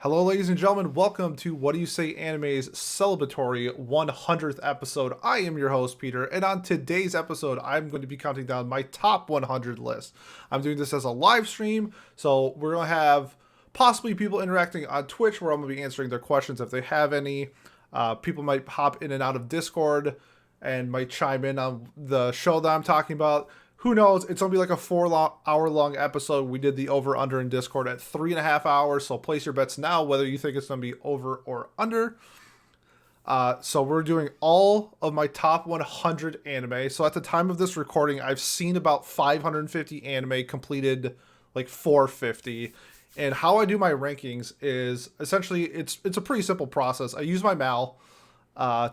Hello, ladies and gentlemen. Welcome to What Do You Say Anime's celebratory 100th episode. I am your host, Peter, and on today's episode, I'm going to be counting down my top 100 list. I'm doing this as a live stream, so we're going to have possibly people interacting on Twitch, where I'm going to be answering their questions if they have any. People might hop in and out of Discord and might chime in on the show that I'm talking about. Who knows? It's going to be like a 4-hour long episode. We did the over under in Discord at 3.5 hours. So place your bets now whether you think it's going to be over or under. So we're doing all of my top 100 anime. So at the time of this recording, I've seen about 550 anime, completed like 450. And how I do my rankings is essentially it's a pretty simple process. I use my mal,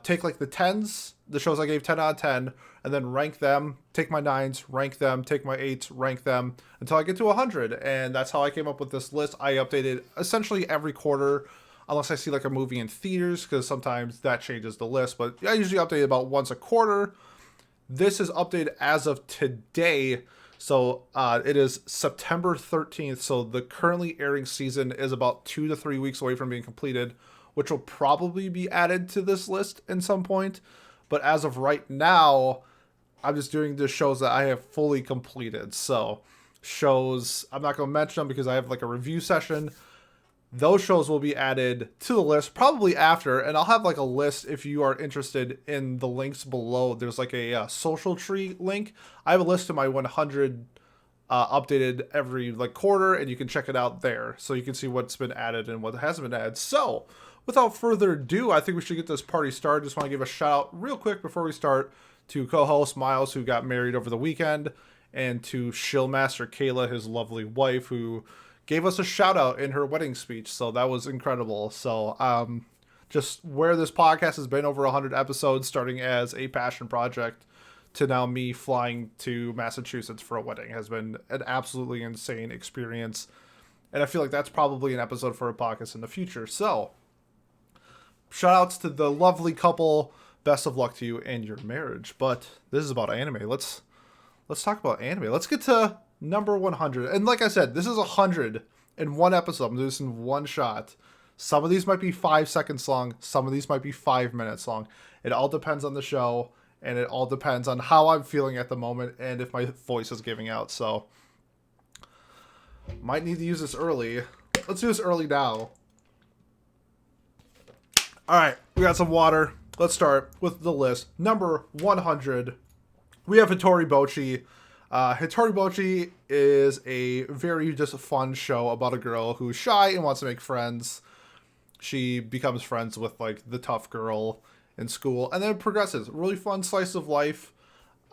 take like the 10s, the shows I gave 10 out of 10, and then rank them, take my 9s, rank them, take my 8s, rank them, until I get to 100. And that's how I came up with this list. I update it essentially every quarter, unless I see like a movie in theaters, because sometimes that changes the list. But I usually update it about once a quarter. This is updated as of today. So it is September 13th. So the currently airing season is about 2 to 3 weeks away from being completed, which will probably be added to this list in some point. But as of right now, I'm just doing the shows that I have fully completed. So shows, I'm not going to mention them because I have like a review session. Those shows will be added to the list probably after. And I'll have like a list if you are interested in the links below. There's like a social tree link. I have a list of my 100 updated every like quarter, and you can check it out there. So you can see what's been added and what hasn't been added. So without further ado, I think we should get this party started. Just want to give a shout out real quick before we start to co-host Miles, who got married over the weekend, and to Shillmaster Kayla, his lovely wife, who gave us a shout out in her wedding speech. So that was incredible. So just where this podcast has been over 100 episodes, starting as a passion project to now me flying to Massachusetts for a wedding, has been an absolutely insane experience. And I feel like that's probably an episode for a podcast in the future. So shout outs to the lovely couple. Best of luck to you and your marriage. But this is about anime. Let's talk about anime. Let's get to number 100. And like I said, this is 100 in one episode. I'm doing this in one shot. Some of these might be 5 seconds long. Some of these might be 5 minutes long. It all depends on the show. And it all depends on how I'm feeling at the moment and if my voice is giving out. So might need to use this early. Let's do this early now. All right, we got some water. Let's start with the list. Number 100, we have Hattori Bochi. Hattori Bochi is a very just fun show about a girl who's shy and wants to make friends. She becomes friends with like the tough girl in school, and then it progresses. Really fun slice of life.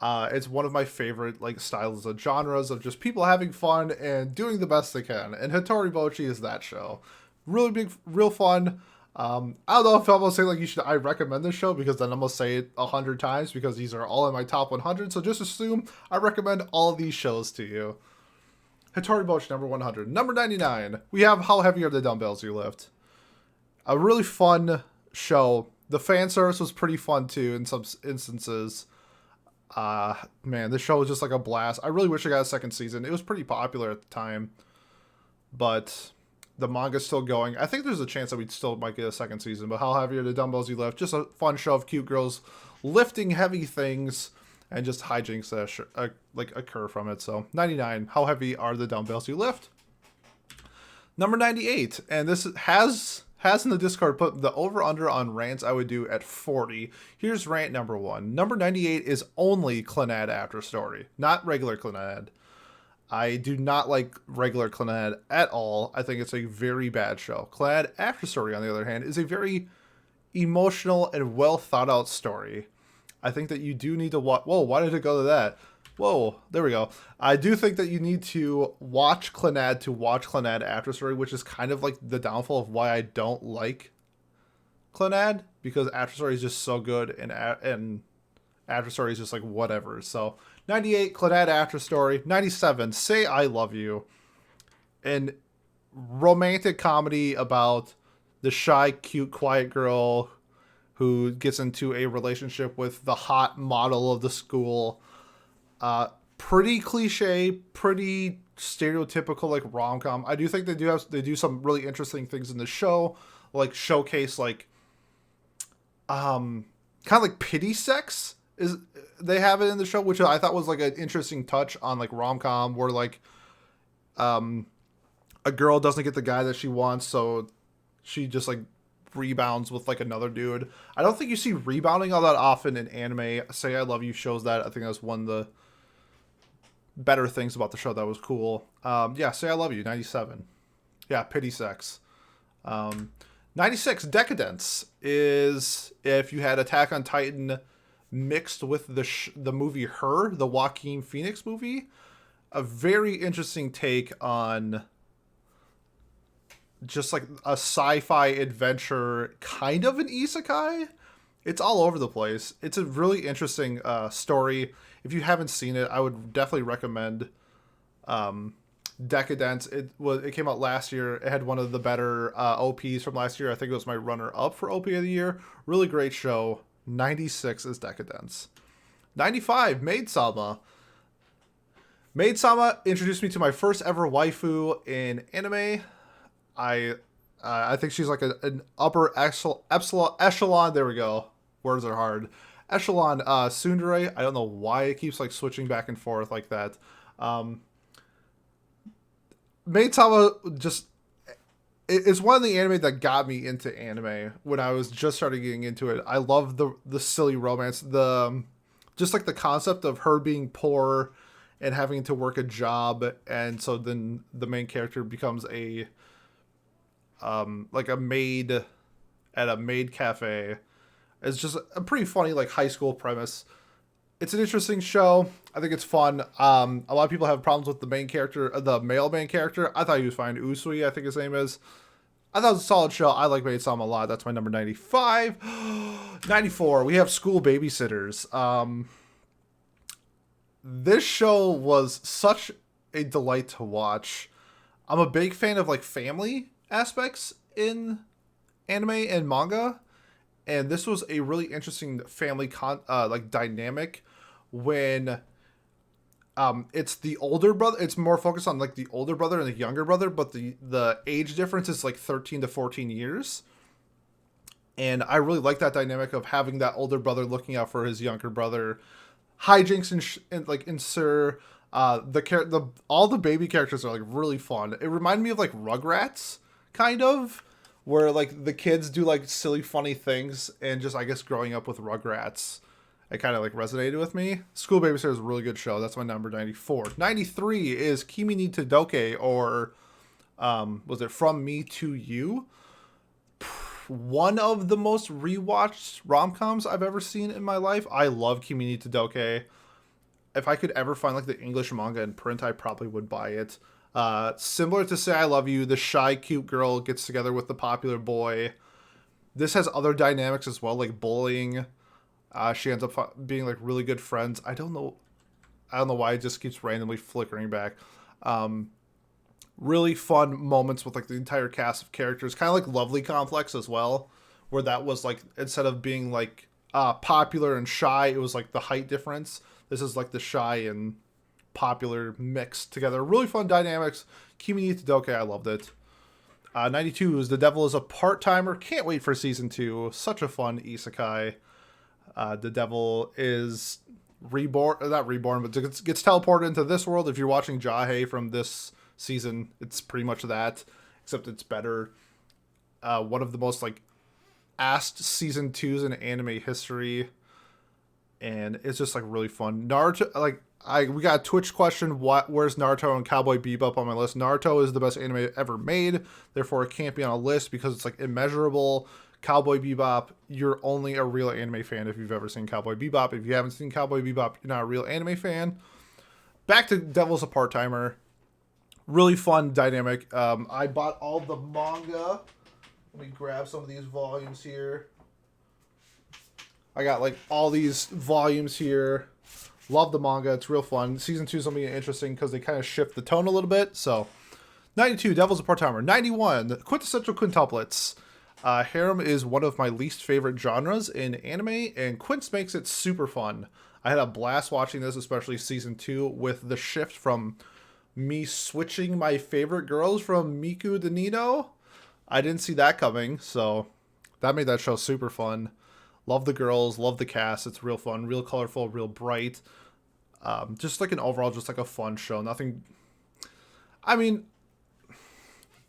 It's one of my favorite like styles of genres of just people having fun and doing the best they can. And Hattori Bochi is that show. Really big, real fun. I don't know if I'm gonna say like I recommend this show, because then I'm gonna say it 100 times because these are all in my top 100. So just assume I recommend all of these shows to you. Hattori Bochi, number 100. Number 99, we have How Heavy Are the Dumbbells You Lift. A really fun show. The fan service was pretty fun too in some instances. Man, this show was just like a blast. I really wish I got a second season. It was pretty popular at the time, but the manga's still going. I think there's a chance that we still might get a second season. But How Heavy Are the Dumbbells You Lift? Just a fun show of cute girls lifting heavy things and just hijinks that occur from it. So 99, How Heavy Are the Dumbbells You Lift? Number 98, and this has in the Discord put the over-under on rants I would do at 40. Here's rant number 1. Number 98 is only Clannad After Story, not regular Clannad. I do not like regular Clannad at all. I think it's a very bad show. Clannad After Story, on the other hand, is a very emotional and well thought out story. I think that you do need to watch. Whoa, why did it go to that? Whoa, there we go. I do think that you need to watch Clannad After Story, which is kind of like the downfall of why I don't like Clannad, because After Story is just so good and After Story is just like whatever. So 98, Clannad After Story. 97, Say I Love You. An romantic comedy about the shy, cute, quiet girl who gets into a relationship with the hot model of the school. Pretty cliche, pretty stereotypical like rom-com. I do think they do some really interesting things in the show, like showcase like kind of like pity sex is they have it in the show, which I thought was like an interesting touch on like rom-com where like a girl doesn't get the guy that she wants, so she just like rebounds with like another dude. I don't think you see rebounding all that often in anime. Say I Love You shows that. I think that's one of the better things about the show that was cool. Yeah, Say I Love You, 97. Yeah, pity sex. 96, Decadence is if you had Attack on Titan mixed with the movie Her, the Joaquin Phoenix movie. A very interesting take on just like a sci-fi adventure, kind of an isekai. It's all over the place. It's a really interesting story. If you haven't seen it, I would definitely recommend Decadence. It came out last year. It had one of the better OPs from last year. I think it was my runner-up for OP of the year. Really great show. 96 is Decadence. 95, Maid Sama. Maid Sama introduced me to my first ever waifu in anime. I think she's like an upper echelon. There we go. Words are hard. Echelon tsundere. I don't know why it keeps like switching back and forth like that. Maid Sama just it's one of the anime that got me into anime when I was just starting getting into it. I love the silly romance, just like the concept of her being poor and having to work a job, and so then the main character becomes a like a maid at a maid cafe. It's just a pretty funny like high school premise. It's an interesting show. I think it's fun. A lot of people have problems with the main character, the male main character. I thought he was fine. Usui, I think his name is. I thought it was a solid show. I like Maid Sama a lot. That's my number 95. 94, we have School Babysitters. This show was such a delight to watch. I'm a big fan of like family aspects in anime and manga, and this was a really interesting family like dynamic when it's the older brother. It's more focused on like the older brother and the younger brother, but the age difference is like 13 to 14 years. And I really like that dynamic of having that older brother looking out for his younger brother. Hijinks and like ensure all the baby characters are like really fun. It reminded me of like Rugrats, kind of, where like the kids do like silly funny things, and just I guess growing up with Rugrats, it kind of like resonated with me. School Babysitter is a really good show. That's my number 94. 93 is Kimi ni Todoke, or was it From Me to You? One of the most rewatched rom-coms I've ever seen in my life. I love Kimi ni Todoke. If I could ever find like the English manga in print, I probably would buy it. Similar to Say I Love You, the shy, cute girl gets together with the popular boy. This has other dynamics as well, like bullying. She ends up being like really good friends. I don't know why it just keeps randomly flickering back. Really fun moments with like the entire cast of characters, kind of like Lovely Complex as well, where that was like, instead of being like popular and shy, it was like the height difference. This is like the shy and popular mixed together. Really fun dynamics. Kimi ni Todoke, I loved it. 92 is The Devil is a Part-Timer. Can't wait for season 2. Such a fun isekai. The devil is not reborn, but gets teleported into this world. If you're watching Jahe from this season, it's pretty much that, except it's better. One of the most like asked season 2s in anime history, and it's just like really fun. Naruto, like we got a Twitch question, where's Naruto and Cowboy Bebop on my list? Naruto is the best anime ever made, therefore it can't be on a list because it's like immeasurable. Cowboy Bebop, you're only a real anime fan if you've ever seen Cowboy Bebop. If you haven't seen Cowboy Bebop, you're not a real anime fan. Back to Devil's a Part-Timer. Really fun dynamic. I bought all the manga. Let me grab some of these volumes here. I got like all these volumes here. Love the manga. It's real fun. Season 2 is going to be interesting because they kind of shift the tone a little bit. So, 92, Devil's a Part-Timer. 91, Quintessential Quintuplets. Harem is one of my least favorite genres in anime, and Quince makes it super fun. I had a blast watching this, especially season 2, with the shift from me switching my favorite girls from Miku to Nino. I didn't see that coming, so that made that show super fun. Love the girls, love the cast. It's real fun, real colorful, real bright. Just like an overall, just like a fun show. Nothing. I mean,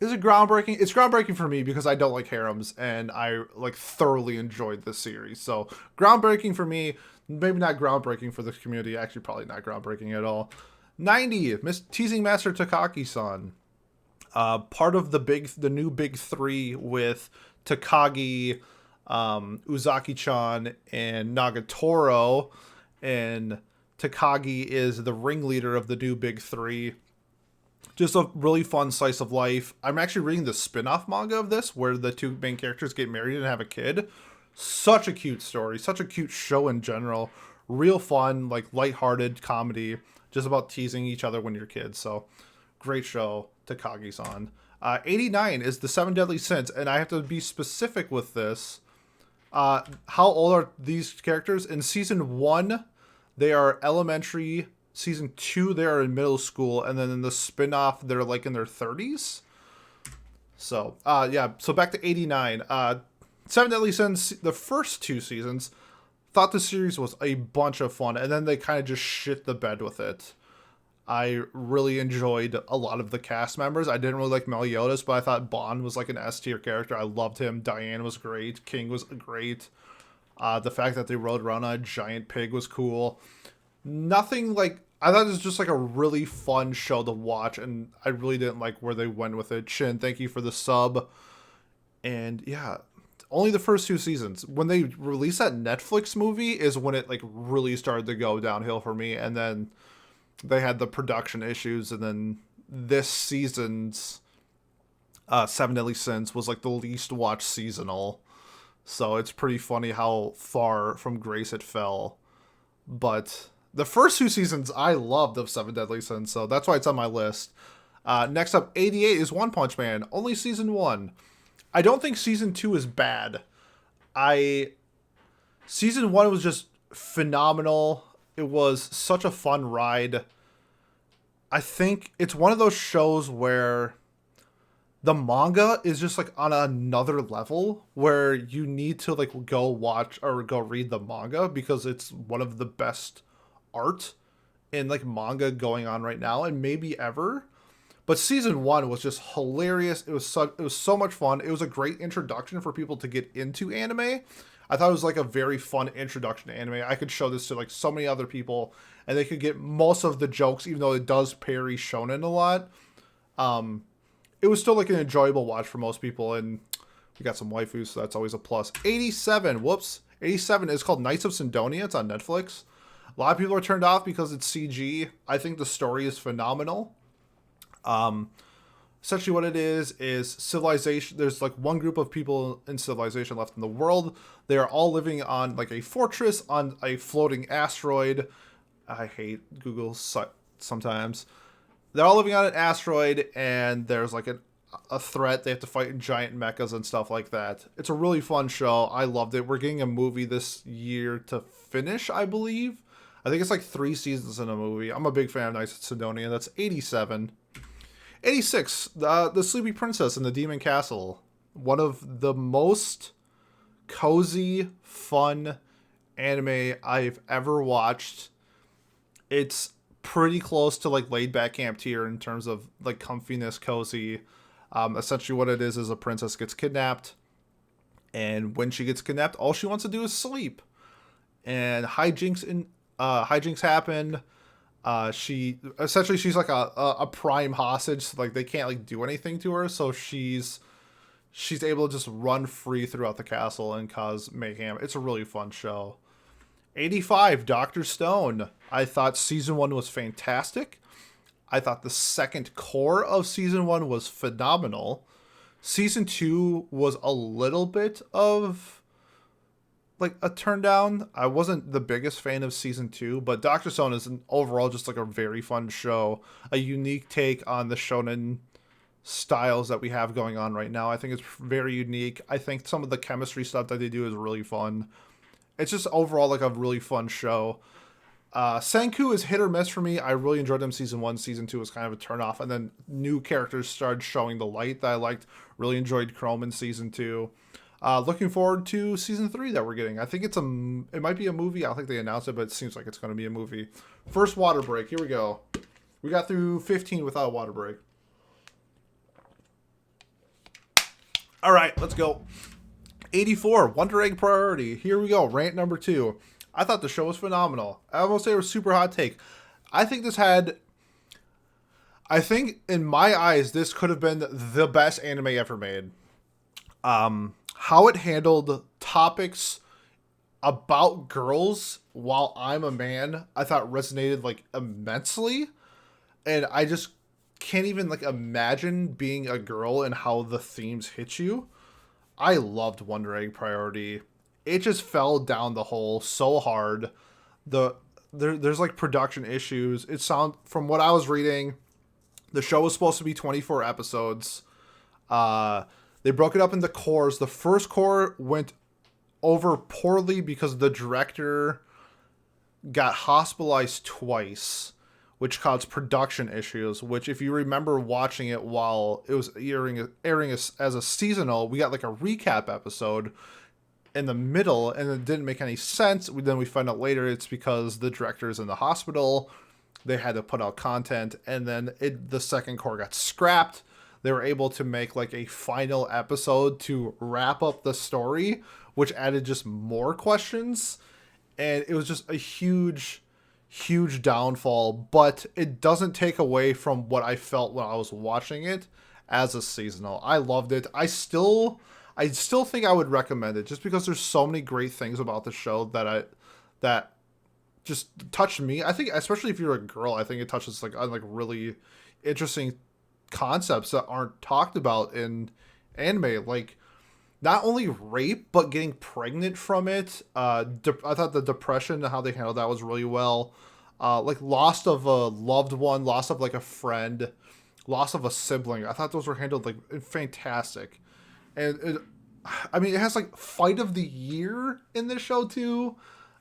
is it groundbreaking? It's groundbreaking for me because I don't like harems, and I like thoroughly enjoyed this series. So groundbreaking for me, maybe not groundbreaking for the community. Actually, probably not groundbreaking at all. 90, Teasing Master Takagi-san. Part of the new big three with Takagi, Uzaki-chan, and Nagatoro. And Takagi is the ringleader of the new big three. Just a really fun slice of life. I'm actually reading the spin-off manga of this, where the two main characters get married and have a kid. Such a cute story. Such a cute show in general. Real fun, like lighthearted comedy. Just about teasing each other when you're kids. So, great show. Takagi-san. 89 is the Seven Deadly Sins, and I have to be specific with this. How old are these characters? In season 1, they are elementary. Season 2, they are in middle school, and then in the spin-off, they're like in their 30s. So, yeah, so back to 89. Seven Deadly Sins, the first 2 seasons, thought the series was a bunch of fun, and then they kind of just shit the bed with it. I really enjoyed a lot of the cast members. I didn't really like Meliodas, but I thought Bond was like an S-tier character. I loved him. Diane was great. King was great. The fact that they rode around on a giant pig was cool. Nothing like... I thought it was just like a really fun show to watch, and I really didn't like where they went with it. Shin, thank you for the sub. And yeah, only the first 2 seasons. When they released that Netflix movie is when it like really started to go downhill for me, and then they had the production issues, and then this season's Seven Deadly Sins was like the least watched seasonal. So it's pretty funny how far from grace it fell. But the first 2 seasons I loved of Seven Deadly Sins, so that's why it's on my list. Next up, 88 is One Punch Man. Only season 1. I don't think season 2 is bad. Season 1 was just phenomenal. It was such a fun ride. I think it's one of those shows where the manga is just like on another level where you need to like go watch or go read the manga because it's one of the best art in like manga going on right now and maybe ever. But season 1 was just hilarious. It was so much fun. It was a great introduction for people to get into anime. I thought it was like a very fun introduction to anime. I could show this to like so many other people and they could get most of the jokes, even though it does parry shonen a lot. It was still like an enjoyable watch for most people, and we got some waifus, so that's always a plus. 87, whoops. 87 is called Knights of Sindonia. It's on Netflix. A lot of people are turned off because it's CG. I think the story is phenomenal. Essentially what it is civilization. There's like one group of people in civilization left in the world. They are all living on like a fortress on a floating asteroid. I hate Google sometimes. They're all living on an asteroid, and there's like a threat. They have to fight in giant mechas and stuff like that. It's a really fun show. I loved it. We're getting a movie this year to finish, I believe. I think it's like 3 seasons in a movie. I'm a big fan of Knights of Sidonia. That's 87. 86, The Sleepy Princess in the Demon Castle. One of the most cozy, fun anime I've ever watched. It's pretty close to like Laid Back Camp tier in terms of like comfiness, cozy. Essentially what it is a princess gets kidnapped, and when she gets kidnapped, all she wants to do is sleep. And hijinks happen. She's like a prime hostage, so like they can't like do anything to her, so she's able to just run free throughout the castle and cause mayhem. It's a really fun show. 85, Dr. Stone. I thought season 1 was fantastic. I thought the second core of season 1 was phenomenal. Season 2 was a little bit of like a turn down. I wasn't the biggest fan of season 2, but Dr. Stone is overall just like a very fun show, a unique take on the shonen styles that we have going on right now. I think it's very unique. I think some of the chemistry stuff that they do is really fun. It's just overall like a really fun show. Senku is hit or miss for me. I really enjoyed them season 1. Season 2 was kind of a turn off, and then new characters started showing the light that I liked. Really enjoyed Chrome in season 2. Looking forward to season 3 that we're getting. I think it might be a movie. I don't think they announced it, but it seems like it's going to be a movie. First water break. Here we go. We got through 15 without a water break. All right, let's go. 84, Wonder Egg Priority. Here we go. Rant number 2. I thought the show was phenomenal. I almost say it was super hot take. I think in my eyes, this could have been the best anime ever made. How it handled topics about girls while I'm a man, I thought resonated like immensely. And I just can't even like imagine being a girl and how the themes hit you. I loved Wonder Egg Priority. It just fell down the hole so hard. There's like production issues. From what I was reading, the show was supposed to be 24 episodes. They broke it up into cores. The first core went over poorly because the director got hospitalized twice, which caused production issues, which if you remember watching it while it was airing as a seasonal, we got like a recap episode in the middle and it didn't make any sense. Then we find out later it's because the director's in the hospital. They had to put out content, and then the second core got scrapped. They were able to make like a final episode to wrap up the story, which added just more questions. And it was just a huge downfall, but it doesn't take away from what I felt when I was watching it as a seasonal. I loved it. I still think I would recommend it just because there's so many great things about the show that just touched me. I think especially if you're a girl, I think it touches like on like really interesting concepts that aren't talked about in anime, like not only rape but getting pregnant from it. I thought the depression and how they handled that was really well. Like loss of a loved one, loss of like a friend, loss of a sibling. I thought those were handled like fantastic. And it has like fight of the year in this show too.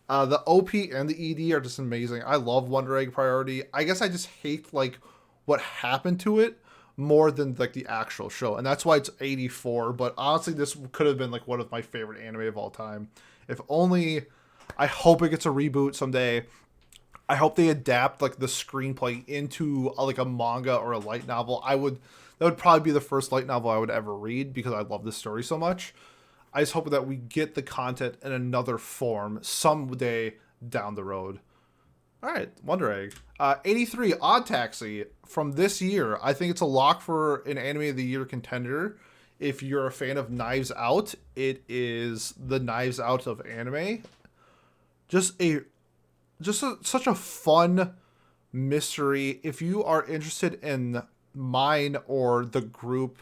The OP and the ED are just amazing. I love Wonder Egg Priority. I guess I just hate like what happened to it more than like the actual show, and that's why it's 84. But honestly, this could have been like one of my favorite anime of all time. If only. I hope it gets a reboot someday. I hope they adapt like the screenplay into like a manga or a light novel. That would probably be the first light novel I would ever read because I love this story so much. I just hope that we get the content in another form someday down the road. All right, Wonder Egg. 83, Odd Taxi from this year. I think it's a lock for an Anime of the Year contender. If you're a fan of Knives Out, it is the Knives Out of anime. Such a fun mystery. If you are interested in mine or the group,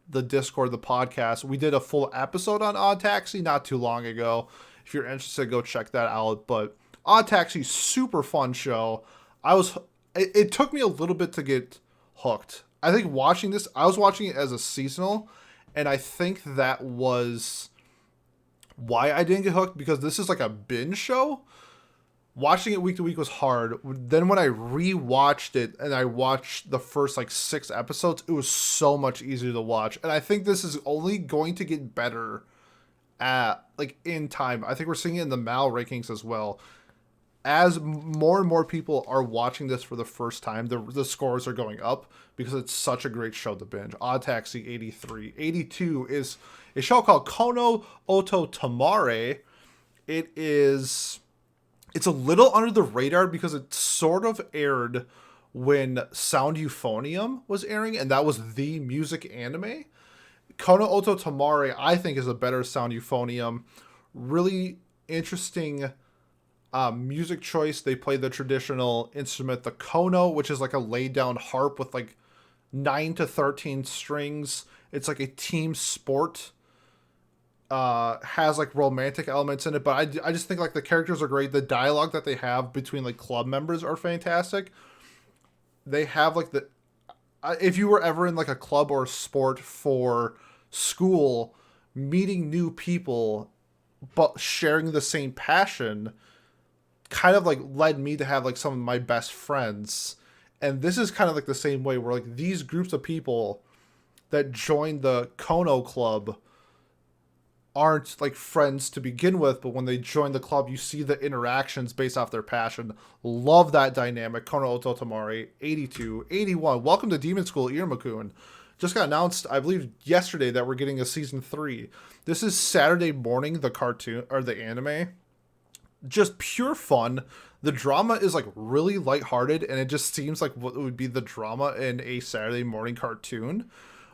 the Discord, the podcast, we did a full episode on Odd Taxi not too long ago. If you're interested, go check that out. But Odd Taxi, super fun show. It took me a little bit to get hooked. I think watching this, I was watching it as a seasonal, and I think that was why I didn't get hooked, because this is like a binge show. Watching it week to week was hard. Then when I rewatched it and I watched the first like 6 episodes, it was so much easier to watch. And I think this is only going to get better in time. I think we're seeing it in the Mal rankings as well. As more and more people are watching this for the first time, the scores are going up because it's such a great show to binge. Odd Taxi 83. 82 is a show called Kono Oto Tamare. It's a little under the radar because it sort of aired when Sound Euphonium was airing, and that was the music anime. Kono Oto Tamare, I think, is a better Sound Euphonium. Really interesting music choice. They play the traditional instrument, the kono, which is like a laid down harp with like 9 to 13 strings. It's like a team sport. Has like romantic elements in it, but I just think like the characters are great. The dialogue that they have between like club members are fantastic. They have like if you were ever in like a club or a sport for school, meeting new people but sharing the same passion kind of like led me to have like some of my best friends. And this is kind of like the same way where like these groups of people that join the Kono Club aren't like friends to begin with, but when they join the club, you see the interactions based off their passion. Love that dynamic. Kono Ototamari, 82, 81. Welcome to Demon School, Iruma-kun. Just got announced, I believe, yesterday that we're getting a season 3. This is Saturday morning, the cartoon or the anime. Just pure fun. The drama is like really lighthearted, and it just seems like what would be the drama in a Saturday morning cartoon,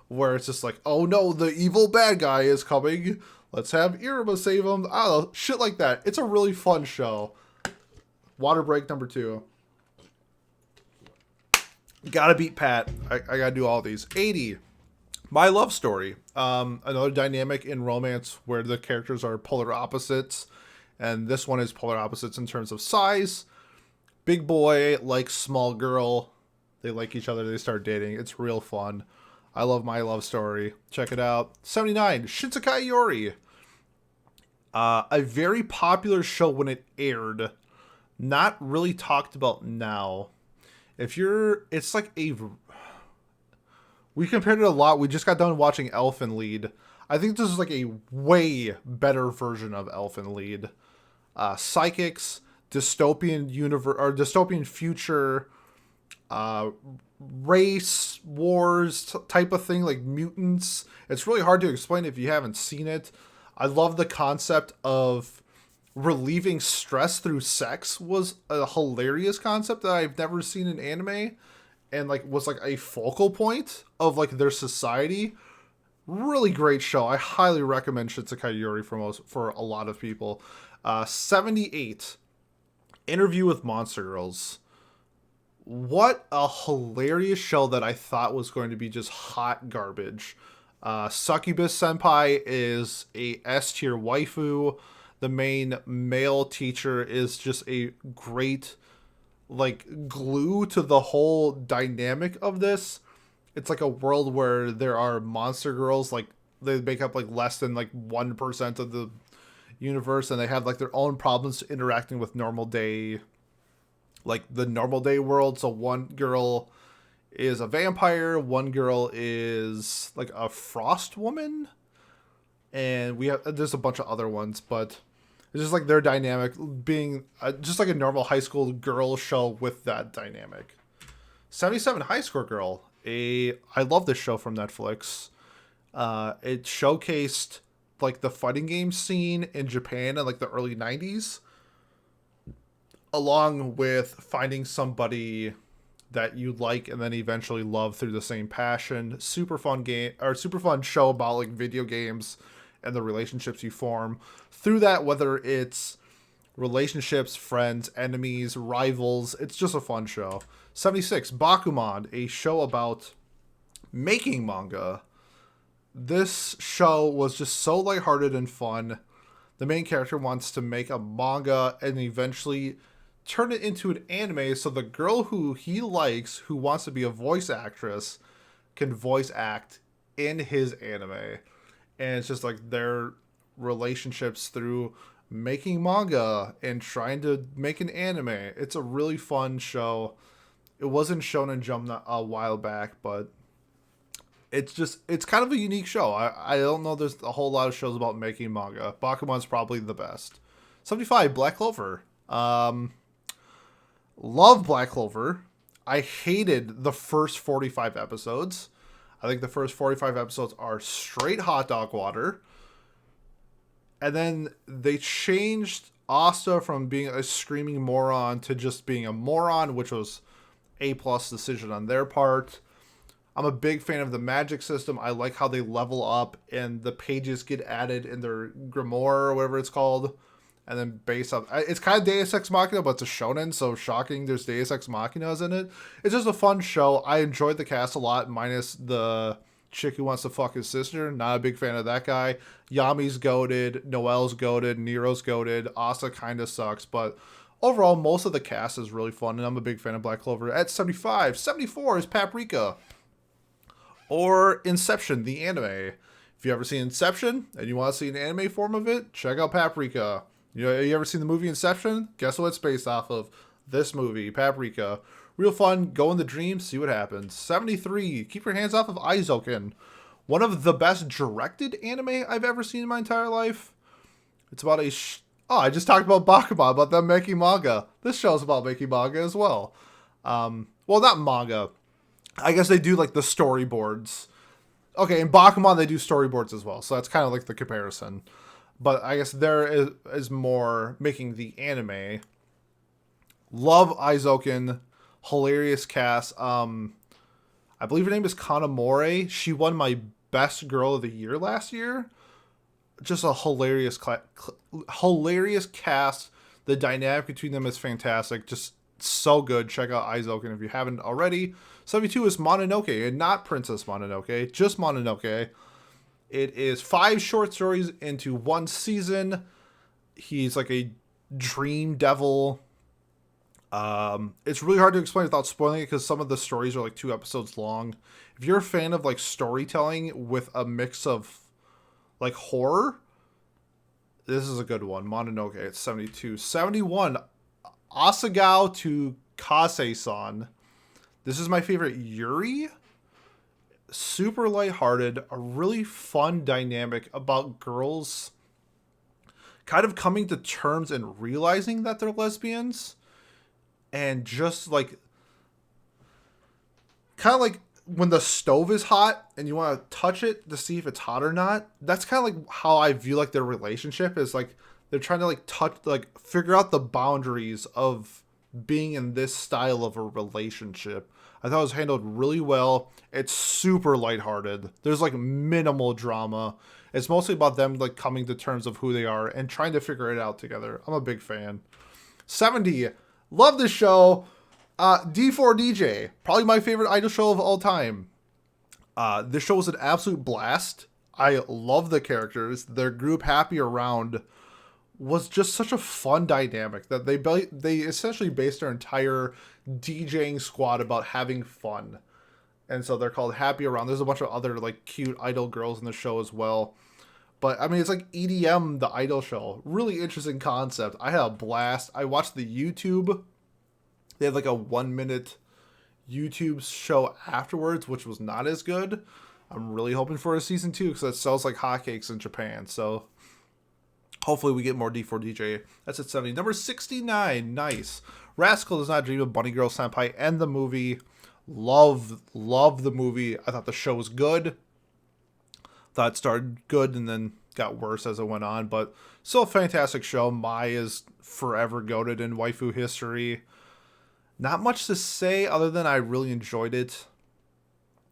where it's just like, oh no, the evil bad guy is coming. Let's have Iruma save him. I don't know, shit like that. It's a really fun show. Water break number 2. Gotta beat Pat. I gotta do all these. 80. My Love Story. Another dynamic in romance where the characters are polar opposites. And this one is polar opposites in terms of size. Big boy likes small girl. They like each other. They start dating. It's real fun. I love My Love Story. Check it out. 79. Shinsekai Yuri. A very popular show when it aired. Not really talked about now. It's like we compared it a lot. We just got done watching Elfen Lied. I think this is like a way better version of Elfen Lied. Psychics, dystopian universe or dystopian future, race wars type of thing, like mutants. It's really hard to explain if you haven't seen it. I love the concept of relieving stress through sex. Was a hilarious concept that I've never seen in anime, and like was like a focal point of like their society. Really great show. I highly recommend Shinsekai Yuri for a lot of people. 78. Interview with Monster Girls. What a hilarious show that I thought was going to be just hot garbage. Succubus Senpai is a S-tier waifu. The main male teacher is just a great like glue to the whole dynamic of this. It's like a world where there are monster girls, like they make up like less than like 1% of the universe, and they have like their own problems interacting with normal day, like the normal day world. So one girl is a vampire, one girl is like a frost woman, and there's a bunch of other ones, but it's just like their dynamic being just like a normal high school girl show with that dynamic. 77 High Score Girl. I love this show from Netflix. It showcased like the fighting game scene in Japan in like the early 90s, along with finding somebody that you like and then eventually love through the same passion. Super fun show about like video games and the relationships you form through that, whether it's relationships, friends, enemies, rivals. It's just a fun show. 76 Bakuman, a show about making manga. This show was just so lighthearted and fun. The main character wants to make a manga and eventually turn it into an anime, so the girl who he likes, who wants to be a voice actress, can voice act in his anime. And it's just like their relationships through making manga and trying to make an anime. It's a really fun show. It wasn't shown in Jump a while back, but it's kind of a unique show. I don't know there's a whole lot of shows about making manga. Bakuman's probably the best. 75 Black Clover. Love Black Clover. I hated the first 45 episodes. I think the first 45 episodes are straight hot dog water. And then they changed Asta from being a screaming moron to just being a moron, which was A+ decision on their part. I'm a big fan of the magic system. I like how they level up and the pages get added in their grimoire or whatever it's called. And then based on, it's kind of Deus Ex Machina, but it's a shonen, so shocking there's Deus Ex Machinas in it. It's just a fun show. I enjoyed the cast a lot, minus the chick who wants to fuck his sister. Not a big fan of that guy. Yami's goated, Noelle's goated, Nero's goated, Asa kind of sucks, but overall, most of the cast is really fun, and I'm a big fan of Black Clover. At 75, 74 is Paprika. Or Inception, the anime. If you ever seen Inception, and you want to see an anime form of it, check out Paprika. You ever seen the movie Inception? Guess what it's based off of? This movie, Paprika. Real fun. Go in the dream, see what happens. 73. Keep your hands off of Aizoken. One of the best directed anime I've ever seen in my entire life. It's about a... I just talked about Bakuman, about them making manga. This show's about making manga as well. Well, not manga. I guess they do like the storyboards. Okay, in Bakuman they do storyboards as well, so that's kind of like the comparison. But I guess there is more making the anime. Love Aizoken. Hilarious cast. I believe her name is Kanamori. She won my best girl of the year last year. Just a hilarious cast. The dynamic between them is fantastic. Just so good. Check out Aizoken if you haven't already. 72 is Mononoke, and not Princess Mononoke, just Mononoke. It is 5 short stories into one season. He's like a dream devil. It's really hard to explain without spoiling it because some of the stories are like 2 episodes long. If you're a fan of like storytelling with a mix of like horror, this is a good one. Mononoke, it's 72. 71, Asagao to Kase-san. This is my favorite Yuri. Super lighthearted, a really fun dynamic about girls kind of coming to terms and realizing that they're lesbians. And just like, kind of like when the stove is hot and you want to touch it to see if it's hot or not. That's kind of like how I view like their relationship is like they're trying to like figure out the boundaries of being in this style of a relationship. I thought it was handled really well. It's super lighthearted. There's like minimal drama. It's mostly about them like coming to terms of who they are and trying to figure it out together. I'm a big fan. 70. Love this show. D4DJ. Probably my favorite idol show of all time. This show was an absolute blast. I love the characters. Their group Happy Around was just such a fun dynamic that they essentially based their entire DJing squad about having fun. And so they're called Happy Around. There's a bunch of other like cute idol girls in the show as well. But I mean, it's like EDM, the idol show. Really interesting concept. I had a blast. I watched the YouTube. They had like a 1-minute YouTube show afterwards, which was not as good. I'm really hoping for a season 2 because it sells like hotcakes in Japan. So hopefully we get more D4DJ. That's at 70. Number 69. Nice. Rascal Does Not Dream of Bunny Girl Senpai and the movie. Love the movie. I thought the show was good. Thought it started good and then got worse as it went on. But still a fantastic show. Mai is forever goated in waifu history. Not much to say other than I really enjoyed it.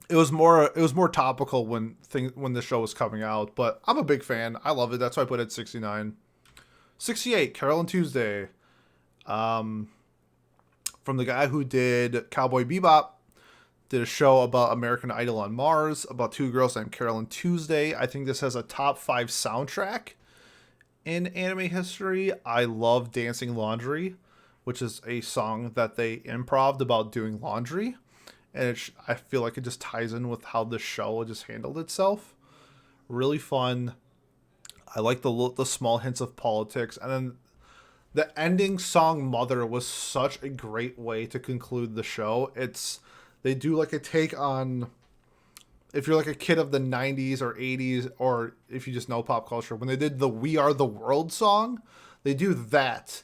It was more topical when the show was coming out, but I'm a big fan. I love it. That's why I put it at 69. 68, Carol and Tuesday. From the guy who did Cowboy Bebop, did a show about American Idol on Mars, about 2 girls named Carol and Tuesday. I think this has a top 5 soundtrack in anime history. I love Dancing Laundry, which is a song that they improv'd about doing laundry. And I feel like it just ties in with how the show just handled itself. Really fun. I like the small hints of politics. And then the ending song Mother was such a great way to conclude the show. They do like a take on, if you're like a kid of the 90s or 80s, or if you just know pop culture, when they did the We Are the World song, they do that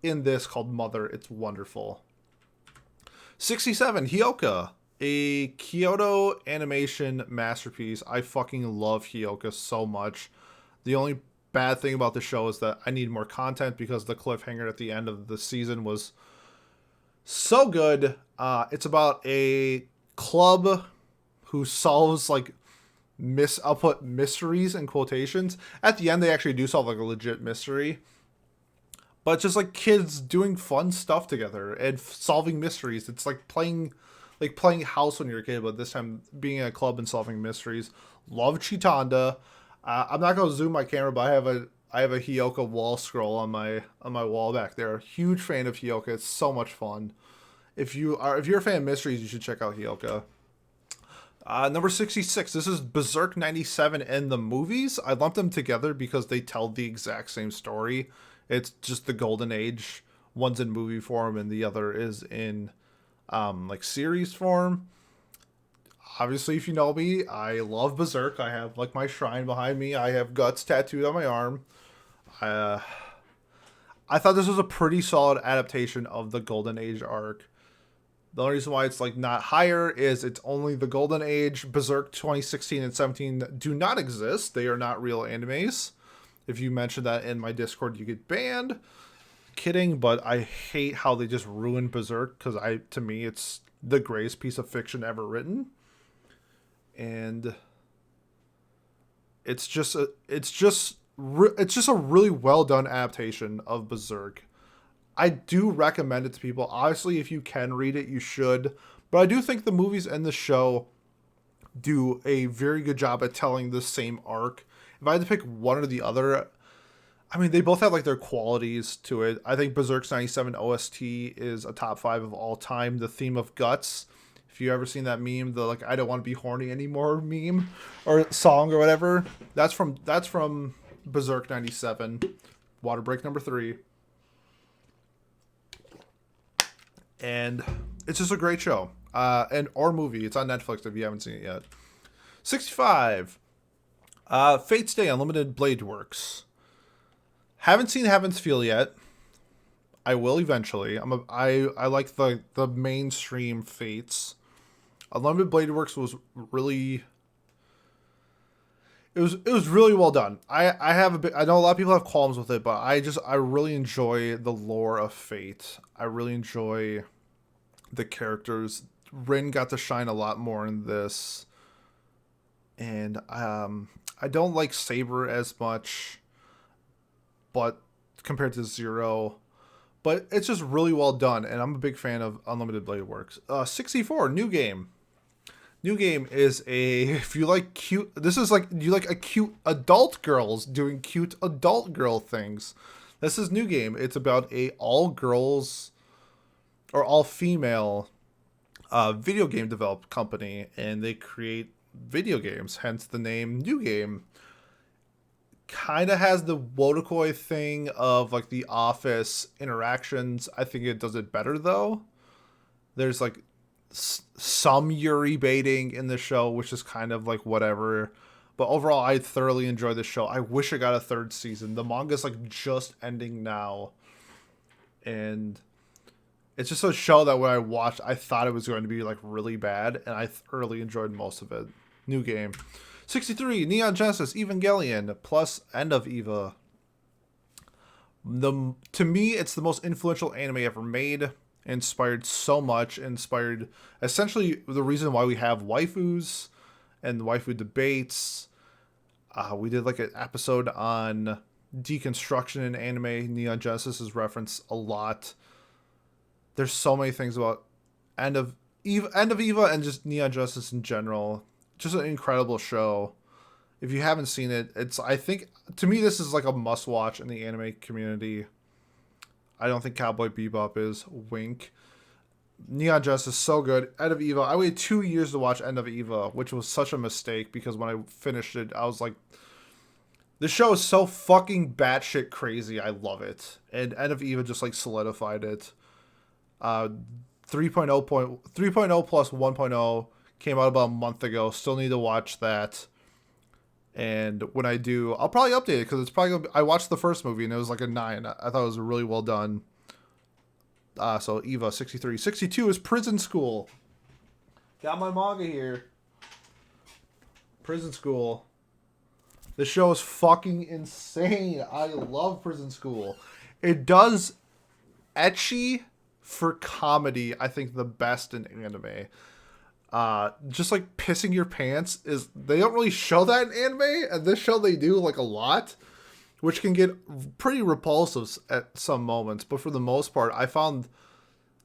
in this called Mother. It's wonderful. 67, Hyoka, a Kyoto animation masterpiece. I fucking love Hyoka so much. The only bad thing about the show is that I need more content because the cliffhanger at the end of the season was so good. It's about a club who solves like I'll put mysteries in quotations. At the end, they actually do solve like a legit mystery. But it's just like kids doing fun stuff together and solving mysteries. It's like playing house when you're a kid, but this time being in a club and solving mysteries. Love Chitanda. I'm not gonna zoom my camera, but I have a Hyoka wall scroll on my wall back there. Huge fan of Hyoka. It's so much fun. If you're a fan of mysteries, you should check out Hyoka. Number 66. This is Berserk 97 and the movies. I lumped them together because they tell the exact same story. It's just the Golden Age. One's in movie form and the other is in like series form. Obviously, if you know me, I love Berserk. I have like my shrine behind me. I have Guts tattooed on my arm. Uh, I thought this was a pretty solid adaptation of the Golden Age arc. The only reason why it's like not higher is it's only the Golden Age. Berserk 2016 and 17 do not exist. They are not real animes. If you mention that in my Discord, you get banned. Kidding, but I hate how they just ruined Berserk because to me it's the greatest piece of fiction ever written. And it's just a really well done adaptation of Berserk. I do recommend it to people. Obviously, if you can read it, you should. But I do think the movies and the show do a very good job at telling the same arc. If I had to pick one or the other, I mean, they both have like their qualities to it. I think Berserk's 97 OST is a top 5 of all time. The theme of Guts. If you ever seen that meme, the like I don't want to be horny anymore meme or song or whatever, that's from Berserk 97. Water break number 3. And it's just a great show. Or movie. It's on Netflix if you haven't seen it yet. 65. Fate's Day Unlimited Blade Works. Haven't seen Heaven's Feel yet. I will eventually. I like the mainstream Fates. Unlimited Blade Works was really it was really well done. I know a lot of people have qualms with it, but I really enjoy the lore of Fate. I really enjoy the characters. Rin got to shine a lot more in this. And I don't like Saber as much, but compared to Zero. But it's just really well done, and I'm a big fan of Unlimited Blade Works. 64, New Game. New Game is if you like cute, this is like, you like a cute adult girls doing cute adult girl things. This is New Game. It's about a all girls or all female video game developed company, and they create video games, hence the name New Game. Kind of has the Wodokoi thing of like the Office interactions. I think it does it better though. There's like some Yuri baiting in the show, which is kind of like whatever. But overall, I thoroughly enjoy the show. I wish I got a 3rd season. The manga's like just ending now. And it's just a show that when I watched, I thought it was going to be like really bad. And I thoroughly enjoyed most of it. New Game. 63, Neon Genesis Evangelion plus End of Eva. To me, it's the most influential anime ever made. Inspired so much. Inspired essentially the reason why we have waifus and waifu debates. We did like an episode on deconstruction in anime. Neon Genesis is referenced a lot. There's so many things about End of Eva and just Neon Genesis in general. Just an incredible show. If you haven't seen it, I think to me this is like a must watch in the anime community. I don't think Cowboy Bebop is. Wink. Neon Genesis is so good. End of Eva. I waited 2 years to watch End of Eva, which was such a mistake because when I finished it, I was like, this show is so fucking batshit crazy. I love it. And End of Eva just like solidified it. 3.0 plus 1.0 came out about a month ago. Still need to watch that. And when I do, I'll probably update it because it's probably gonna be, I watched the first movie and it was like a 9. I thought it was really well done. So Eva 63. 62 is Prison School. Got my manga here. Prison School. This show is fucking insane. I love Prison School. It does ecchi for comedy, I think the best in anime. Just like pissing your pants is, they don't really show that in anime, and this show they do like a lot, which can get pretty repulsive at some moments. But for the most part, I found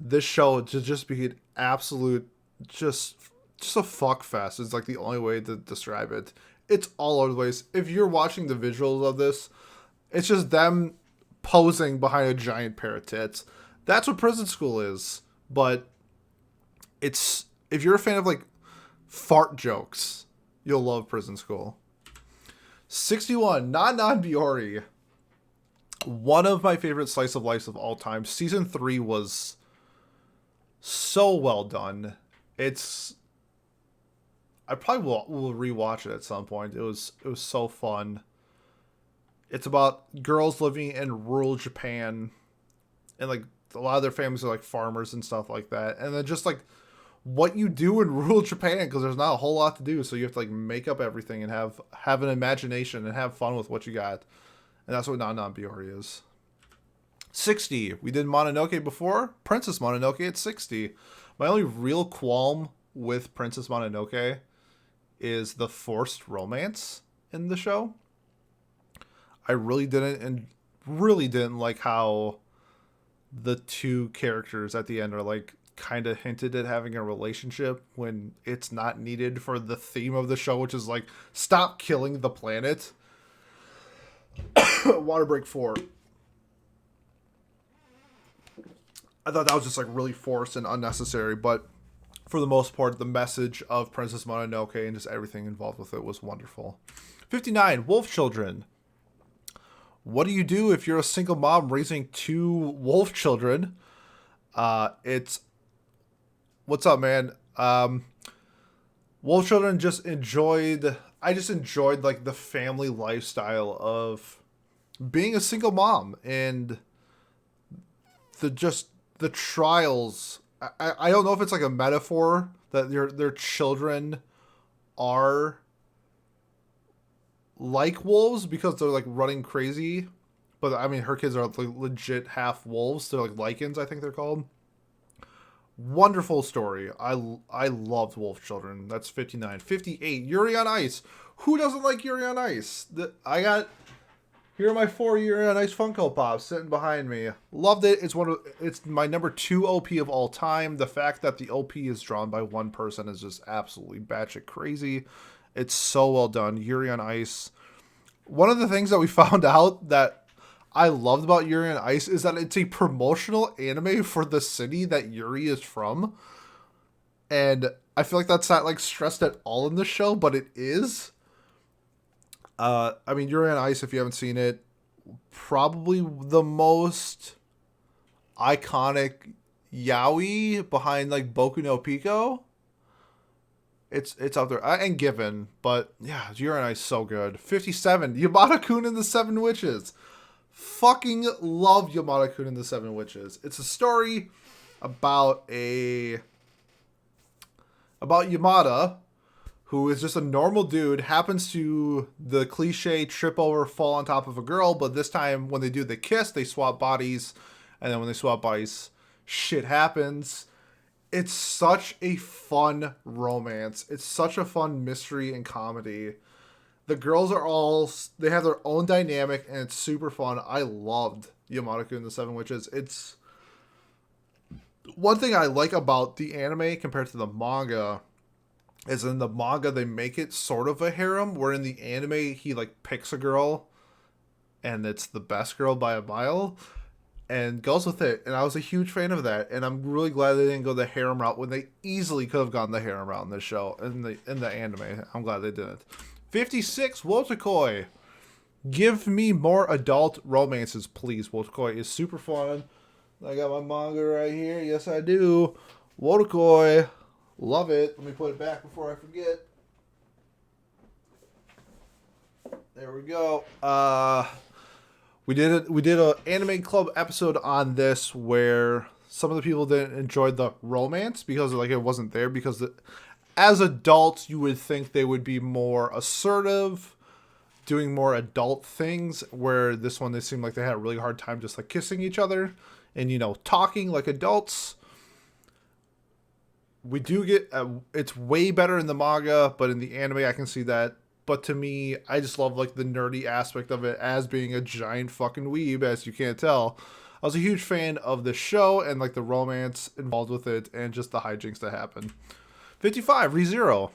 this show to just be an absolute, just a fuck fest. It's like the only way to describe it. It's all over the place. If you're watching the visuals of this, it's just them posing behind a giant pair of tits. That's what Prison School is. But it's, if you're a fan of like fart jokes, you'll love Prison School. 61, Non Biori. One of my favorite slice of life of all time. Season 3 was so well done. I probably will rewatch it at some point. It was so fun. It's about girls living in rural Japan, and like a lot of their families are like farmers and stuff like that. And then just like what you do in rural Japan, because there's not a whole lot to do, so you have to like make up everything and have an imagination and have fun with what you got. And that's what Non Biori is. 60. We did Mononoke before. Princess Mononoke at 60. My only real qualm with Princess Mononoke is the forced romance in the show. I really didn't like how the two characters at the end are like kind of hinted at having a relationship when it's not needed for the theme of the show, which is like stop killing the planet. Water break 4. I thought that was just like really forced and unnecessary, but for the most part, the message of Princess Mononoke and just everything involved with it was wonderful. 59, Wolf Children. What do you do if you're a single mom raising 2 wolf children? What's up, man? Wolf Children I just enjoyed like the family lifestyle of being a single mom and the trials. I don't know if it's like a metaphor that their children are like wolves because they're like running crazy, but I mean her kids are like legit half wolves. They're like lichens, I think they're called. Wonderful story. I loved Wolf Children. That's 59. 58, Yuri on Ice. Who doesn't like Yuri on Ice? Here are my 4 Yuri on Ice Funko Pops sitting behind me. Loved it. It's my number 2 OP of all time. The fact that the OP is drawn by one person is just absolutely batshit crazy. It's so well done. Yuri on Ice. One of the things that we found out that I loved about Yuri on Ice is that it's a promotional anime for the city that Yuri is from. And I feel like that's not like stressed at all in the show, but it is. I mean, Yuri on Ice, if you haven't seen it, probably the most iconic yaoi behind like Boku no Pico. It's up there. And Given, but yeah, Yuri on Ice so good. 57, Yamada-kun and the Seven Witches. Fucking love Yamada-kun and the Seven Witches. It's a story about Yamada, who is just a normal dude, happens to the cliche trip over, fall on top of a girl, but this time when they do the kiss, they swap bodies, and then when they swap bodies, shit happens. It's such a fun romance. It's such a fun mystery and comedy. The girls they have their own dynamic, and it's super fun. I loved Yamada-kun and the Seven Witches. It's one thing I like about the anime compared to the manga is in the manga they make it sort of a harem, where in the anime he like picks a girl and it's the best girl by a mile and goes with it. And I was a huge fan of that, and I'm really glad they didn't go the harem route when they easily could have gone the harem route in this show, in the anime. I'm glad they didn't. 56, Wotakoi. Give me more adult romances, please. Wotakoi is super fun. I got my manga right here. Yes, I do. Wotakoi. Love it. Let me put it back before I forget. There we go. We did a anime club episode on this where some of the people didn't enjoy the romance because like it wasn't there, because as adults you would think they would be more assertive, doing more adult things, where this one they seemed like they had a really hard time just like kissing each other and talking like adults. We do get it's way better in the manga, but in the anime I can see that. But to me, I just love like the nerdy aspect of it as being a giant fucking weeb, as you can't tell. I was a huge fan of the show and like the romance involved with it and just the hijinks that happen. 55, ReZero.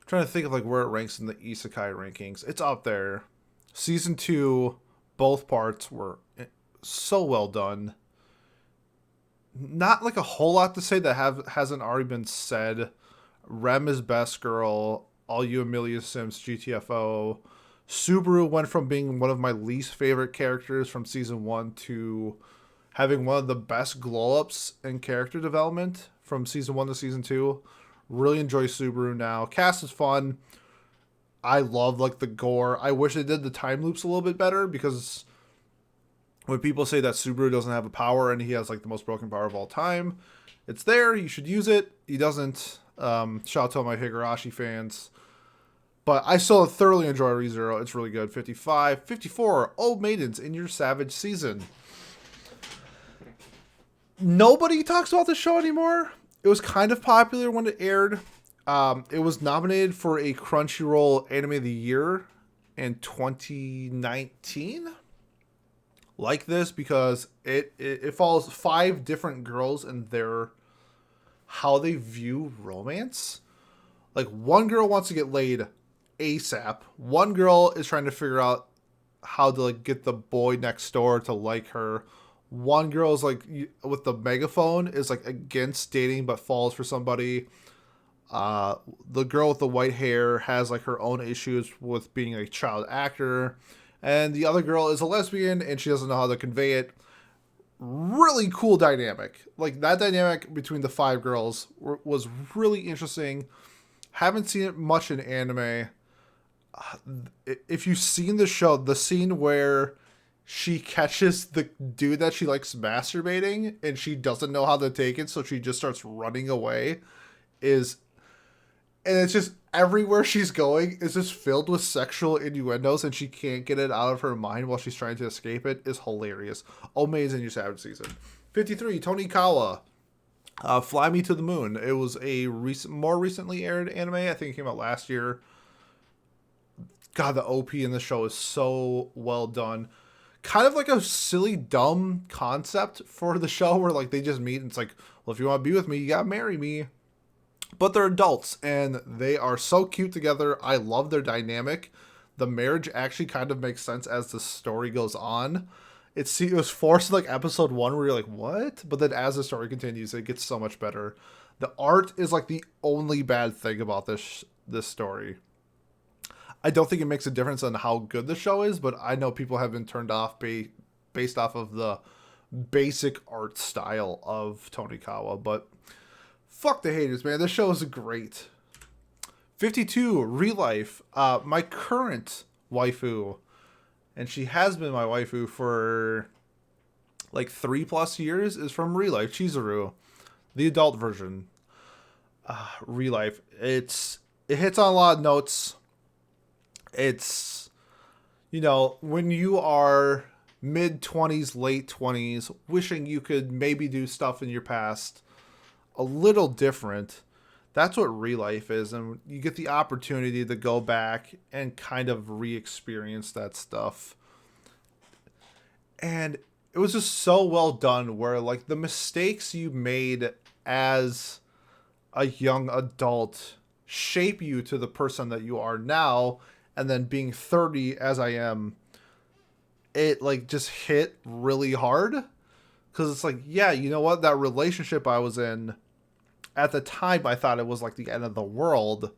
Trying to think of like where it ranks in the isekai rankings. It's up there. Season 2, both parts were so well done. Not like a whole lot to say that hasn't already been said. Rem is best girl. All you Amelia Sims GTFO. Subaru went from being one of my least favorite characters from season 1 to having one of the best glow ups in character development from season 1 to season 2. Really enjoy Subaru now. Cast is fun. I love like the gore. I wish they did the time loops a little bit better, because when people say that Subaru doesn't have a power and he has like the most broken power of all time, it's there. You should use it. He doesn't. Shout out to all my Higurashi fans. But I still thoroughly enjoy ReZero. It's really good. 55. 54. Old Maidens in Your Savage Season. Nobody talks about this show anymore. It was kind of popular when it aired. It was nominated for a Crunchyroll Anime of the Year in 2019. Like this because it follows 5 different girls and how they view romance. Like, one girl wants to get laid ASAP. One girl is trying to figure out how to like get the boy next door to like her. One girl is like with the megaphone is like against dating but falls for somebody. The girl with the white hair has like her own issues with being a child actor, and the other girl is a lesbian and she doesn't know how to convey it. Really cool dynamic. Like, that dynamic between the 5 girls was really interesting. Haven't seen it much in anime. If you've seen the show, the scene where she catches the dude that she likes masturbating and she doesn't know how to take it, so she just starts running away, and it's just everywhere she's going is just filled with sexual innuendos, and she can't get it out of her mind while she's trying to escape it, is hilarious. Amazing Your Savage Season. 53, Tonikawa. Fly Me to the Moon. It was a more recently aired anime. I think it came out last year. God, the OP in the show is so well done. Kind of like a silly, dumb concept for the show where like they just meet and it's like, well, if you want to be with me, you gotta marry me. But they're adults and they are so cute together. I love their dynamic. The marriage actually kind of makes sense as the story goes on. It was forced in like episode 1 where you're like, what? But then as the story continues, it gets so much better. The art is like the only bad thing about this story. I don't think it makes a difference on how good the show is, but I know people have been turned off based off of the basic art style of Tonikawa. But fuck the haters, man. This show is great. 52, Real Life. My current waifu, and she has been my waifu for like 3+ years, is from Real Life, Chizuru. The adult version. Real Life. It hits on a lot of notes. It's, when you are mid-20s, late 20s, wishing you could maybe do stuff in your past a little different. That's what Real Life is, and you get the opportunity to go back and kind of re-experience that stuff. And it was just so well done, where like the mistakes you made as a young adult shape you to the person that you are now. And then being 30 as I am, it like just hit really hard. Because it's like, yeah, you know what? That relationship I was in, at the time I thought it was like the end of the world.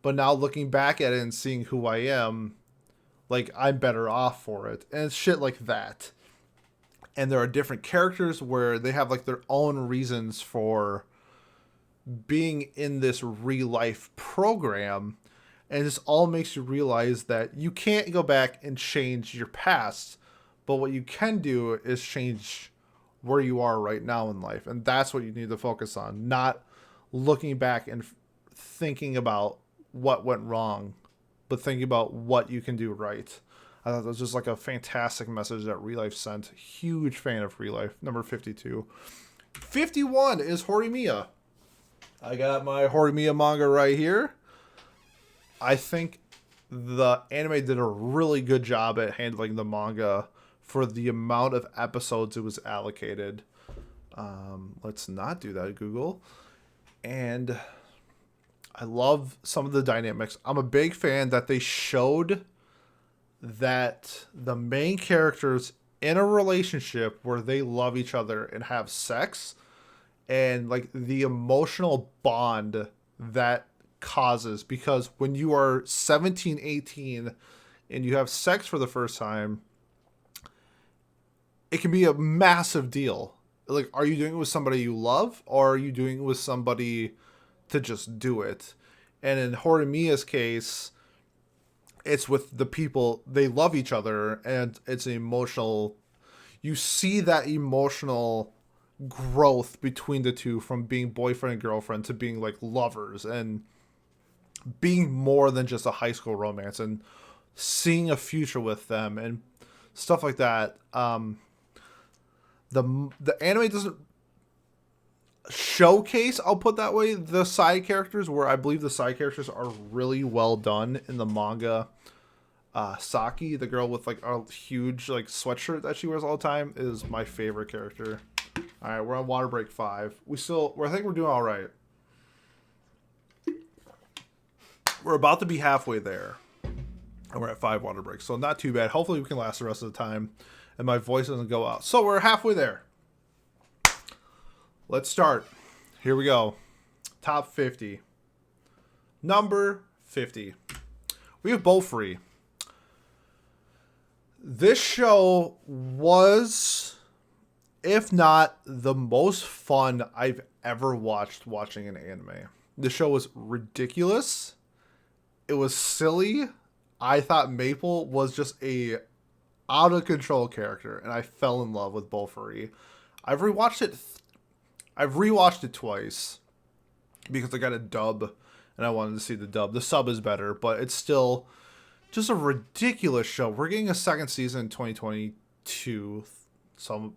But now looking back at it and seeing who I am, like I'm better off for it. And it's shit like that. And there are different characters where they have like their own reasons for being in this real life program. And this all makes you realize that you can't go back and change your past. But what you can do is change where you are right now in life. And that's what you need to focus on. Not looking back and thinking about what went wrong, but thinking about what you can do right. I thought that was just like a fantastic message that Real Life sent. Huge fan of Real Life. Number 52. 51 is Horimiya. I got my Horimiya manga right here. I think the anime did a really good job at handling the manga for the amount of episodes it was allocated. Let's not do that, Google. And I love some of the dynamics. I'm a big fan that they showed that the main characters in a relationship where they love each other and have sex, and like the emotional bond that causes, because when you are 17, 18 and you have sex for the first time, it can be a massive deal. Like, are you doing it with somebody you love, or are you doing it with somebody to just do it? And in Horimiya's case, it's with the people, they love each other, and it's an emotional, you see that emotional growth between the two, from being boyfriend and girlfriend to being like lovers, and being more than just a high school romance, and seeing a future with them and stuff like that. The anime doesn't showcase, I'll put that way, the side characters, where I believe the side characters are really well done in the manga. Psyche, the girl with like a huge like sweatshirt that she wears all the time, is my favorite character. All right, we're on water break 5. I think we're doing all right. We're about to be halfway there, and we're at 5 water breaks, so not too bad. Hopefully we can last the rest of the time and my voice doesn't go out. So we're halfway there. Let's start. Here we go. Top 50. Number 50. We have Bofuri. This show was, if not the most fun I've ever watching an anime. The show was ridiculous. It was silly. I thought Maple was just a out of control character, and I fell in love with Bofuri. I've rewatched it twice because I got a dub and I wanted to see the dub. The sub is better, but it's still just a ridiculous show. We're getting a second season in 2022, so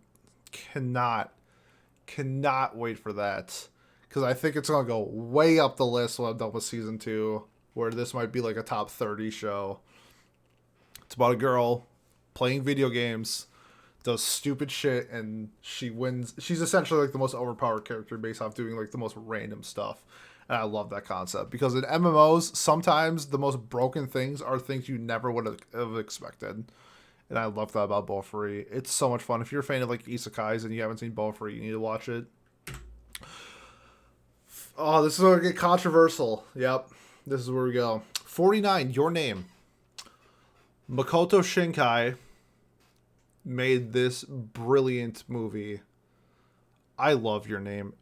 I cannot wait for that, because I think it's going to go way up the list when I'm done with season 2, where this might be like a top 30 show. It's about a girl playing video games, does stupid shit, and she wins. She's essentially like the most overpowered character based off doing like the most random stuff. And I love that concept, because in MMOs, sometimes the most broken things are things you never would have expected. And I love that about Bofuri. It's so much fun. If you're a fan of like isekais and you haven't seen Bofuri, you need to watch it. Oh, this is going to get controversial. Yep. This is where we go. 49, Your Name. Makoto Shinkai made this brilliant movie. I love Your Name.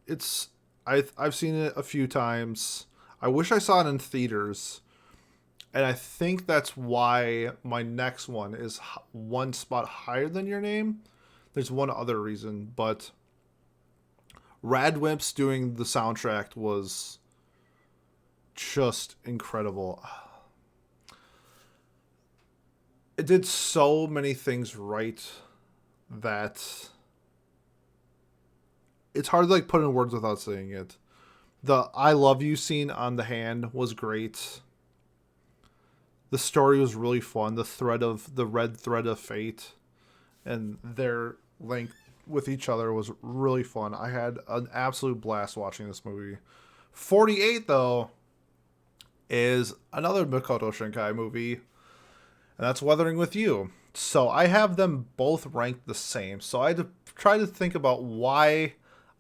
I've seen it a few times. I wish I saw it in theaters. And I think that's why my next one is one spot higher than Your Name. There's one other reason, but Radwimps doing the soundtrack was just incredible. It did so many things right that it's hard to like put in words without saying it. The I love you scene on the hand was great. The story was really fun. The red thread of fate and their link with each other was really fun. I had an absolute blast watching this movie. 48, though, is another Makoto Shinkai movie, and that's Weathering with You. So I have them both ranked the same. So I had to try to think about why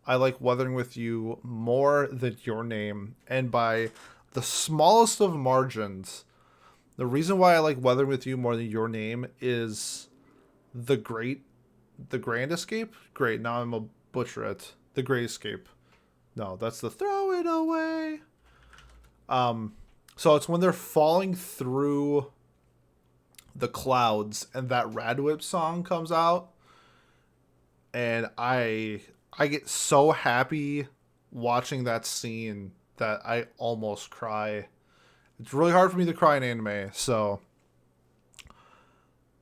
I like Weathering with You more than Your Name. And by the smallest of margins, the reason why I like Weathering with You more than Your Name is the Grand Escape? Great, now I'm a butcher it. The Great Escape. No, that's the Throw It Away. So it's when they're falling through the clouds and that Radwimp song comes out, and I get so happy watching that scene that I almost cry. It's really hard for me to cry in anime, so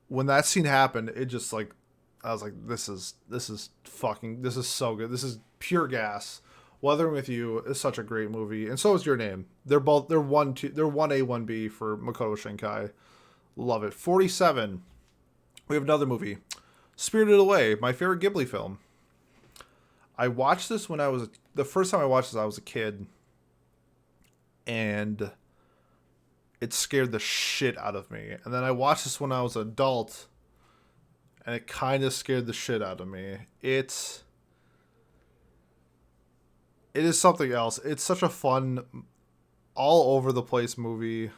when that scene happened, it just like I was like, this is so good. This is pure gas. Weathering with You is such a great movie, and so is Your Name. They're 1A, 1B for Makoto Shinkai. Love it. 47. We have another movie, Spirited Away, my favorite Ghibli film. I watched this when the first time I watched this, I was a kid, and it scared the shit out of me. And then I watched this when I was an adult, and it kind of scared the shit out of me. It is something else. It's such a fun, all over the place movie.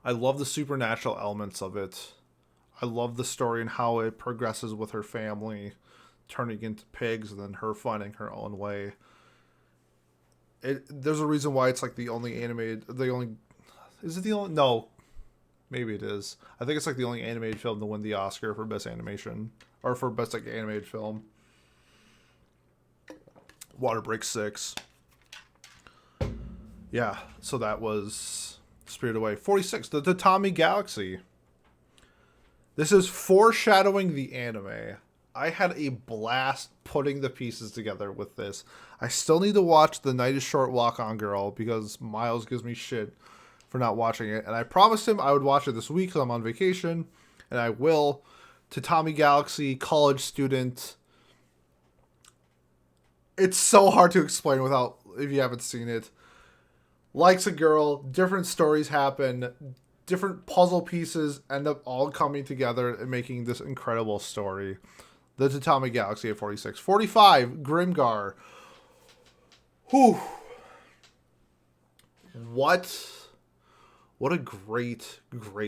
I love the supernatural elements of it. I love the story and how it progresses with her family turning into pigs and then her finding her own way. There's a reason why it's like the only animated, is it the only, no, maybe it is. I think it's like the only animated film to win the Oscar for best animation, or for best like animated film. Water Break 6. Yeah, so that was Spirited Away. 46, the Tatami Galaxy. This is foreshadowing the anime. I had a blast putting the pieces together with this. I still need to watch The Night is Short Walk On Girl because Miles gives me shit for not watching it. And I promised him I would watch it this week because I'm on vacation. And I will. Tatami Galaxy, college student. It's so hard to explain without, if you haven't seen it. Likes a girl, different stories happen, different puzzle pieces end up all coming together and making this incredible story. The Tatami Galaxy at 46. 45, Grimgar. Whew. What a great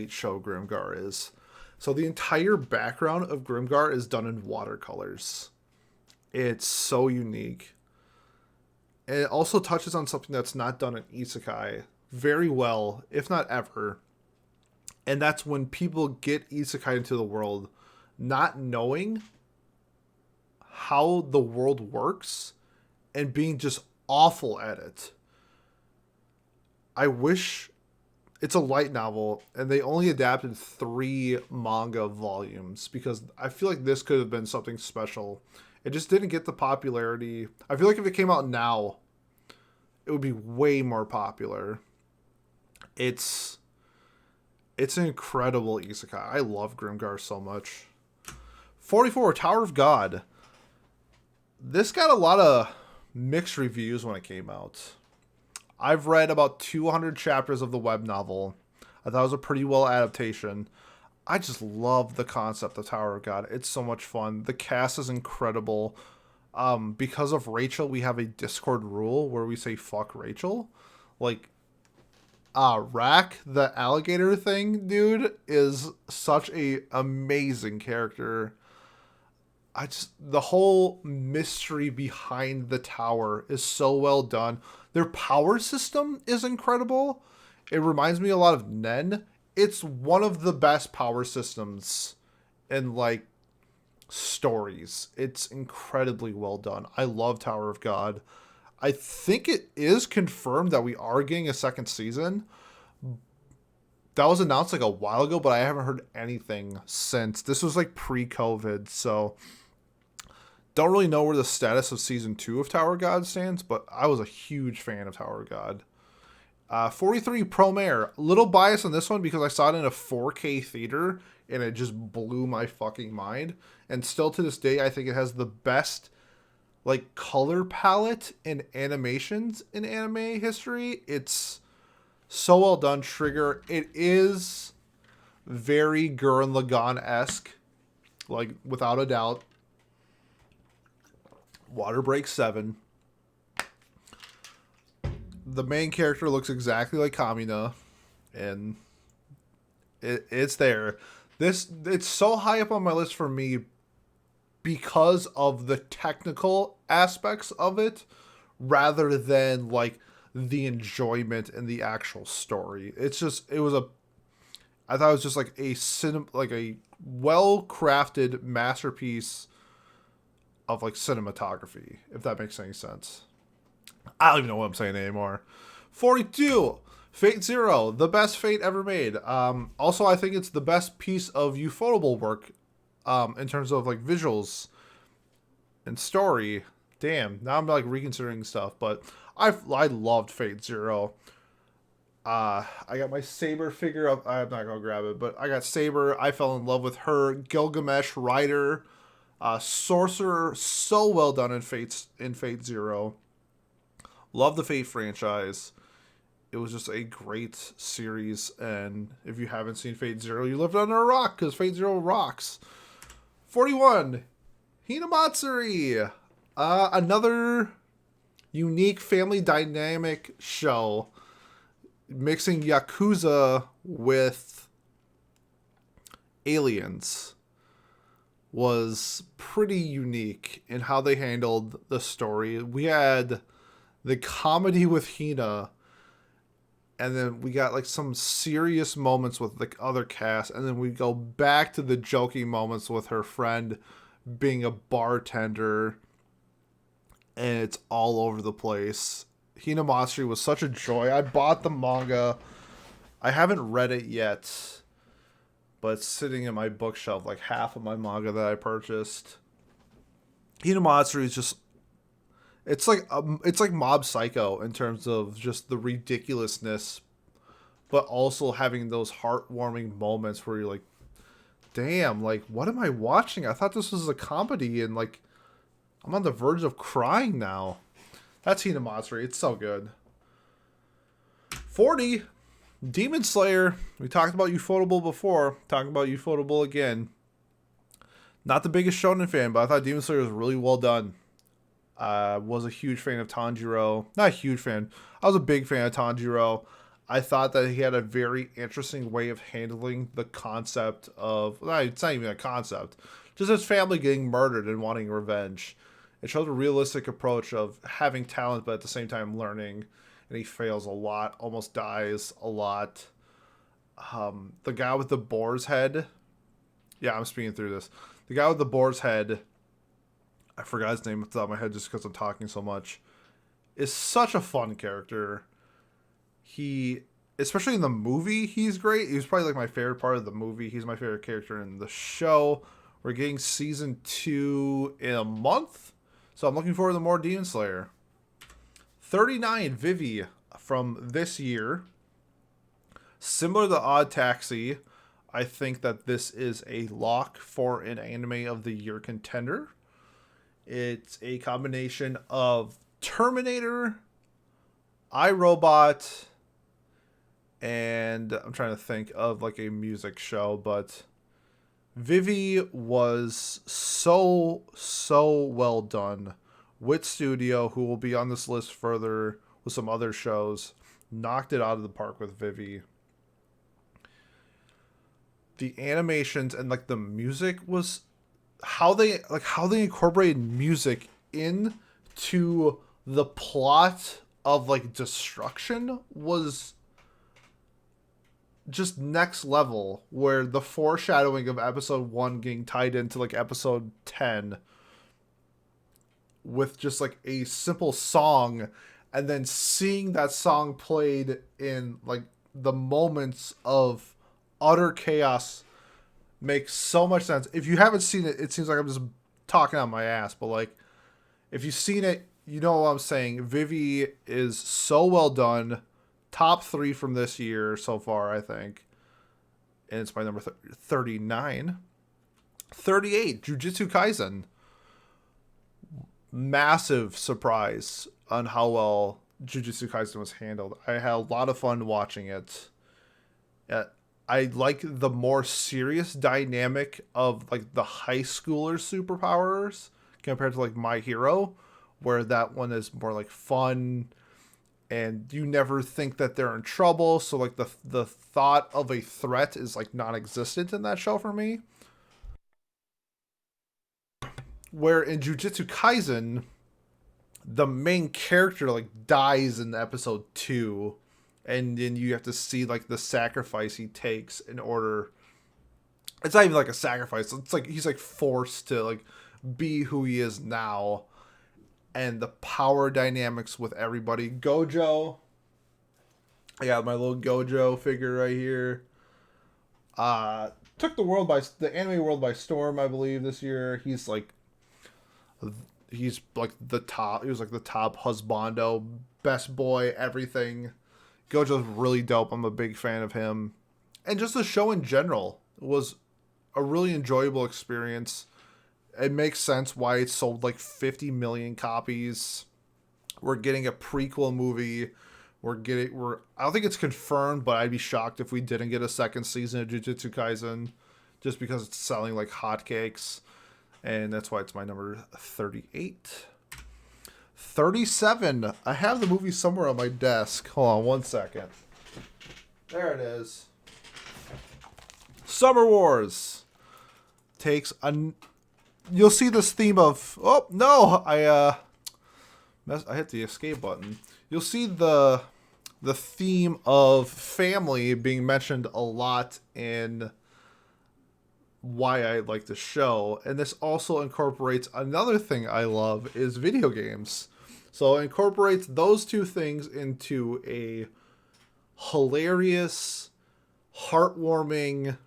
show Grimgar is. So the entire background of Grimgar is done in watercolors. It's so unique. And it also touches on something that's not done in isekai very well, if not ever. And that's when people get isekai into the world, not knowing how the world works and being just awful at it. I wish it's a light novel and they only adapted 3 manga volumes because I feel like this could have been something special. It just didn't get the popularity. I feel like if it came out now, it would be way more popular. It's an incredible isekai. I love Grimgar so much. 44, Tower of God. This got a lot of mixed reviews when it came out. I've read about 200 chapters of the web novel. I thought it was a pretty well adaptation. I just love the concept of Tower of God. It's so much fun. The cast is incredible. Because of Rachel, we have a Discord rule where we say fuck Rachel. Like, Rack, the alligator thing, dude, is such a amazing character. The whole mystery behind the tower is so well done. Their power system is incredible. It reminds me a lot of Nen. It's one of the best power systems in, like, stories. It's incredibly well done. I love Tower of God. I think it is confirmed that we are getting a second season. That was announced like a while ago, but I haven't heard anything since. This was like pre-COVID, so don't really know where the status of season 2 of Tower of God stands, but I was a huge fan of Tower of God. 43, Promare. Little bias on this one because I saw it in a 4K theater and it just blew my fucking mind. And still to this day, I think it has the best like color palette in animations in anime history. It's so well done. Trigger. It is very Gurren Lagann-esque, like without a doubt. Water Break 7. The main character looks exactly like Kamina, and it's there. It's so high up on my list for me because of the technical aspects of it, rather than like the enjoyment and the actual story. I thought it was just like a well-crafted masterpiece of like cinematography, if that makes any sense. I don't even know what I'm saying anymore. 42, Fate Zero, the best Fate ever made. Also, I think it's the best piece of ufotable work in terms of like visuals and story. Damn, now I'm like reconsidering stuff, but I loved Fate Zero. I got my Saber figure up. I'm not gonna grab it, but I got Saber. I fell in love with her. Gilgamesh, Rider, Sorcerer, so well done in Fate Zero. Love the Fate franchise. It was just a great series, and if you haven't seen Fate Zero, you lived under a rock, because Fate Zero rocks. 41, Hinamatsuri. Another unique family dynamic show, mixing Yakuza with aliens was pretty unique in how they handled the story. We had the comedy with Hina, and then we got like some serious moments with the other cast, and then we go back to the joking moments with her friend being a bartender, and it's all over the place. Hina Matsuri was such a joy. I bought the manga. I haven't read it yet, but it's sitting in my bookshelf, like half of my manga that I purchased. Hina Matsuri is just, it's like Mob Psycho in terms of just the ridiculousness, but also having those heartwarming moments where you're like, damn, like, what am I watching? I thought this was a comedy, and like, I'm on the verge of crying now. That's Hina Matsuri. It's so good. 40. Demon Slayer. We talked about Ufotable before. Talking about Ufotable again. Not the biggest shonen fan, but I thought Demon Slayer was really well done. Was a huge fan of Tanjiro. Not a huge fan. I was a big fan of Tanjiro. I thought that he had a very interesting way of handling the concept of... It's not even a concept. Just his family getting murdered and wanting revenge. It showed a realistic approach of having talent, but at the same time learning. And he fails a lot. Almost dies a lot. The guy with the boar's head... Yeah, I'm speaking through this. The guy with the boar's head... I forgot his name off the top of my head just because I'm talking so much. Is such a fun character. He, especially in the movie, he's great. He was probably like my favorite part of the movie. He's my favorite character in the show. We're getting season 2 in a month, so I'm looking forward to more Demon Slayer. 39, Vivi from this year. Similar to Odd Taxi, I think that this is a lock for an anime of the year contender. It's a combination of Terminator, iRobot, and I'm trying to think of like a music show, but Vivi was so well done. Wit Studio, who will be on this list further with some other shows, knocked it out of the park with Vivi. The animations and like the music was how they incorporated music into the plot of like destruction was just next level, where the foreshadowing of episode 1 getting tied into like episode 10 with just like a simple song, and then seeing that song played in like the moments of utter chaos makes so much sense. If you haven't seen it, it seems like I'm just talking on my ass, but like if you've seen it, you know what I'm saying. Vivi is so well done. Top 3 from this year so far, I think. And it's my number 39. 38, Jujutsu Kaisen. Massive surprise on how well Jujutsu Kaisen was handled. I had a lot of fun watching it. I like the more serious dynamic of like the high schooler superpowers compared to like My Hero, where that one is more like fun and you never think that they're in trouble. So like the thought of a threat is like non-existent in that show for me. Where in Jujutsu Kaisen, the main character like dies in episode 2. And then you have to see like the sacrifice he takes in order. It's not even like a sacrifice. It's like he's like forced to like be who he is now. And the power dynamics with everybody. Gojo. I got my little Gojo figure right here. Took the anime world by storm, I believe, this year. He's like the top. He was like the top husbando, best boy, everything. Gojo's really dope. I'm a big fan of him. And just the show in general was a really enjoyable experience. It makes sense why it sold like 50 million copies. We're getting a prequel movie. I don't think it's confirmed, but I'd be shocked if we didn't get a second season of Jujutsu Kaisen just because it's selling like hotcakes. And that's why it's my number 38. 37. I have the movie somewhere on my desk. Hold on one second. There it is. Summer Wars takes you'll see this theme of, oh no, I hit the escape button. You'll see the theme of family being mentioned a lot in why I like the show, and this also incorporates another thing I love is video games. So it incorporates those two things into a hilarious, heartwarming,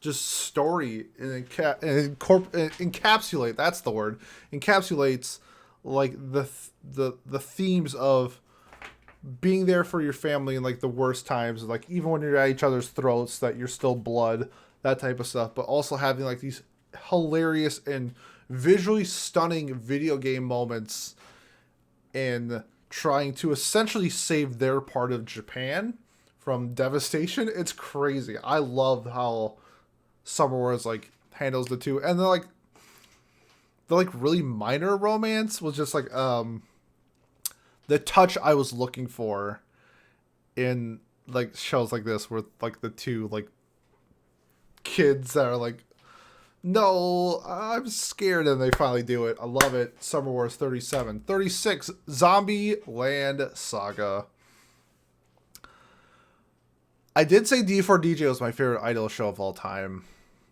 just story, and encapsulate. That's the word. Encapsulates like the themes of being there for your family in like the worst times, like even when you're at each other's throats, that you're still blood, that type of stuff. But also having like these hilarious and visually stunning video game moments, and trying to essentially save their part of Japan from devastation. It's crazy. I love how Summer Wars like handles the two, and the really minor romance was just like the touch I was looking for in like shows like this, where like the two like kids that are like, no, I'm scared, and they finally do it. I love it. Summer Wars 37. 36, Zombie Land Saga. I did say D4DJ was my favorite idol show of all time.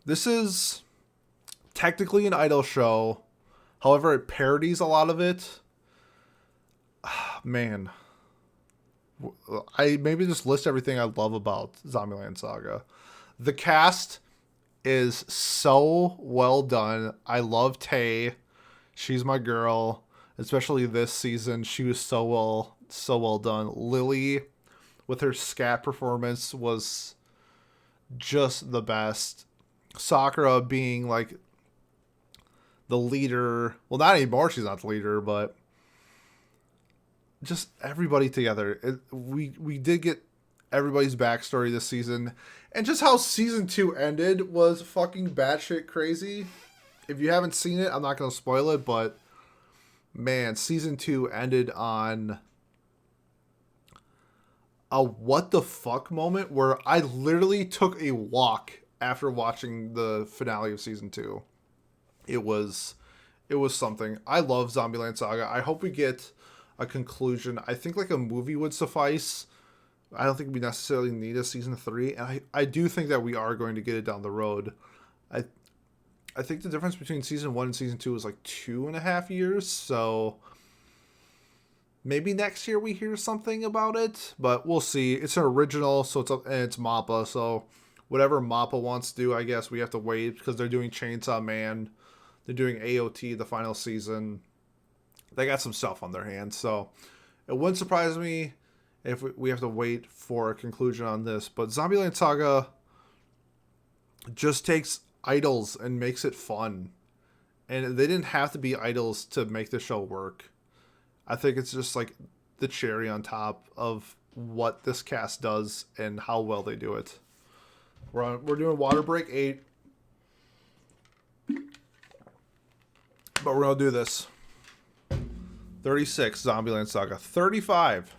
This is technically an idol show. However, it parodies a lot of it. Man. I maybe just list everything I love about Zombieland Saga. The cast is so well done. I love Tay. She's my girl. Especially this season. She was so well done. Lily, with her scat performance, was just the best. Sakura being like the leader. Well, not anymore. She's not the leader, but just everybody together. We did get everybody's backstory this season, and just how season 2 ended was fucking batshit crazy. If you haven't seen it, I'm not going to spoil it, but man, season 2 ended on a what the fuck moment where I literally took a walk after watching the finale of season 2. It was something. I love Zombieland Saga. I hope we get a conclusion. I think like a movie would suffice. I don't think we necessarily need a season 3, and I do think that we are going to get it down the road. I think the difference between season 1 and season 2 is like 2.5 years, so maybe next year we hear something about it, but we'll see. It's an original, so it's MAPPA, so whatever MAPPA wants to do, I guess we have to wait, because they're doing Chainsaw Man, they're doing AOT, the final season. They got some stuff on their hands, so it wouldn't surprise me if we have to wait for a conclusion on this. But Zombieland Saga just takes idols and makes it fun. And they didn't have to be idols to make the show work. I think it's just like the cherry on top of what this cast does and how well they do it. We're doing Water Break 8. But we're going to do this. 36, Zombieland Saga. 35,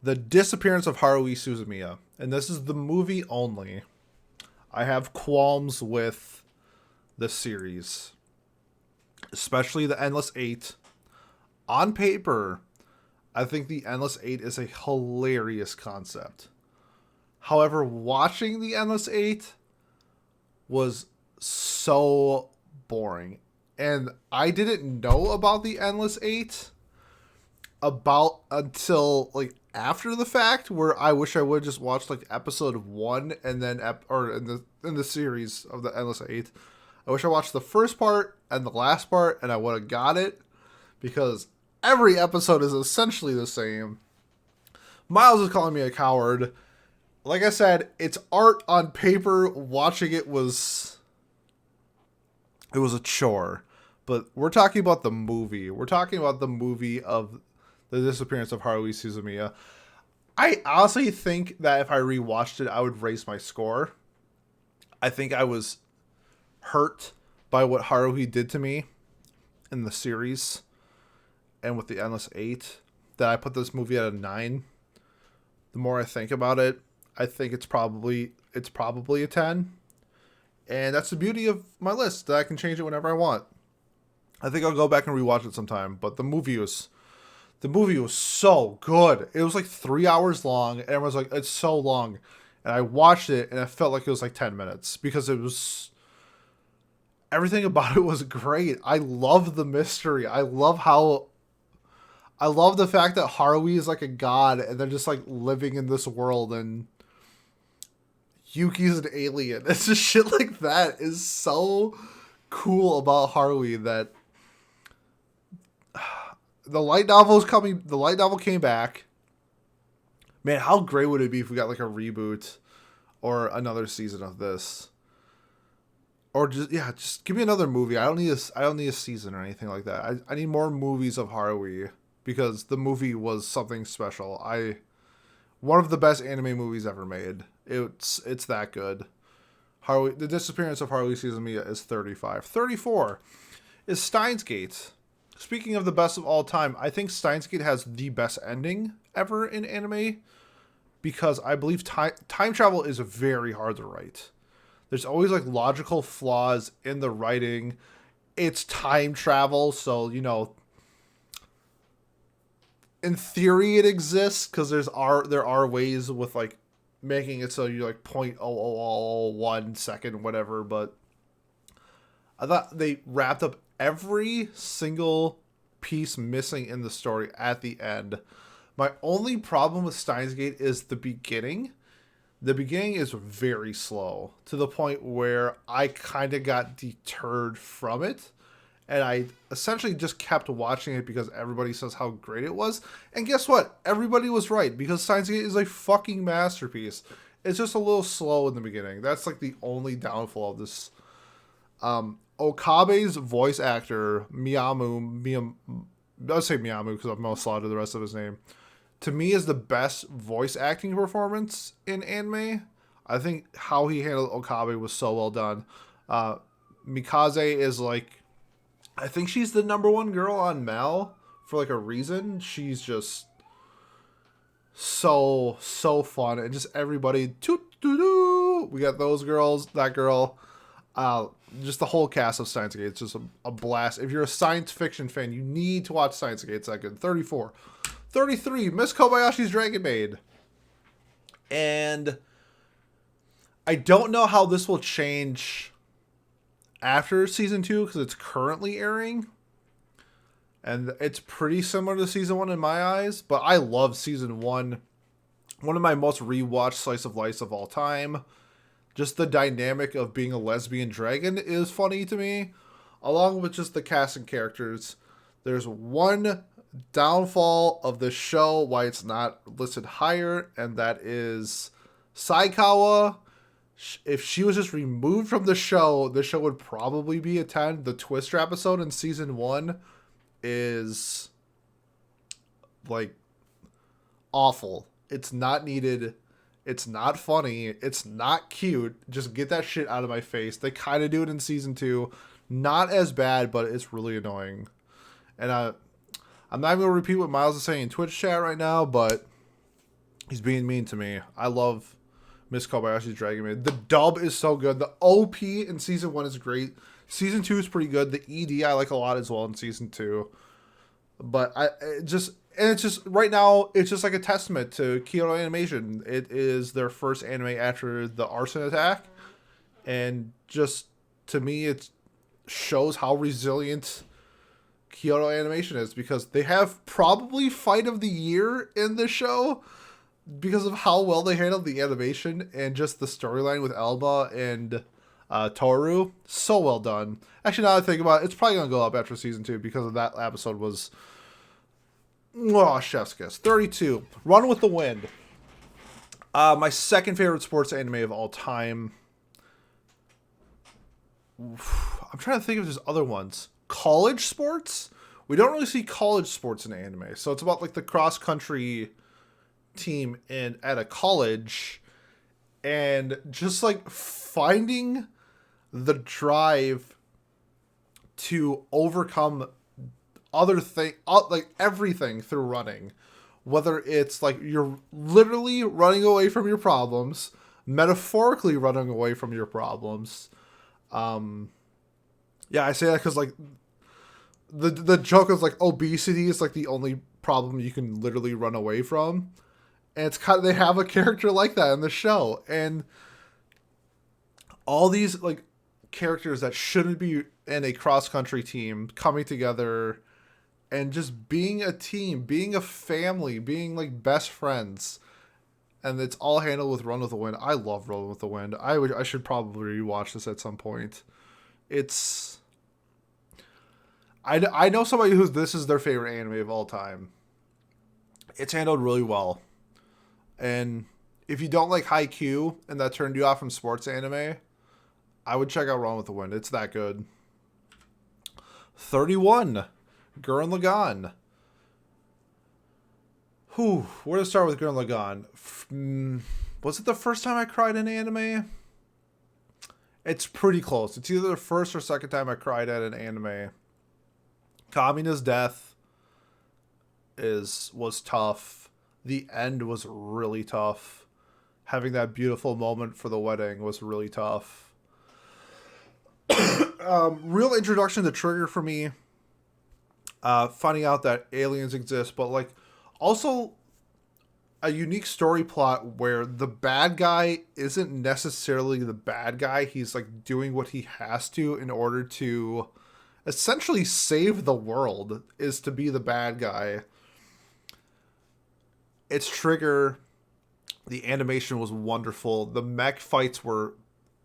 The Disappearance of Haruhi Suzumiya. And this is the movie only. I have qualms with the series, especially the Endless 8. On paper, I think the Endless 8 is a hilarious concept. However, watching the Endless 8 was so boring. And I didn't know about the Endless 8 until like after the fact, where I wish I would have just watched like episode 1 and then in the series of the Endless 8. I wish I watched the first part and the last part, and I would have got it, because every episode is essentially the same. Miles is calling me a coward. Like I said, it's art on paper. Watching it was a chore. But we're talking about the movie. We're talking about the movie of The Disappearance of Haruhi Suzumiya. I honestly think that if I rewatched it, I would raise my score. I think I was hurt by what Haruhi did to me in the series and with the Endless 8, that I put this movie at a 9. the more I think about it, I think it's probably a 10. And that's the beauty of my list, that I can change it whenever I want. I think I'll go back and rewatch it sometime, but the movie was so good. It was like 3 hours long, and everyone's like, it's so long. And I watched it, and it felt like it was like 10 minutes because it was, everything about it was great. I love the mystery. I love the fact that Haruhi is like a god, and they're just like living in this world, and Yuki's an alien. It's just shit like that is so cool about Haruhi that the light novel came back. Man, how great would it be if we got like a reboot or another season of this? Or just give me another movie. I don't need a season or anything like that. I need more movies of Haruhi because the movie was something special. One of the best anime movies ever made. It's that good. Haruhi, the disappearance of Haruhi Suzumiya is 35. 34 is Steins Gate. Speaking of the best of all time, I think Steins Gate has the best ending ever in anime because I believe time travel is very hard to write. There's always like logical flaws in the writing. It's time travel, so in theory it exists because there are ways with like making it so you're like 0.0001 second, whatever. But I thought they wrapped up every single piece missing in the story at the end. My only problem with Steins Gate is the beginning. The beginning is very slow to the point where I kind of got deterred from it. And I essentially just kept watching it because everybody says how great it was. And guess what? Everybody was right because Steins Gate is a fucking masterpiece. It's just a little slow in the beginning. That's like the only downfall of this. Okabe's voice actor, I'll say Miyamu because I'm most slaughtered the rest of his name. To me, is the best voice acting performance in anime. I think how he handled Okabe was so well done. Mikaze is like, I think she's the number one girl on Mal for like a reason. She's just so fun, and just everybody. We got those girls, that girl. Just the whole cast of Steins Gate. It's just a blast. If you're a science fiction fan, you need to watch Steins Gate. It's that good. 34. 33, Miss Kobayashi's Dragon Maid. And I don't know how this will change after season 2 because it's currently airing. And it's pretty similar to season 1 in my eyes. But I love season 1. One of my most rewatched slice of life of all time. Just the dynamic of being a lesbian dragon is funny to me. Along with just the cast and characters. There's one downfall of the show, why it's not listed higher, and that is Saikawa. If she was just removed from the show would probably be a 10. The Twister episode in season 1 is like awful. It's not needed. It's not funny. It's not cute. Just get that shit out of my face. They kind of do it in season 2. Not as bad, but it's really annoying. And I'm not even going to repeat what Miles is saying in Twitch chat right now, but he's being mean to me. I love Miss Kobayashi's Dragon Maid. The dub is so good. The OP in season 1 is great. Season 2 is pretty good. The ED I like a lot as well in season 2. But it's just right now, it's just like a testament to Kyoto Animation. It is their first anime after the arson attack. And just, to me, it shows how resilient Kyoto Animation is, because they have probably fight of the year in the show because of how well they handled the animation and just the storyline with Alba and Toru. So well done. Actually, now that I think about it, it's probably going to go up after season 2 because of that episode was chef's kiss. 32, Run with the Wind. My second favorite sports anime of all time. I'm trying to think if there's other ones. College sports? We don't really see college sports in anime. So it's about like the cross country team at a college, and just like finding the drive to overcome like everything through running, whether it's like you're literally running away from your problems, metaphorically running away from your problems. Yeah, I say that because like the joke is like obesity is like the only problem you can literally run away from, and it's kind of, they have a character like that in the show, and all these like characters that shouldn't be in a cross country team coming together and just being a team, being a family, being like best friends, and it's all handled with Run with the Wind. I love Run with the Wind. I should probably rewatch this at some point. It's I know somebody who's this is their favorite anime of all time. It's handled really well, and if you don't like Haikyuu and that turned you off from sports anime, I would check out Run with the Wind. It's that good. 31, Gurren Lagann. Where to start with Gurren Lagann? Was it the first time I cried in anime? It's pretty close. It's either the first or second time I cried at an anime. Kamina's death was tough. The end was really tough. Having that beautiful moment for the wedding was really tough. Real introduction to Trigger for me. Finding out that aliens exist, but like also a unique story plot where the bad guy isn't necessarily the bad guy. He's like doing what he has to in order to essentially save the world, is to be the bad guy. It's Trigger. The animation was wonderful. The mech fights were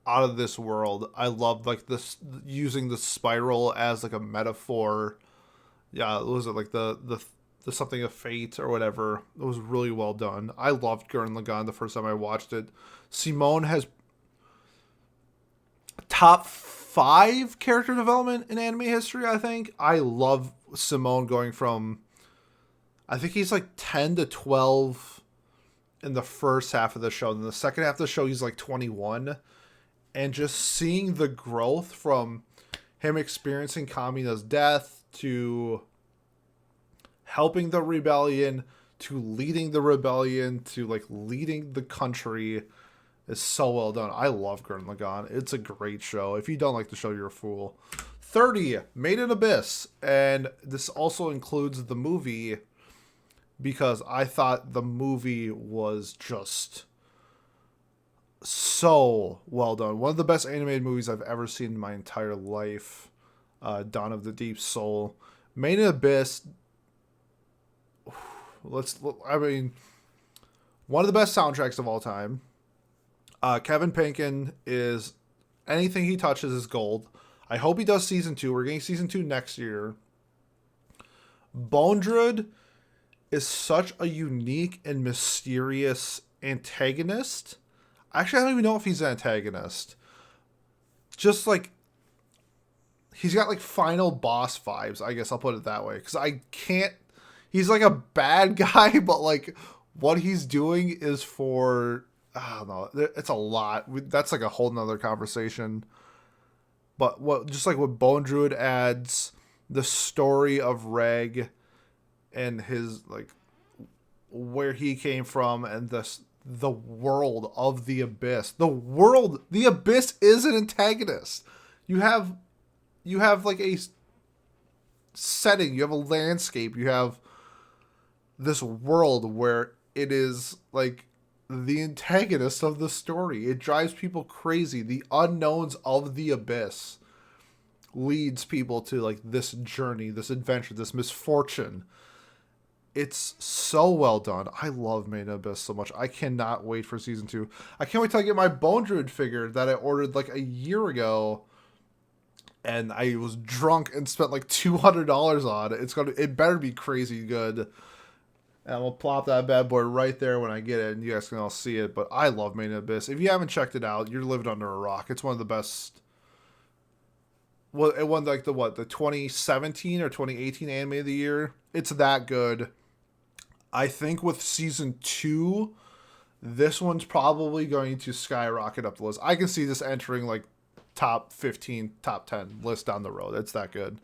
out of this world. I loved like this, using the spiral as like a metaphor. Yeah, was it like the something of fate or whatever? It was really well done. I loved Gurren Lagann the first time I watched it. Simone has top 5 character development in anime history, I think. I love Simone going from, I think he's like 10 to 12 in the first half of the show. In the second half of the show, he's like 21. And just seeing the growth from him experiencing Kamina's death to helping the rebellion to leading the rebellion to like leading the country is so well done. I love Gurren Lagann. It's a great show. If you don't like the show, you're a fool. 30, Made in Abyss. And this also includes the movie, because I thought the movie was just so well done. One of the best animated movies I've ever seen in my entire life. Dawn of the Deep Soul. Made in Abyss. One of the best soundtracks of all time. Kevin Penkin is, anything he touches is gold. I hope he does season 2. We're getting season 2 next year. Bone Druid is such a unique and mysterious antagonist. Actually, I don't even know if he's an antagonist. Just like, he's got like final boss vibes, I guess I'll put it that way. Because he's like a bad guy, but like what he's doing is for, I don't know, it's a lot. That's like a whole nother conversation. But just like what Bone Druid adds, the story of Reg and his like where he came from, and the world of the Abyss. The Abyss is an antagonist. You have like a setting, you have a landscape, you have this world where it is like the antagonist of the story. It drives people crazy. The unknowns of the Abyss leads people to like this journey, this adventure, this misfortune. It's so well done. I love Made in Abyss so much. I cannot wait for season 2. I can't wait till I get my Bone Druid figure that I ordered like a year ago, and I was drunk and spent like $200 on it. It better be crazy good. And I'm going to plop that bad boy right there when I get it, and you guys can all see it. But I love Made in Abyss. If you haven't checked it out, you're living under a rock. It's one of the best. Well, it won like the 2017 or 2018 anime of the year. It's that good. I think with season 2, this one's probably going to skyrocket up the list. I can see this entering like top 15, top 10 list down the road. It's that good.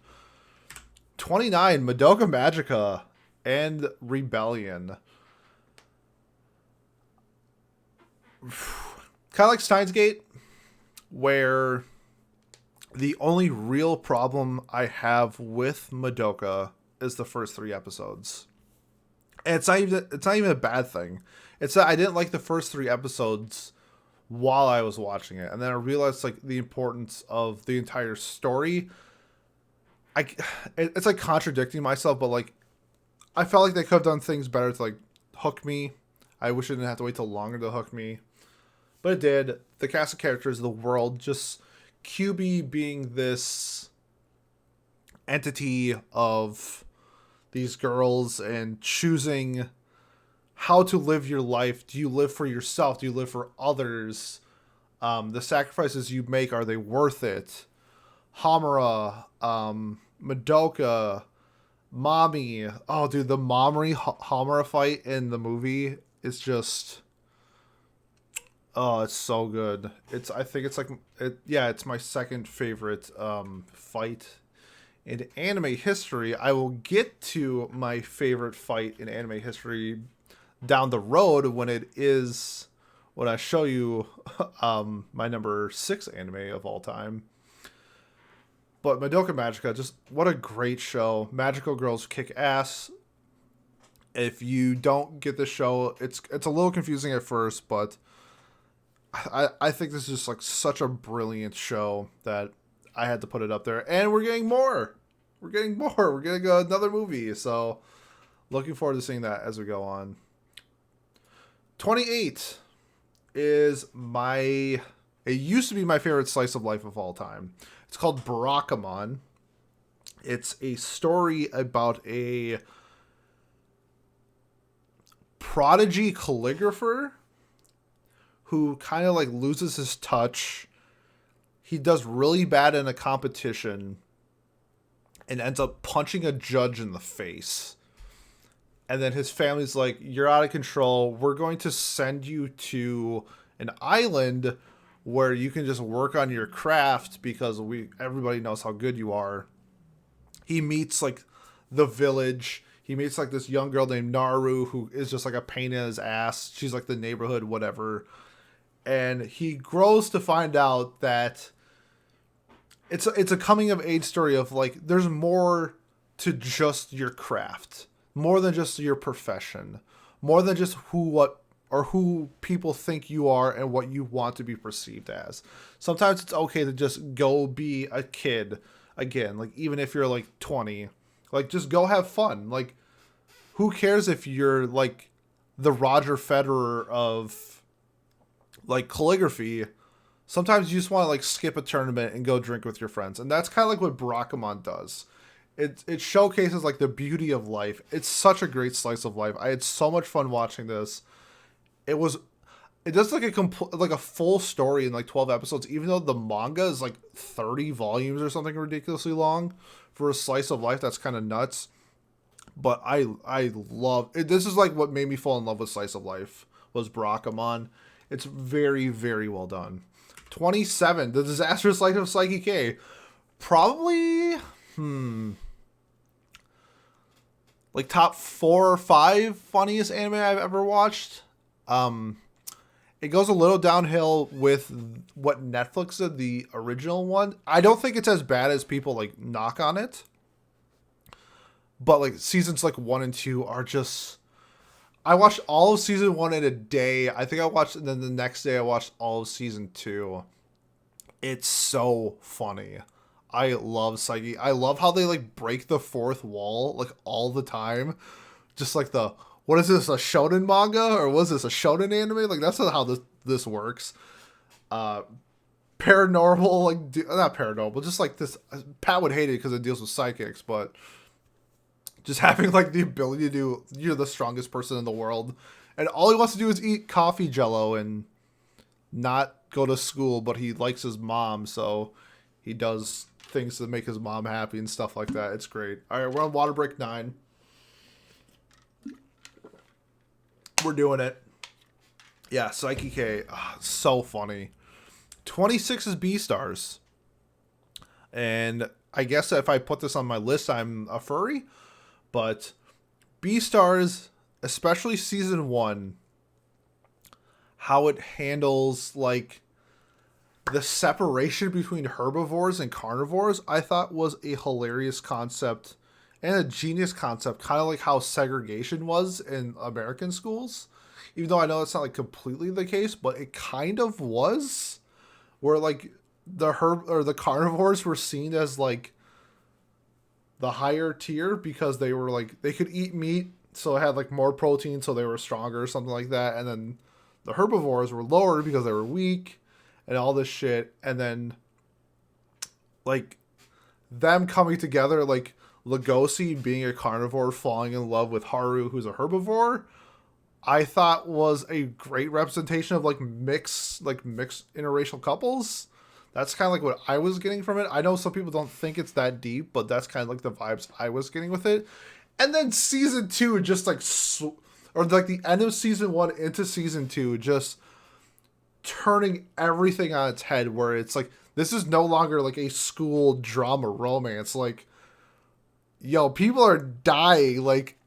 29, Madoka Magica and Rebellion. kind of like Steins Gate, where the only real problem I have with Madoka is the first 3 episodes. And it's not even a bad thing. It's that I didn't like the first 3 episodes while I was watching it, and then I realized like the importance of the entire story. It's like contradicting myself, but like I felt like they could have done things better to like hook me. I wish I didn't have to wait till longer to hook me, but it did. The cast of characters, the world, just QB being this entity of these girls and choosing how to live your life. Do you live for yourself? Do you live for others? The sacrifices you make, are they worth it? Hamura, Madoka, Mommy. Oh, dude, the Mommy Hamura fight in the movie is just... Oh, it's so good. I think it's like... it's my second favorite fight in anime history. I will get to my favorite fight in anime history down the road when I show you my number 6 anime of all time. But Madoka Magica, just what a great show. Magical girls kick ass. If you don't get the show, it's a little confusing at first, but I think this is just like such a brilliant show that I had to put it up there. And we're getting more. We're getting another movie. So looking forward to seeing that as we go on. 28 is it used to be my favorite slice of life of all time. It's called Barakamon. It's a story about a prodigy calligrapher who kind of like loses his touch. He does really bad in a competition and ends up punching a judge in the face. And then his family's like, you're out of control. We're going to send you to an island where you can just work on your craft because everybody knows how good you are. He meets like the village. He meets like this young girl named Naru who is just like a pain in his ass. She's like the neighborhood, whatever. And he grows to find out that it's a coming of age story of like, there's more to just your craft. More than just your profession. More than just who people think you are and what you want to be perceived as. Sometimes it's okay to just go be a kid again. Like, even if you're like 20, like, just go have fun. Like, who cares if you're like the Roger Federer of like calligraphy? Sometimes you just want to like skip a tournament and go drink with your friends. And that's kind of like what Barakamon does. It showcases like the beauty of life. It's such a great slice of life. I had so much fun watching this. It does like a full story in like 12 episodes, even though the manga is like 30 volumes or something ridiculously long for a slice of life. That's kind of nuts. But I love it. This is like what made me fall in love with slice of life was Barakamon. It's very, very well done. 27, The Disastrous Life of Psyche. Probably like top 4 or 5 funniest anime I've ever watched. It goes a little downhill with what Netflix did, the original one. I don't think it's as bad as people like knock on it. But like seasons like 1 and 2 are just... I watched all of season 1 in a day. I think I watched, and then the next day I watched all of season 2. It's so funny. I love Psyche. I love how they like break the fourth wall like all the time. Just like what is this, a shonen manga or was this a shonen anime? Like that's not how this works. Paranormal, like not paranormal, just like this. Pat would hate it because it deals with psychics, but just having like the ability to do, you're the strongest person in the world, and all he wants to do is eat coffee Jello and not go to school, but he likes his mom, so he does things to make his mom happy and stuff like that. It's great. All right, we're on water break 9. We're doing it. Yeah, Psyche K. Oh, so funny. 26 is Beastars. And I guess if I put this on my list, I'm a furry. But Beastars, especially season 1, how it handles like the separation between herbivores and carnivores, I thought was a hilarious concept and a genius concept, kind of like how segregation was in American schools. Even though I know it's not like completely the case, but it kind of was, where like the carnivores were seen as like the higher tier because they were like they could eat meat, so it had like more protein, so they were stronger or something like that. And then the herbivores were lower because they were weak and all this shit. And then like them coming together, like Lugosi being a carnivore falling in love with Haru, who's a herbivore, I thought was a great representation of like mixed interracial couples. That's kind of like what I was getting from it. I know some people don't think it's that deep, but that's kind of like the vibes I was getting with it. And then season 2 just like or like the end of season 1 into season 2 just turning everything on its head, where it's like this is no longer like a school drama romance. Like, yo, people are dying. Like,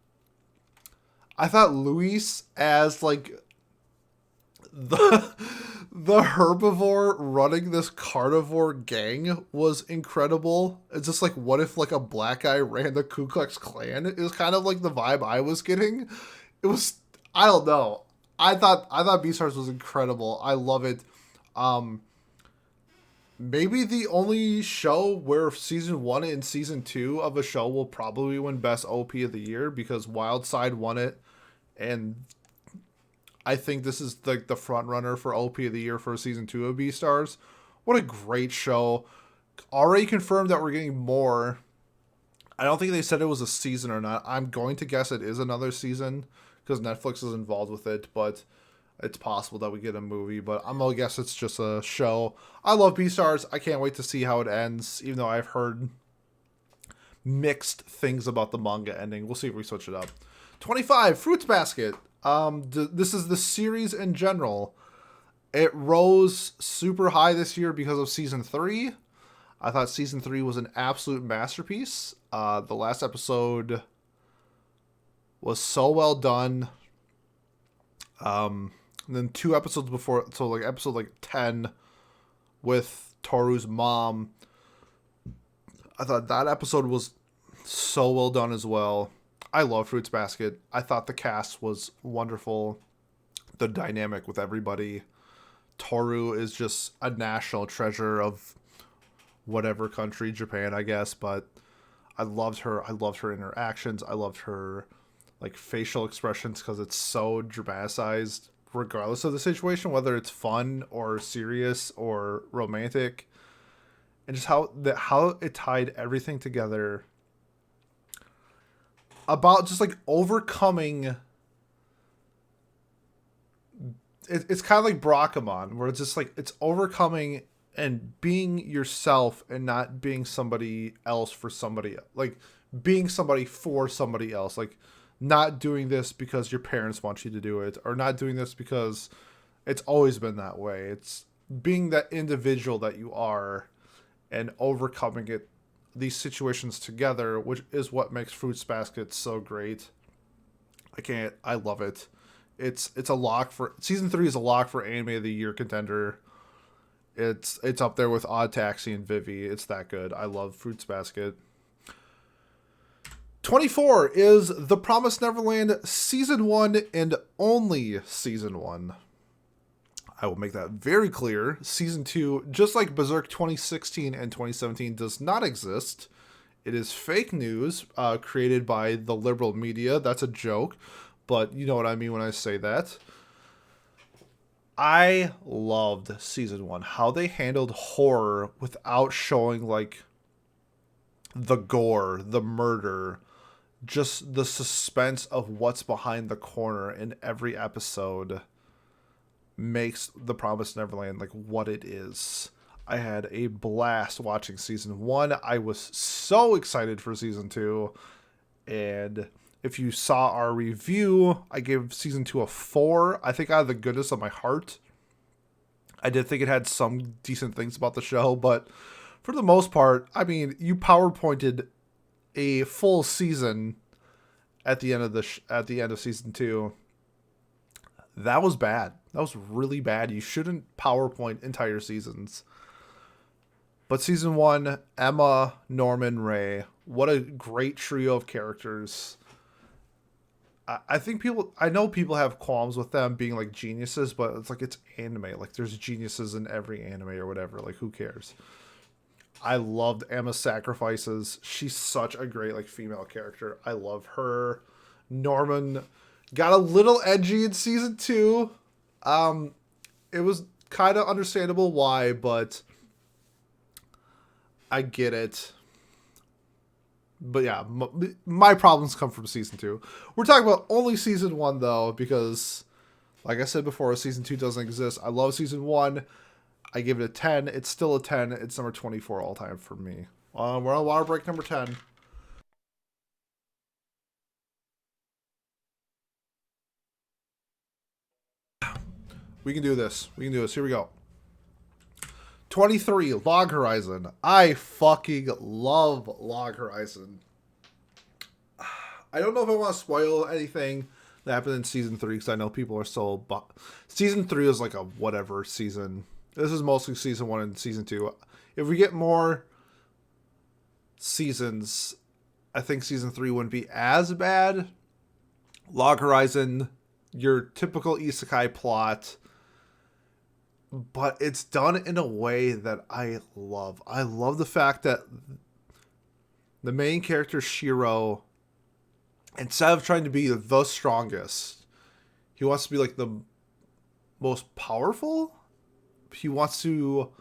I thought Luis as like the herbivore running this carnivore gang was incredible. It's just like, what if like a black guy ran the Ku Klux Klan? It was kind of like the vibe I was getting. It was, I don't know. I thought Beastars was incredible. I love it. Maybe the only show where season 1 and season 2 of a show will probably win best OP of the year, because Wildside won it, and I think this is like the front runner for OP of the year for season 2 of Beastars. What a great show. Already confirmed that we're getting more. I don't think they said it was a season or not. I'm going to guess it is another season because Netflix is involved with it, but it's possible that we get a movie, but I'm going to guess it's just a show. I love Beastars. I can't wait to see how it ends, even though I've heard mixed things about the manga ending. We'll see if we switch it up. 25, Fruits Basket. This is the series in general. It rose super high this year because of season 3. I thought season 3 was an absolute masterpiece. The last episode was so well done. And then 2 episodes before, so like episode like 10 with Toru's mom, I thought that episode was so well done as well. I love Fruits Basket. I thought the cast was wonderful. The dynamic with everybody. Toru is just a national treasure of whatever country, Japan, I guess, but I loved her. I loved her interactions. I loved her like facial expressions because it's so dramatized regardless of the situation, whether it's fun or serious or romantic, and just how it tied everything together about just like overcoming. It's kind of like Barakamon, where it's just like it's overcoming and being yourself and not being somebody else for somebody else. Like being somebody for somebody else. Like not doing this because your parents want you to do it, or not doing this because it's always been that way. It's being that individual that you are and overcoming it, these situations together, which is what makes Fruits Basket so great. I love it. It's a lock for season 3 is a lock for anime of the year contender. It's up there with Odd Taxi and Vivi. It's that good. I love Fruits Basket. 24 is The Promised Neverland season 1 and only season 1. I will make that very clear. Season 2, just like Berserk 2016 and 2017, does not exist. It is fake news created by the liberal media. That's a joke, but you know what I mean when I say that. I loved season 1. How they handled horror without showing like the gore, the murder, just the suspense of what's behind the corner in every episode makes The Promised Neverland like what it is. I had a blast watching season 1. I was so excited for season 2. And if you saw our review, I gave season 2 a 4. I think out of the goodness of my heart. I did think it had some decent things about the show, but for the most part, I mean, you PowerPointed a full season at the end of season 2. That was bad. That was really bad. You shouldn't PowerPoint entire seasons. But season 1, Emma, Norman, Ray. What a great trio of characters. I think I know people have qualms with them being like geniuses, but it's like, it's anime. Like, there's geniuses in every anime or whatever. Like, who cares? I loved Emma's sacrifices. She's such a great like female character. I love her. Norman got a little edgy in season 2. It was kind of understandable why, but I get it. But yeah, my problems come from season 2. We're talking about only season 1 though, because like I said before, season 2 doesn't exist. I love season 1. I give it a 10. It's still a 10. It's number 24 all time for me. We're on water break number 10. We can do this. We can do this. Here we go. 23, Log Horizon. I fucking love Log Horizon. I don't know if I want to spoil anything that happened in season 3 because I know people are so... Season 3 is like a whatever season. This is mostly season 1 and season 2. If we get more seasons, I think season 3 wouldn't be as bad. Log Horizon, your typical isekai plot... But it's done in a way that I love. I love the fact that the main character, Shiro, instead of trying to be the strongest, he wants to be like the most powerful. He wants to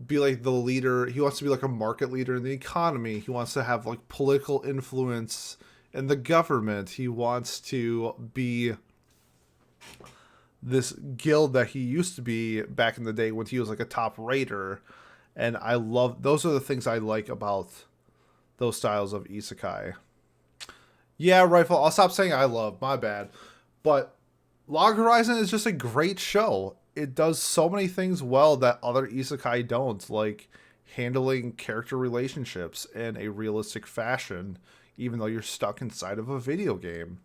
be like the leader. He wants to be like a market leader in the economy. He wants to have like political influence in the government. He wants to be this guild that he used to be back in the day when he was like a top raider. And I love, those are the things I like about those styles of isekai. Yeah, Rifle, I'll stop saying I love, my bad. But Log Horizon is just a great show. It does so many things well that other isekai don't, like handling character relationships in a realistic fashion, even though you're stuck inside of a video game.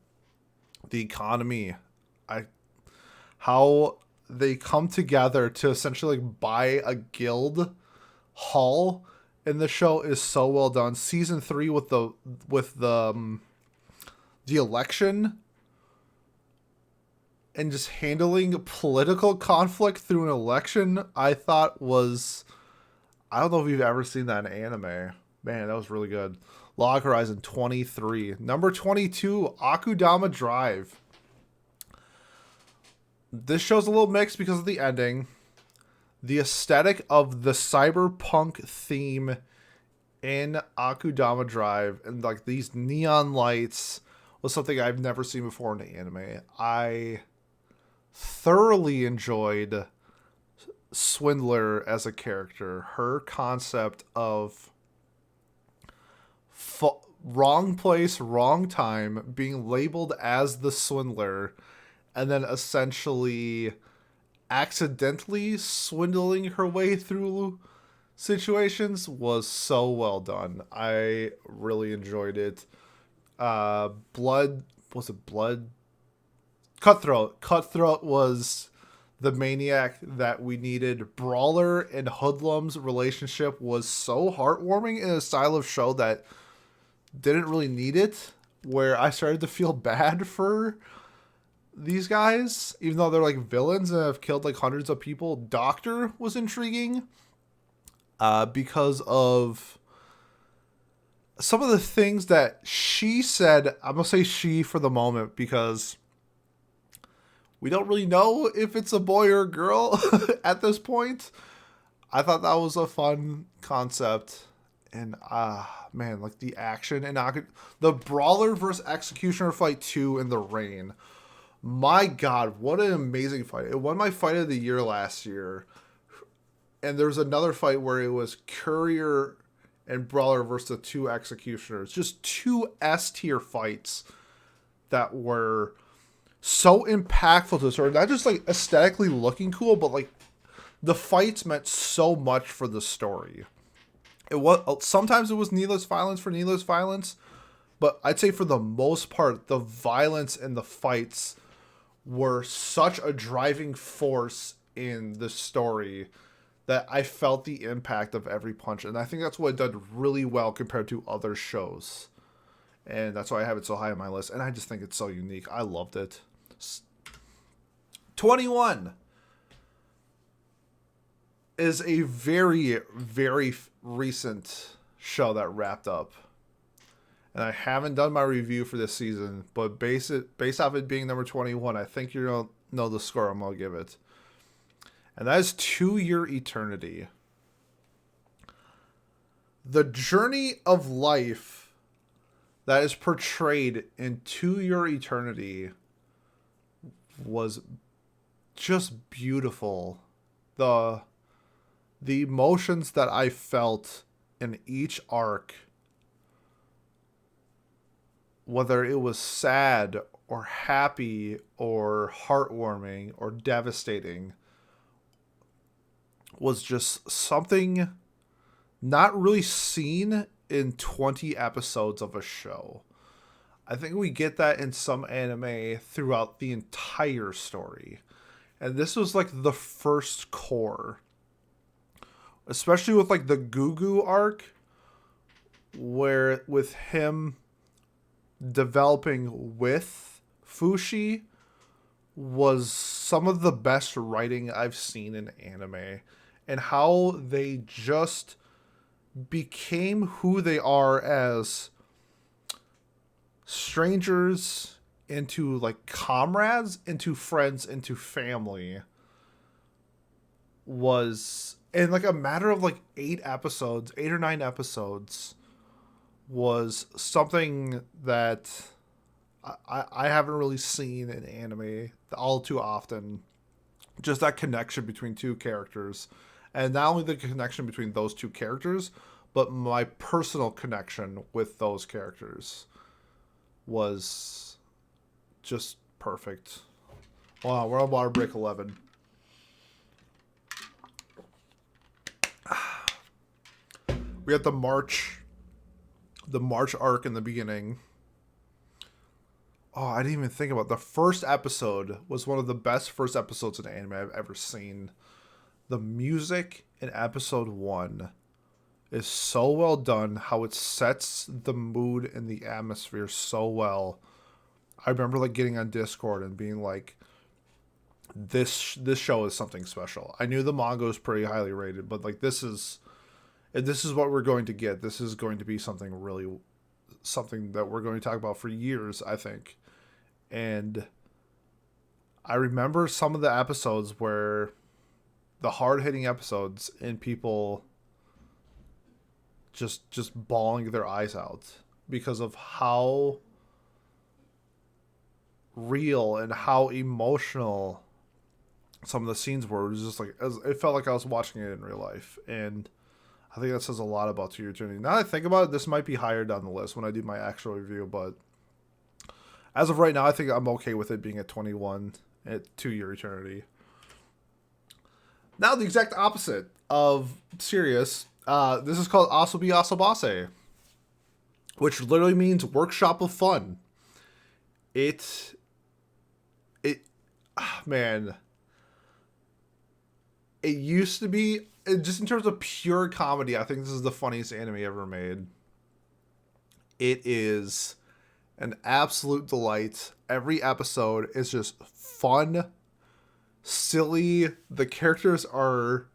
The economy, how they come together to essentially like buy a guild hall in the show is so well done. Season 3 with the election and just handling political conflict through an election, I thought was, I don't know if you've ever seen that in anime. Man, that was really good. Log Horizon 23. Number 22, Akudama Drive. This show's a little mixed because of the ending. The aesthetic of the cyberpunk theme in Akudama Drive and like these neon lights was something I've never seen before in the anime. I thoroughly enjoyed Swindler as a character. Her concept of wrong place, wrong time, being labeled as the swindler, and then essentially accidentally swindling her way through situations was so well done. I really enjoyed it. Blood Cutthroat. Cutthroat was the maniac that we needed. Brawler and Hoodlum's relationship was so heartwarming in a style of show that didn't really need it, where I started to feel bad for these guys, even though they're like villains and have killed like hundreds of people. Doctor was intriguing because of some of the things that she said. I'm gonna say she for the moment because we don't really know if it's a boy or a girl at this point. I thought that was a fun concept. And man, like the action and the Brawler versus Executioner fight 2 in the rain. My God, what an amazing fight. It won my fight of the year last year. And there's another fight where it was Courier and Brawler versus the 2 Executioners. Just 2 S tier fights that were so impactful to the story. Not just like aesthetically looking cool, but like the fights meant so much for the story. It was, sometimes it was needless violence for needless violence, but I'd say for the most part, the violence in the fights were such a driving force in the story that I felt the impact of every punch. And I think that's what it did really well compared to other shows. And that's why I have it so high on my list. And I just think it's so unique. I loved it. 21 is a very, very recent show that wrapped up. And I haven't done my review for this season, but based off it being number 21, I think you're going to know the score I'm going to give it. And that is To Your Eternity. The journey of life that is portrayed in To Your Eternity was just beautiful. The emotions that I felt in each arc, whether it was sad or happy or heartwarming or devastating, was just something not really seen in 20 episodes of a show. I think we get that in some anime throughout the entire story. And this was like the first core. Especially with like the Gugu arc, where with him developing with Fushi was some of the best writing I've seen in anime. And how they just became who they are as strangers into like comrades, into friends, into family, was in like a matter of like 8 or 9 episodes, was something that I haven't really seen in anime all too often. Just that connection between two characters. And not only the connection between those two characters, but my personal connection with those characters was just perfect. Wow, we're on water break 11. We had the March arc in the beginning. Oh, I didn't even think about it. The first episode was one of the best first episodes in anime I've ever seen. The music in episode 1 is so well done, how it sets the mood and the atmosphere so well. I remember like getting on Discord and being like, this show is something special. I knew the manga was pretty highly rated, but like this is what we're going to get. This is going to be something that we're going to talk about for years, I think. And I remember some of the episodes where the hard-hitting episodes and people just bawling their eyes out because of how real and how emotional some of the scenes were. It was just like, it felt like I was watching it in real life. And I think that says a lot about To Your Eternity. Now that I think about it, this might be higher down the list when I do my actual review, but as of right now, I think I'm okay with it being at 21 at To Your Eternity. Now the exact opposite of Serious. This is called Asobi Asobase, which literally means workshop of fun. Man, it used to be, just in terms of pure comedy, I think this is the funniest anime ever made. It is an absolute delight. Every episode is just fun, silly. The characters are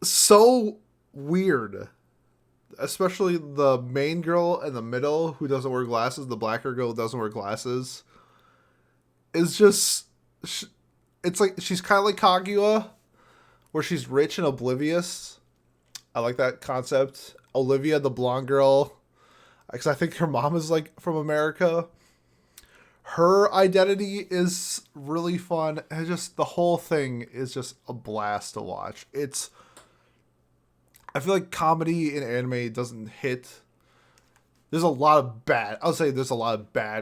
so weird. Especially the main girl in the middle who doesn't wear glasses, the blacker girl who doesn't wear glasses. Is just, it's like, she's kind of like Kaguya, where she's rich and oblivious. I like that concept. Olivia, the blonde girl, because I think her mom is like from America. Her identity is really fun. And just the whole thing is just a blast to watch. I feel like comedy in anime doesn't hit. There's a lot of bad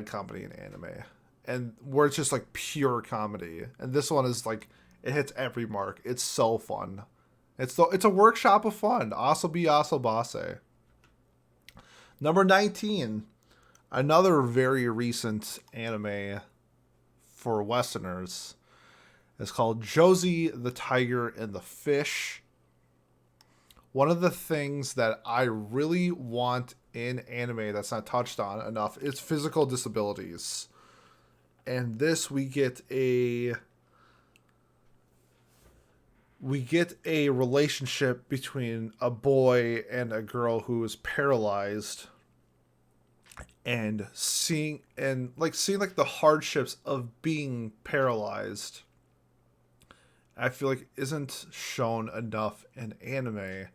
comedy in anime. And where it's just like pure comedy. And this one is like, it hits every mark. It's so fun. It's a workshop of fun. Asobi Asobase. Number 19. Another very recent anime for Westerners is called Josie, the Tiger, and the Fish. One of the things that I really want in anime that's not touched on enough is physical disabilities. And this we get a relationship between a boy and a girl who is paralyzed, and seeing the hardships of being paralyzed. I feel like isn't shown enough in anime.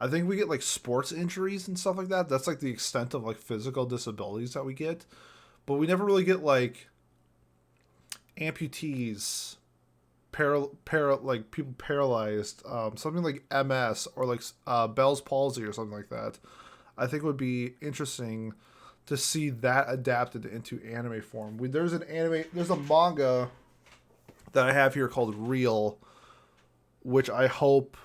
I think we get like sports injuries and stuff like that. That's like the extent of like physical disabilities that we get, but we never really get like amputees, like people paralyzed, something like MS or like Bell's palsy or something like that. I think would be interesting to see that adapted into anime form. There's a manga that I have here called Real, which I hope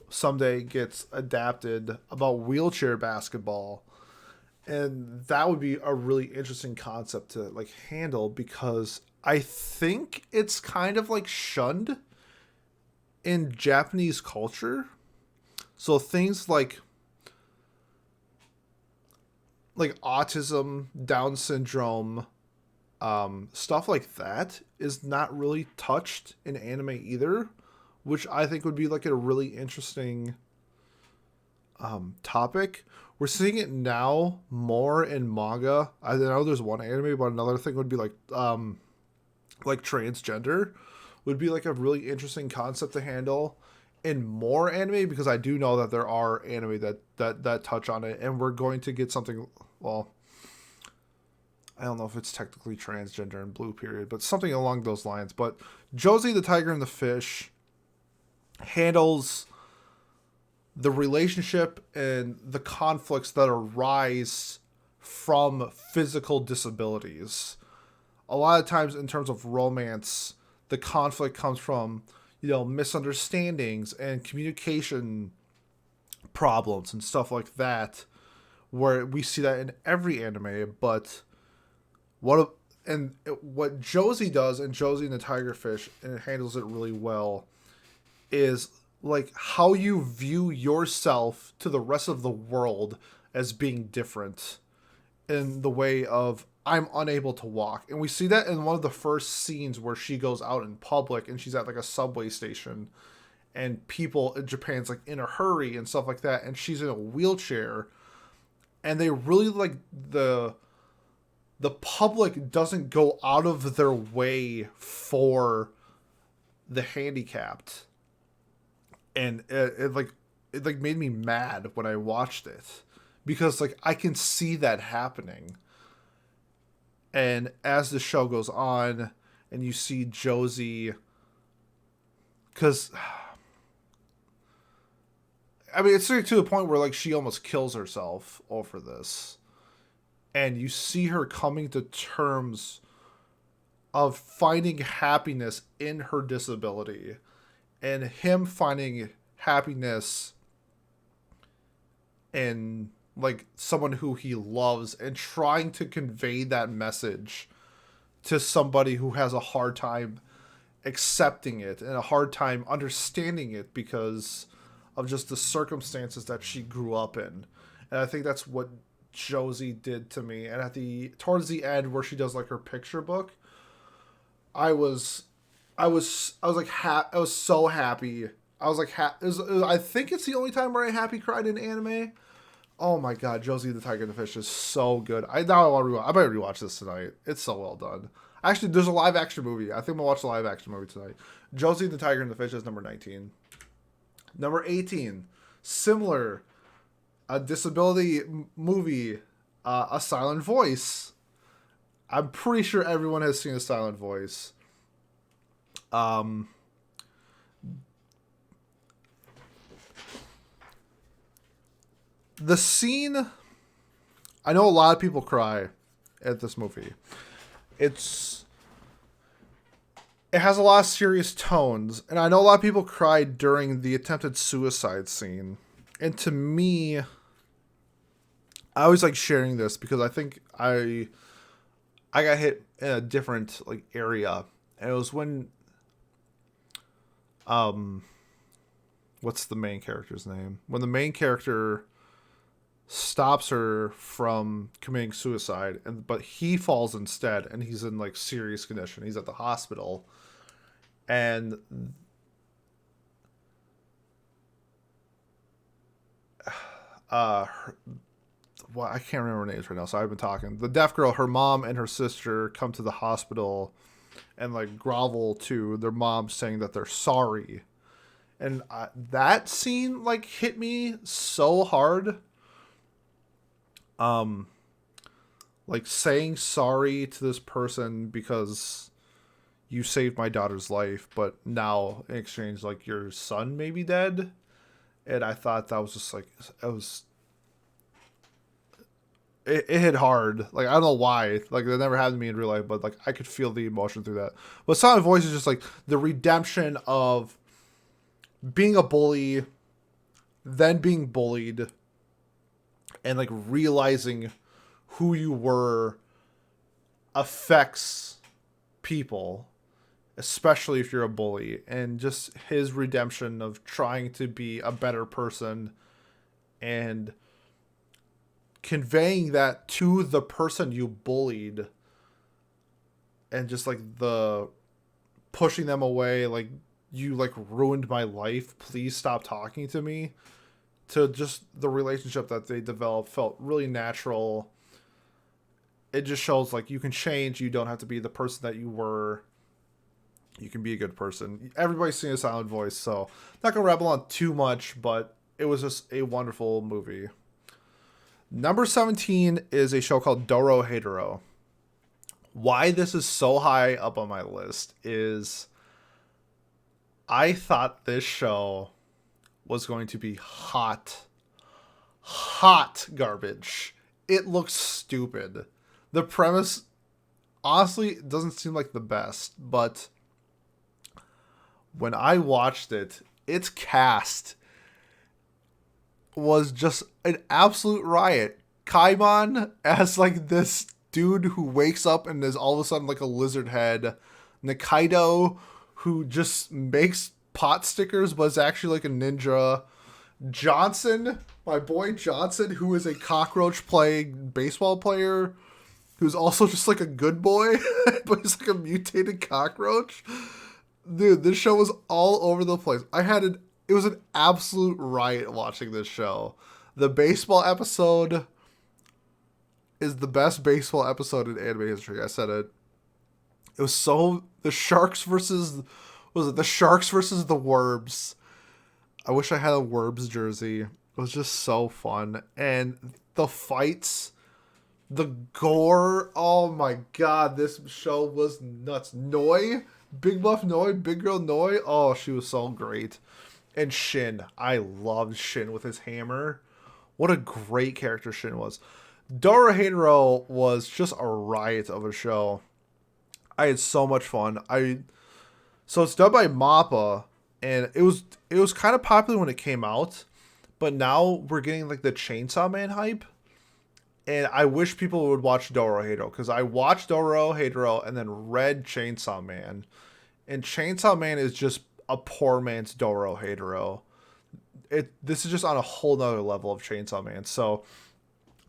someday gets adapted, about wheelchair basketball. And that would be a really interesting concept to like handle, because I think it's kind of like shunned in Japanese culture. So things like autism, Down syndrome, stuff like that is not really touched in anime either, which I think would be like a really interesting topic. We're seeing it now more in manga. I know there's one anime, but another thing would be like transgender would be like a really interesting concept to handle in more anime, because I do know that there are anime that touch on it, and we're going to get something. Well, I don't know if it's technically transgender in Blue Period, but something along those lines. But Josie, the Tiger, and the Fish handles the relationship and the conflicts that arise from physical disabilities. A lot of times in terms of romance, the conflict comes from, misunderstandings and communication problems and stuff like that, where we see that in every anime. But what Josie does in Josie and the Tigerfish, and it handles it really well, is like how you view yourself to the rest of the world as being different, in the way of, I'm unable to walk. And we see that in one of the first scenes where she goes out in public and she's at like a subway station, and people in Japan's like in a hurry and stuff like that, and she's in a wheelchair, and they really like the public doesn't go out of their way for the handicapped. And it made me mad when I watched it, because like I can see that happening. And as the show goes on and you see Josie, because I mean, it's to the point where like she almost kills herself over this, and you see her coming to terms of finding happiness in her disability, and him finding happiness in like someone who he loves, and trying to convey that message to somebody who has a hard time accepting it and a hard time understanding it because of just the circumstances that she grew up in. And I think that's what Josie did to me. And towards the end, where she does like her picture book, I was so happy. I was like, I think it's the only time where I happy cried in anime. Oh my god, Josie the Tiger and the Fish is so good. I might rewatch this tonight. It's so well done. Actually, there's a live action movie. I think I'm gonna watch the live action movie tonight. Josie the Tiger and the Fish is number 19. Number 18, similar, a disability movie, A Silent Voice. I'm pretty sure everyone has seen A Silent Voice. The scene, I know a lot of people cry at this movie. It has a lot of serious tones, and I know a lot of people cried during the attempted suicide scene. And to me, I always like sharing this because I think I got hit in a different like area, and it was when um what's the main character's name? When the main character stops her from committing suicide, but he falls instead, and he's in like serious condition. He's at the hospital, and her, well, I can't remember her names right now, so I've been talking. The deaf girl, her mom and her sister come to the hospital and like grovel to their mom, saying that they're sorry. And that scene like hit me so hard. Um, like saying sorry to this person because you saved my daughter's life, but now in exchange, like your son may be dead. And I thought that was just like it hit hard. Like I don't know why. Like that never happened to me in real life, but like I could feel the emotion through that. But Silent Voice is just like the redemption of being a bully, then being bullied, and like realizing who you were affects people, especially if you're a bully, and just his redemption of trying to be a better person and conveying that to the person you bullied, and just like the pushing them away, like you like ruined my life, please stop talking to me, to just the relationship that they developed felt really natural. It just shows like you can change, you don't have to be the person that you were, you can be a good person. Everybody's seen A Silent Voice, so not gonna rabble on too much, but it was just a wonderful movie. Number 17 is a show called Dorohedoro. Why this is so high up on my list is I thought this show was going to be hot garbage. It looks stupid. The premise honestly doesn't seem like the best, but when I watched it, its cast was just an absolute riot. Kaimon as like this dude who wakes up and is all of a sudden like a lizard head. Nikaido, who just makes pot stickers but is actually like a ninja. Johnson, my boy Johnson, who is a cockroach playing baseball player, who's also just like a good boy, but he's like a mutated cockroach. Dude, this show was all over the place. It was an absolute riot watching this show. The baseball episode is the best baseball episode in anime history. I said it. It was so the Sharks versus the Sharks versus the Worms. I wish I had a Worms jersey. It was just so fun. And the fights, the gore, oh my god, this show was nuts. Noi, Big Buff Noi, Big Girl Noi, oh, she was so great. And Shin, I loved Shin with his hammer. What a great character Shin was. Dorohedoro was just a riot of a show. I had so much fun. So it's done by MAPPA, and it was kind of popular when it came out, but now we're getting like the Chainsaw Man hype. And I wish people would watch Dorohedoro, because I watched Dorohedoro and then read Chainsaw Man. And Chainsaw Man is just a poor man's Dorohedoro. This is just on a whole nother level of Chainsaw Man. So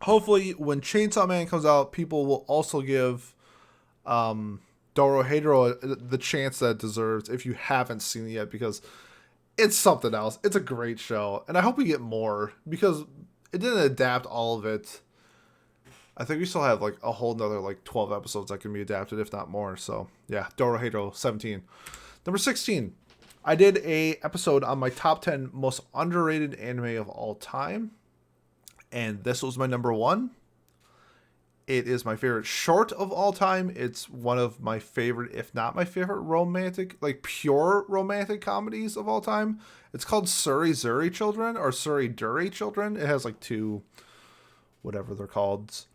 hopefully when Chainsaw Man comes out, people will also give Dorohedoro the chance that it deserves if you haven't seen it yet, because it's something else. It's a great show. And I hope we get more, because it didn't adapt all of it. I think we still have like a whole nother like 12 episodes that can be adapted, if not more. So yeah, Dorohedoro 17. Number 16. I did a episode on my top 10 most underrated anime of all time. And this was my number 1. It is my favorite short of all time. It's one of my favorite, if not my favorite, romantic, like pure romantic comedies of all time. It's called Surizuri Children or Suriduri Children. It has like 2, whatever they're called.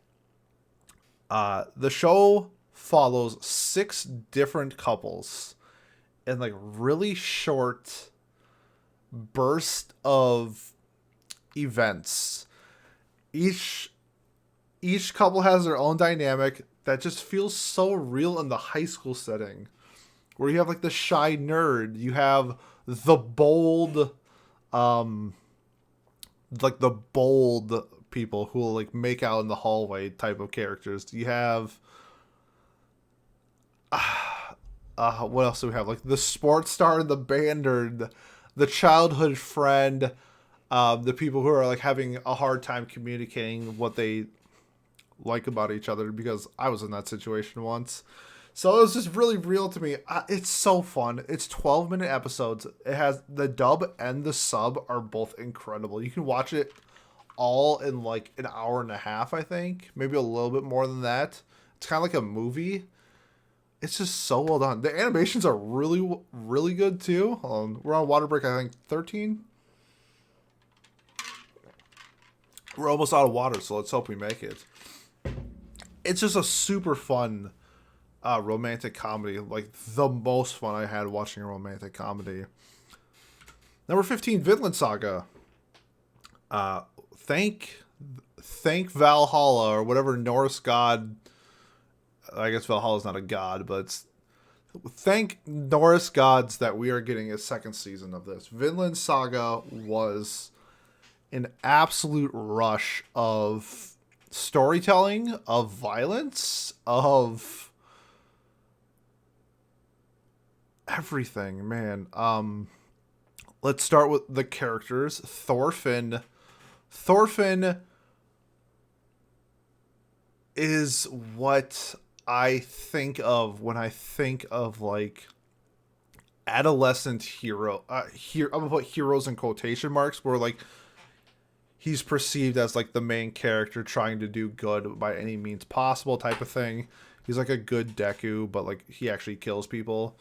The show follows 6 different couples in like really short burst of events. Each each couple has their own dynamic that just feels so real in the high school setting, where you have like the shy nerd, you have the bold, like the bold people who will like make out in the hallway type of characters. You have what else do we have? Like the sports star and the band nerd, the childhood friend, the people who are like having a hard time communicating what they like about each other, because I was in that situation once. So it was just really real to me. It's so fun. It's 12-minute episodes. It has the dub and the sub are both incredible. You can watch it all in like an hour and a half, I think. Maybe a little bit more than that. It's kind of like a movie. It's just so well done. The animations are really, really good too. We're on water break, I think, 13. We're almost out of water, so let's hope we make it. It's just a super fun romantic comedy, like the most fun I had watching a romantic comedy. Number 15, Vidlin Saga. Thank Valhalla, or whatever Norse god. I guess Valhalla's not a god, but it's, thank Norse gods that we are getting a second season of this. Vidlin Saga was an absolute rush of storytelling, of violence, of everything, man. Let's start with the characters. Thorfinn is what I think of when I think of like adolescent hero. I'm gonna put heroes in quotation marks, where like he's perceived as like the main character trying to do good by any means possible type of thing. He's like a good Deku, but like he actually kills people.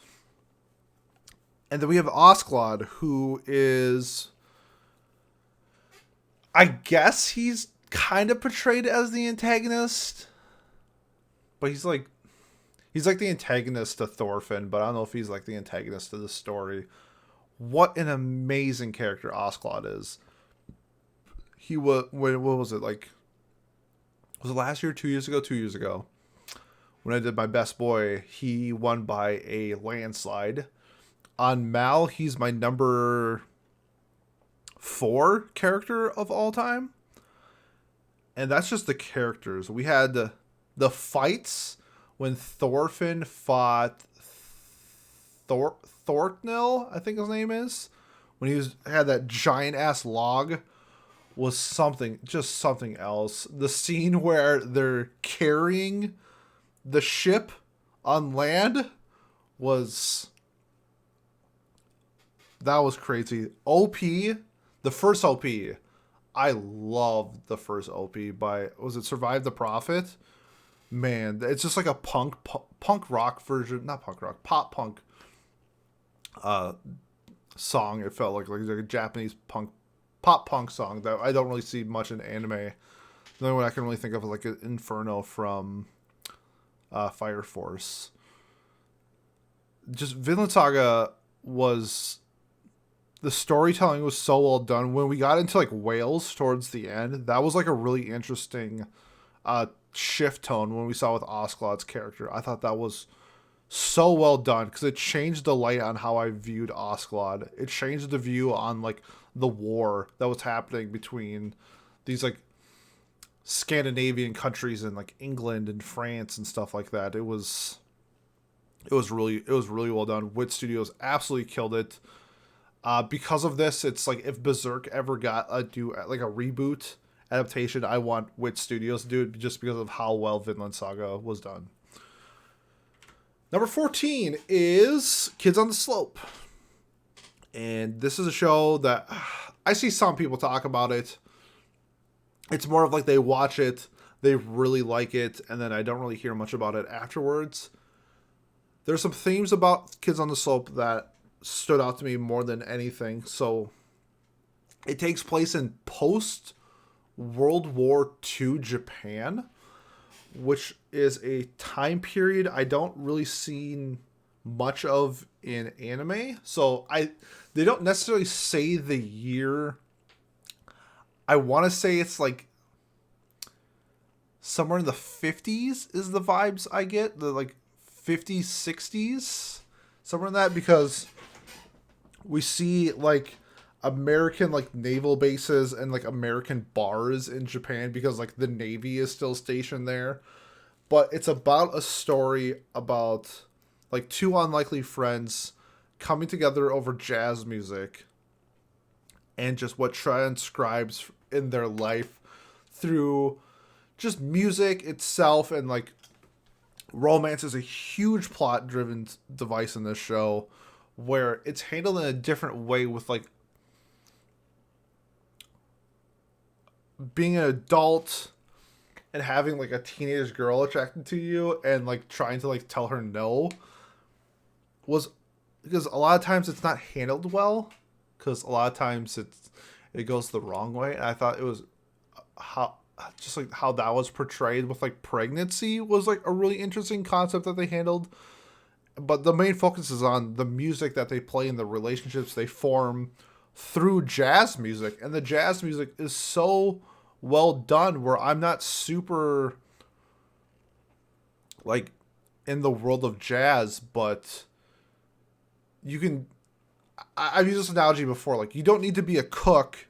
And then we have Osclod, who is, I guess he's kind of portrayed as the antagonist, but he's like the antagonist to Thorfinn, but I don't know if he's like the antagonist to the story. What an amazing character Osclod is. He was, what was it, like, was it last year, 2 years ago? 2 years ago, when I did my best boy, he won by a landslide. On Mal, he's my number 4 character of all time. And that's just the characters. We had the fights when Thorfinn fought Thorknell, I think his name is. When he had that giant ass log, was something else. The scene where they're carrying the ship on land was crazy. OP, the first OP, I loved the first OP by, was it Survive the Prophet? Man, it's just like a punk rock version, not punk rock, pop punk song. It felt like a Japanese pop punk song that I don't really see much in anime. The only one I can really think of is like an Inferno from Fire Force. Just Vinland Saga was, the storytelling was so well done. When we got into like Wales towards the end, that was like a really interesting shift tone when we saw with Osclod's character. I thought that was so well done because it changed the light on how I viewed Osclod. It changed the view on like the war that was happening between these like Scandinavian countries and like England and France and stuff like that. It was really well done. Wit Studios absolutely killed it. Because of this, it's like if Berserk ever got a reboot adaptation, I want Wit Studios to do it just because of how well Vinland Saga was done. Number 14 is Kids on the Slope. And this is a show that I see some people talk about it. It's more of like they watch it, they really like it, and then I don't really hear much about it afterwards. There's some themes about Kids on the Slope that stood out to me more than anything. So it takes place in post World War II Japan, which is a time period I don't really see much of in anime. So they don't necessarily say the year. I want to say it's like somewhere in the 50s is the vibes I get. The like 50s, 60s, somewhere in that, because we see like American like naval bases and like American bars in Japan because like the Navy is still stationed there. But it's about a story about like two unlikely friends coming together over jazz music and just what transcribes in their life through just music itself. And like romance is a huge plot driven device in this show, where it's handled in a different way with like being an adult and having like a teenage girl attracted to you and like trying to like tell her no, was because a lot of times it's not handled well, because a lot of times it goes the wrong way. And I thought it was how just like how that was portrayed with like pregnancy was like a really interesting concept that they handled. But the main focus is on the music that they play and the relationships they form through jazz music. And the jazz music is so well done, where I'm not super like in the world of jazz, but you can, I've used this analogy before, like you don't need to be a cook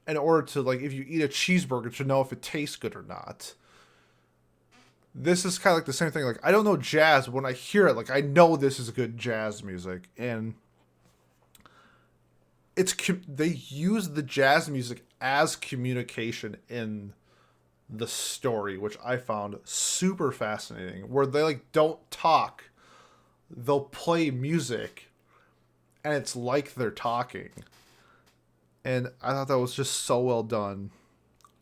in order to, like, if you eat a cheeseburger, to know if it tastes good or not. This is kind of like the same thing. Like, I don't know jazz, but when I hear it, like, I know this is good jazz music. And they use the jazz music as communication in the story, which I found super fascinating, where they like don't talk, they'll play music and it's like they're talking. And I thought that was just so well done.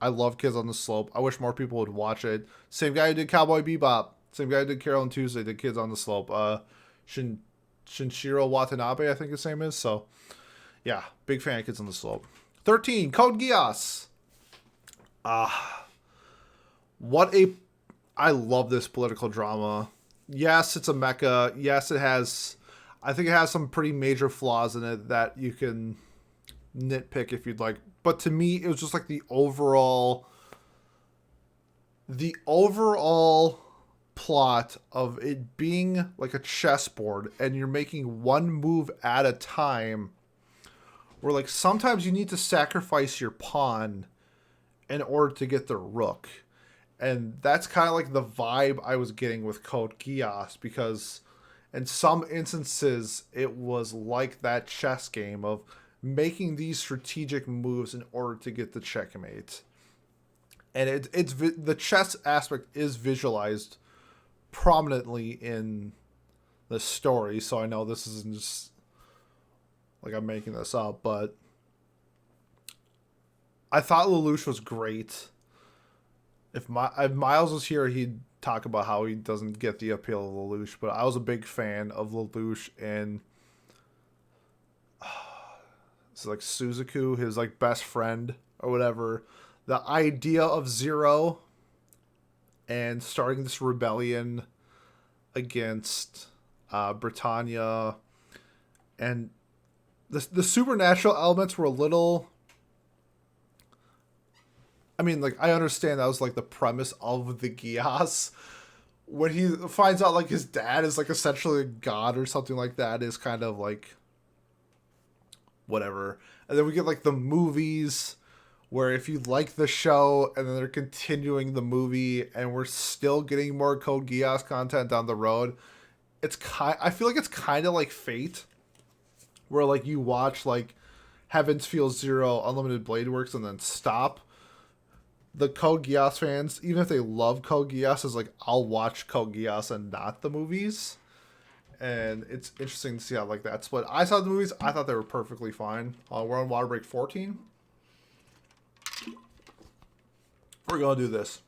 I love Kids on the Slope. I wish more people would watch it. Same guy who did Cowboy Bebop. Same guy who did Carol and Tuesday did Kids on the Slope. Shinshiro Watanabe, I think his name is. So, yeah, big fan of Kids on the Slope. 13, Code Geass. I love this political drama. Yes, it's a mecha. Yes, I think it has some pretty major flaws in it that you can nitpick if you'd like. But to me, it was just like the overall plot of it being like a chessboard and you're making one move at a time, where like sometimes you need to sacrifice your pawn in order to get the rook. And that's kind of like the vibe I was getting with Code Geass, because in some instances it was like that chess game of making these strategic moves in order to get the checkmate. And the chess aspect is visualized prominently in the story, so I know this isn't just like I'm making this up, but I thought Lelouch was great. If Miles was here, he'd talk about how he doesn't get the appeal of Lelouch, but I was a big fan of Lelouch and it's like Suzaku, his like best friend or whatever. The idea of Zero and starting this rebellion against Britannia, and the supernatural elements were a little. I mean, like, I understand that was like the premise of the Geass. When he finds out like his dad is like essentially a god or something like that, is kind of like whatever. And then we get like the movies, where if you like the show and then they're continuing the movie and we're still getting more Code Geass content down the road, I feel like it's kind of like Fate, where like you watch like Heavens Feel Zero, Unlimited Blade Works, and then stop. The Code Geass fans, even if they love Code Geass, is like, I'll watch Code Geass and not the movies. And it's interesting to see how like that's what I saw the movies. I thought they were perfectly fine. We're on water break 14. We're gonna do this,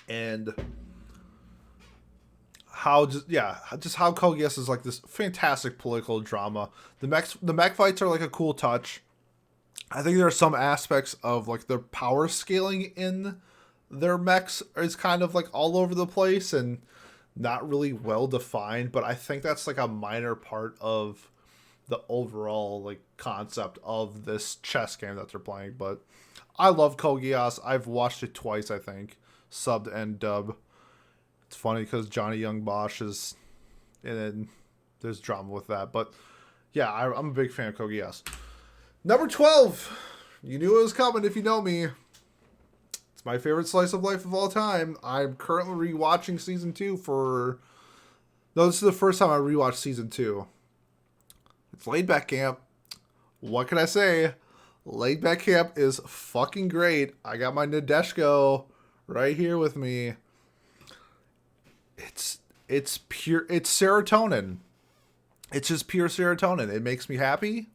and how how Code Geass is like this fantastic political drama. The mech fights are like a cool touch. I think there are some aspects of like their power scaling in their mechs is kind of like all over the place and not really well defined, but I think that's like a minor part of the overall like concept of this chess game that they're playing. But I love Code Geass. I've watched it twice, I think. subbed and dubbed. It's funny because Johnny Young Bosch is, and then there's drama with that. But yeah, I'm a big fan of Code Geass. Number 12. You knew it was coming if you know me. It's my favorite slice of life of all time. I'm currently rewatching season 2 for... No, this is the first time I rewatched season 2. It's Laid Back Camp. What can I say? Laid Back Camp is fucking great. I got my Nadeshiko right here with me. It's pure... It's serotonin. It's just pure serotonin. It makes me happy.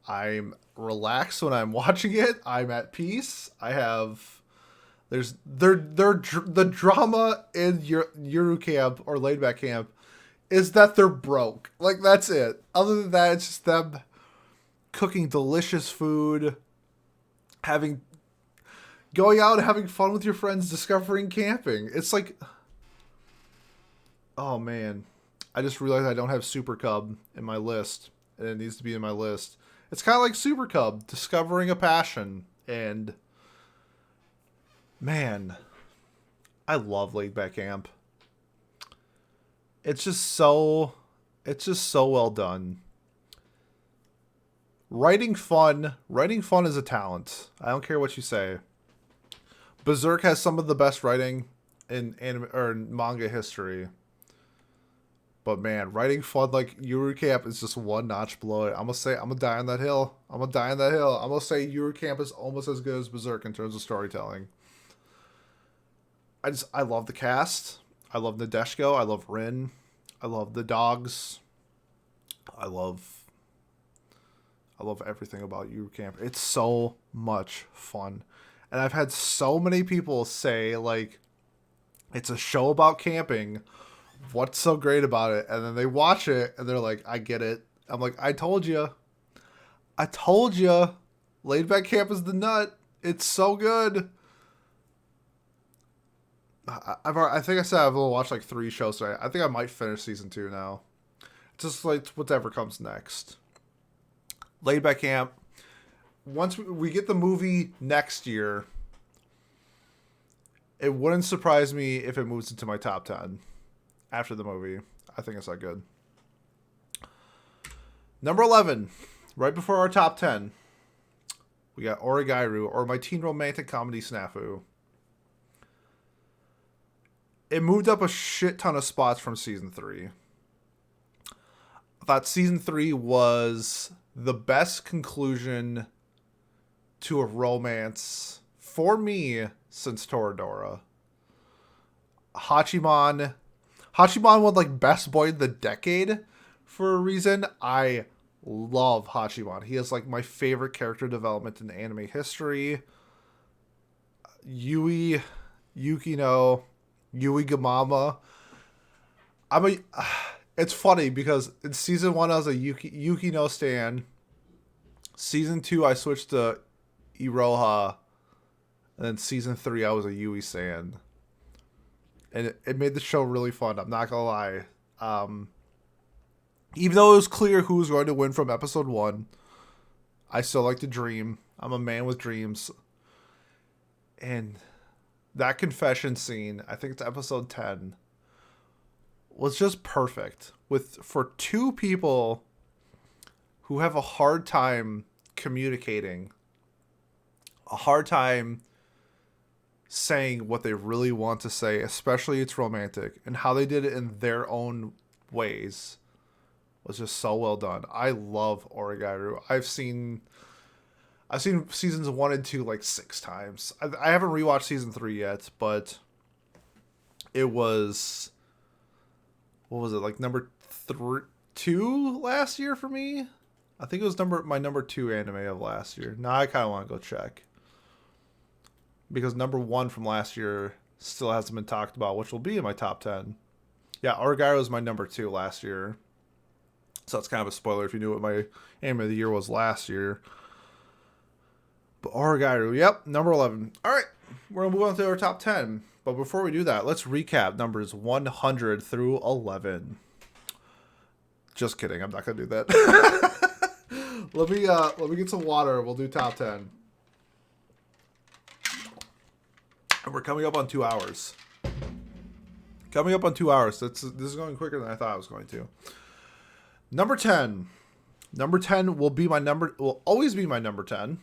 I'm relaxed when I'm watching it. I'm at peace. I have... The drama in Yuru Camp or Laid Back Camp is that they're broke. Like, that's it. Other than that, it's just them cooking delicious food, going out and having fun with your friends, discovering camping. It's like... Oh, man. I just realized I don't have Super Cub in my list, and it needs to be in my list. It's kind of like Super Cub, discovering a passion, and man, I love Laid Back Camp. It's just so well done. Writing fun is a talent. I don't care what you say. Berserk has some of the best writing in anime or manga history. But man, writing fun like Yuri Camp is just one notch below it. I'm gonna die on that hill. I'm gonna say Yuri Camp is almost as good as Berserk in terms of storytelling. I love the cast. I love Nadeshiko. I love Rin. I love the dogs. I love everything about Yuri Camp. It's so much fun. And I've had so many people say, like, it's a show about camping. What's so great about it? And then they watch it and they're like, I get it. I'm like, I told you. Laid Back Camp is the nut. It's so good. I think I said I've only watched like 3 shows today. I think I might finish season 2 now. It's just like whatever comes next. Laid Back Camp. Once we get the movie next year, it wouldn't surprise me if it moves into my top 10. After the movie. I think it's that good. Number 11. Right before our top 10. We got Origairu, or my teen romantic comedy snafu. It moved up a shit ton of spots from season 3. I thought season 3 was the best conclusion to a romance for me since Toradora. Hachiman won like best boy of the decade for a reason. I love Hachiman. He is like my favorite character development in anime history. Yui, Yukino, Yui Gamama. It's funny because in season 1 I was a Yukino stan. Season 2 I switched to Iroha. And then season 3 I was a Yui stan. And it made the show really fun. I'm not going to lie. Even though it was clear who was going to win from episode 1, I still like to dream. I'm a man with dreams. And that confession scene, I think it's episode 10, was just perfect. For 2 people who have a hard time communicating, a hard time saying what they really want to say, especially it's romantic, and how they did it in their own ways was just so well done. I love Origairu. I've seen seasons 1 and 2 like 6 times. I haven't rewatched season 3 yet, but it was, what was it, like number 2 last year for me? I think it was my number 2 anime of last year. Now I kind of want to go check. Because number 1 from last year still hasn't been talked about, which will be in my top 10. Yeah, Origairu was my number 2 last year. So that's kind of a spoiler if you knew what my anime of the year was last year. But Origairu, yep, number 11. All right, we're going to move on to our top 10. But before we do that, let's recap numbers 100 through 11. Just kidding, I'm not going to do that. Let me get some water. We'll do top 10. And we're coming up on 2 hours. Coming up on 2 hours. This is going quicker than I thought it was going to. Number 10. Number 10 will always be my number 10.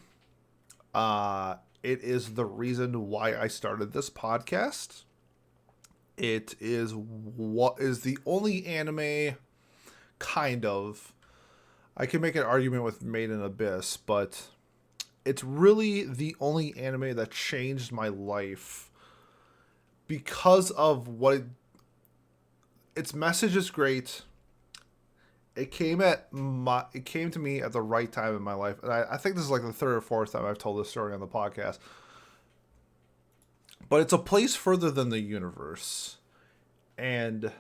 It is the reason why I started this podcast. It is what is the only anime, kind of. I can make an argument with Maid and Abyss, but it's really the only anime that changed my life because of what its message is great. It came to me at the right time in my life. And I think this is like the third or fourth time I've told this story on the podcast. But it's a place further than the universe. And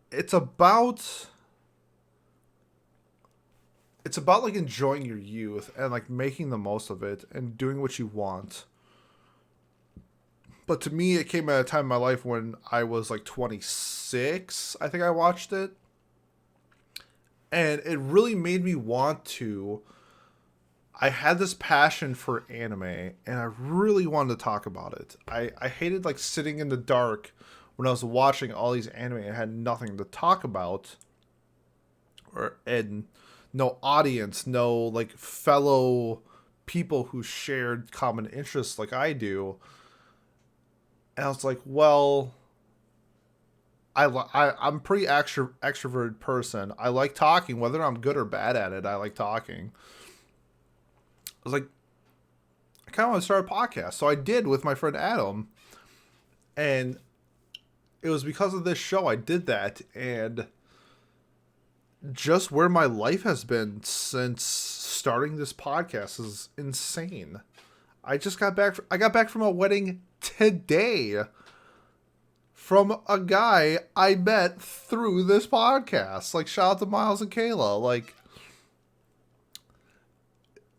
it's about like enjoying your youth and like making the most of it and doing what you want. But to me, it came at a time in my life when I was like 26. I think I watched it. And it really made me want to. I had this passion for anime, and I really wanted to talk about it. I hated like sitting in the dark when I was watching all these anime and had nothing to talk about. And no audience, no like fellow people who shared common interests like I do. And I was like, well, I'm a pretty extroverted person. I like talking, whether I'm good or bad at it. I like talking. I was like, I kind of want to start a podcast. So I did with my friend Adam. And it was because of this show I did that. And just where my life has been since starting this podcast is insane. I got back from a wedding today from a guy I met through this podcast. Like, shout out to Miles and Kayla. Like,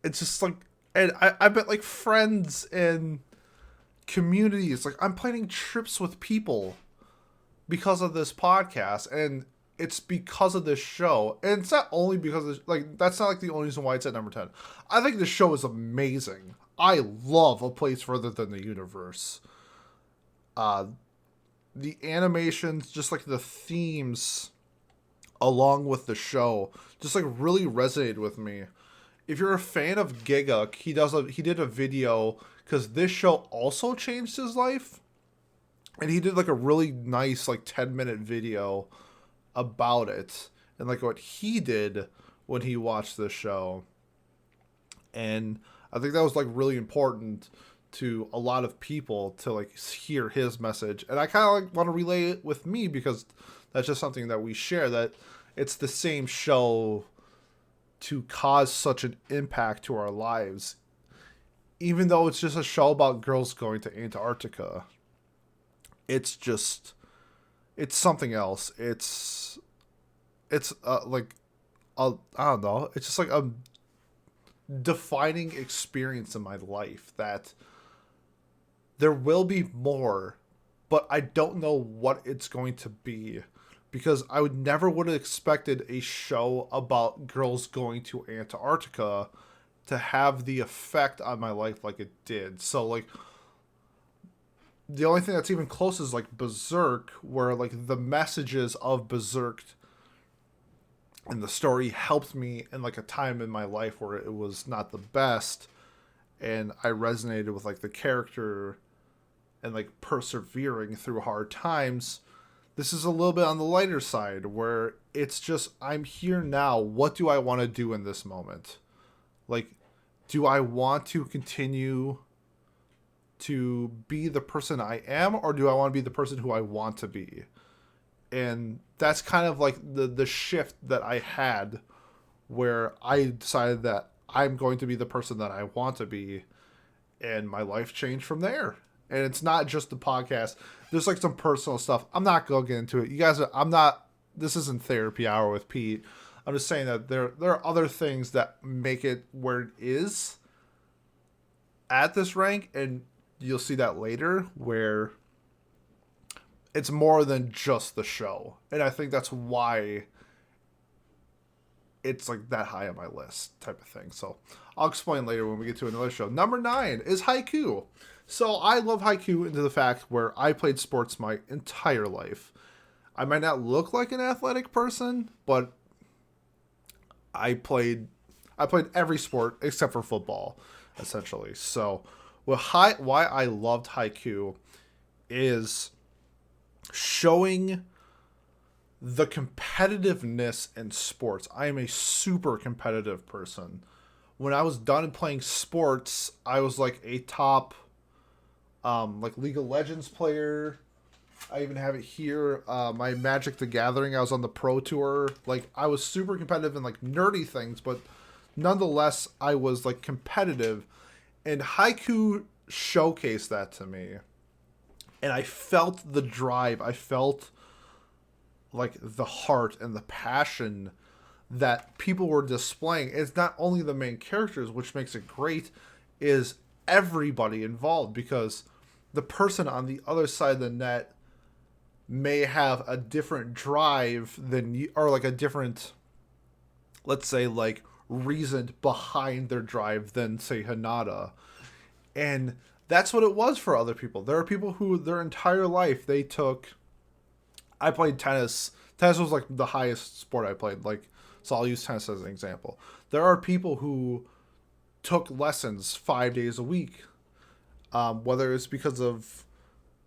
it's just like, and I met like friends and communities. Like, I'm planning trips with people because of this podcast, and it's because of this show. And it's not only because of, like, that's not like the only reason why it's at number 10. I think this show is amazing. I love A Place Further Than the Universe. The animations, just like the themes along with the show, just like really resonated with me. If you're a fan of Giga, he did a video because this show also changed his life. And he did like a really nice like 10-minute video about it and like what he did when he watched this show. And I think that was like really important to a lot of people to like hear his message. And I kind of like want to relay it with me because that's just something that we share, that it's the same show to cause such an impact to our lives. Even though it's just a show about girls going to Antarctica, it's something else. It's like, I don't know. It's just like a defining experience in my life that there will be more, but I don't know what it's going to be, because I would have expected a show about girls going to Antarctica to have the effect on my life like it did. So like, the only thing that's even close is like Berserk, where like the messages of Berserk and the story helped me in like a time in my life where it was not the best, and I resonated with like the character and like persevering through hard times. This is a little bit on the lighter side where it's just, I'm here now. What do I want to do in this moment? Like, do I want to continue to be the person I am, or do I want to be the person who I want to be? And that's kind of like the shift that I had, where I decided that I'm going to be the person that I want to be, and my life changed from there. And it's not just the podcast. There's like some personal stuff. I'm not going to get into it. You guys, this isn't therapy hour with Pete. I'm just saying that there are other things that make it where it is at this rank, and you'll see that later, where it's more than just the show. And I think that's why it's like that high on my list type of thing. So I'll explain later when we get to another show. Number 9 is haiku. So I love haiku into the fact where I played sports my entire life. I might not look like an athletic person, but I played every sport except for football, essentially. So why I loved haiku is showing the competitiveness in sports. I am a super competitive person. When I was done playing sports, I was like a top like League of Legends player. I even have it here. My Magic the Gathering, I was on the Pro Tour. Like, I was super competitive in like nerdy things, but nonetheless, I was like competitive. And haiku showcased that to me. And I felt the drive. I felt like the heart and the passion that people were displaying. It's not only the main characters, which makes it great, is everybody involved, because the person on the other side of the net may have a different drive than you, or like a different, let's say, like reason behind their drive than, say, Hinata. And that's what it was for other people. There are people who their entire life they took. I played tennis. Tennis was like the highest sport I played. Like, so I'll use tennis as an example. There are people who took lessons 5 days a week, whether it's because of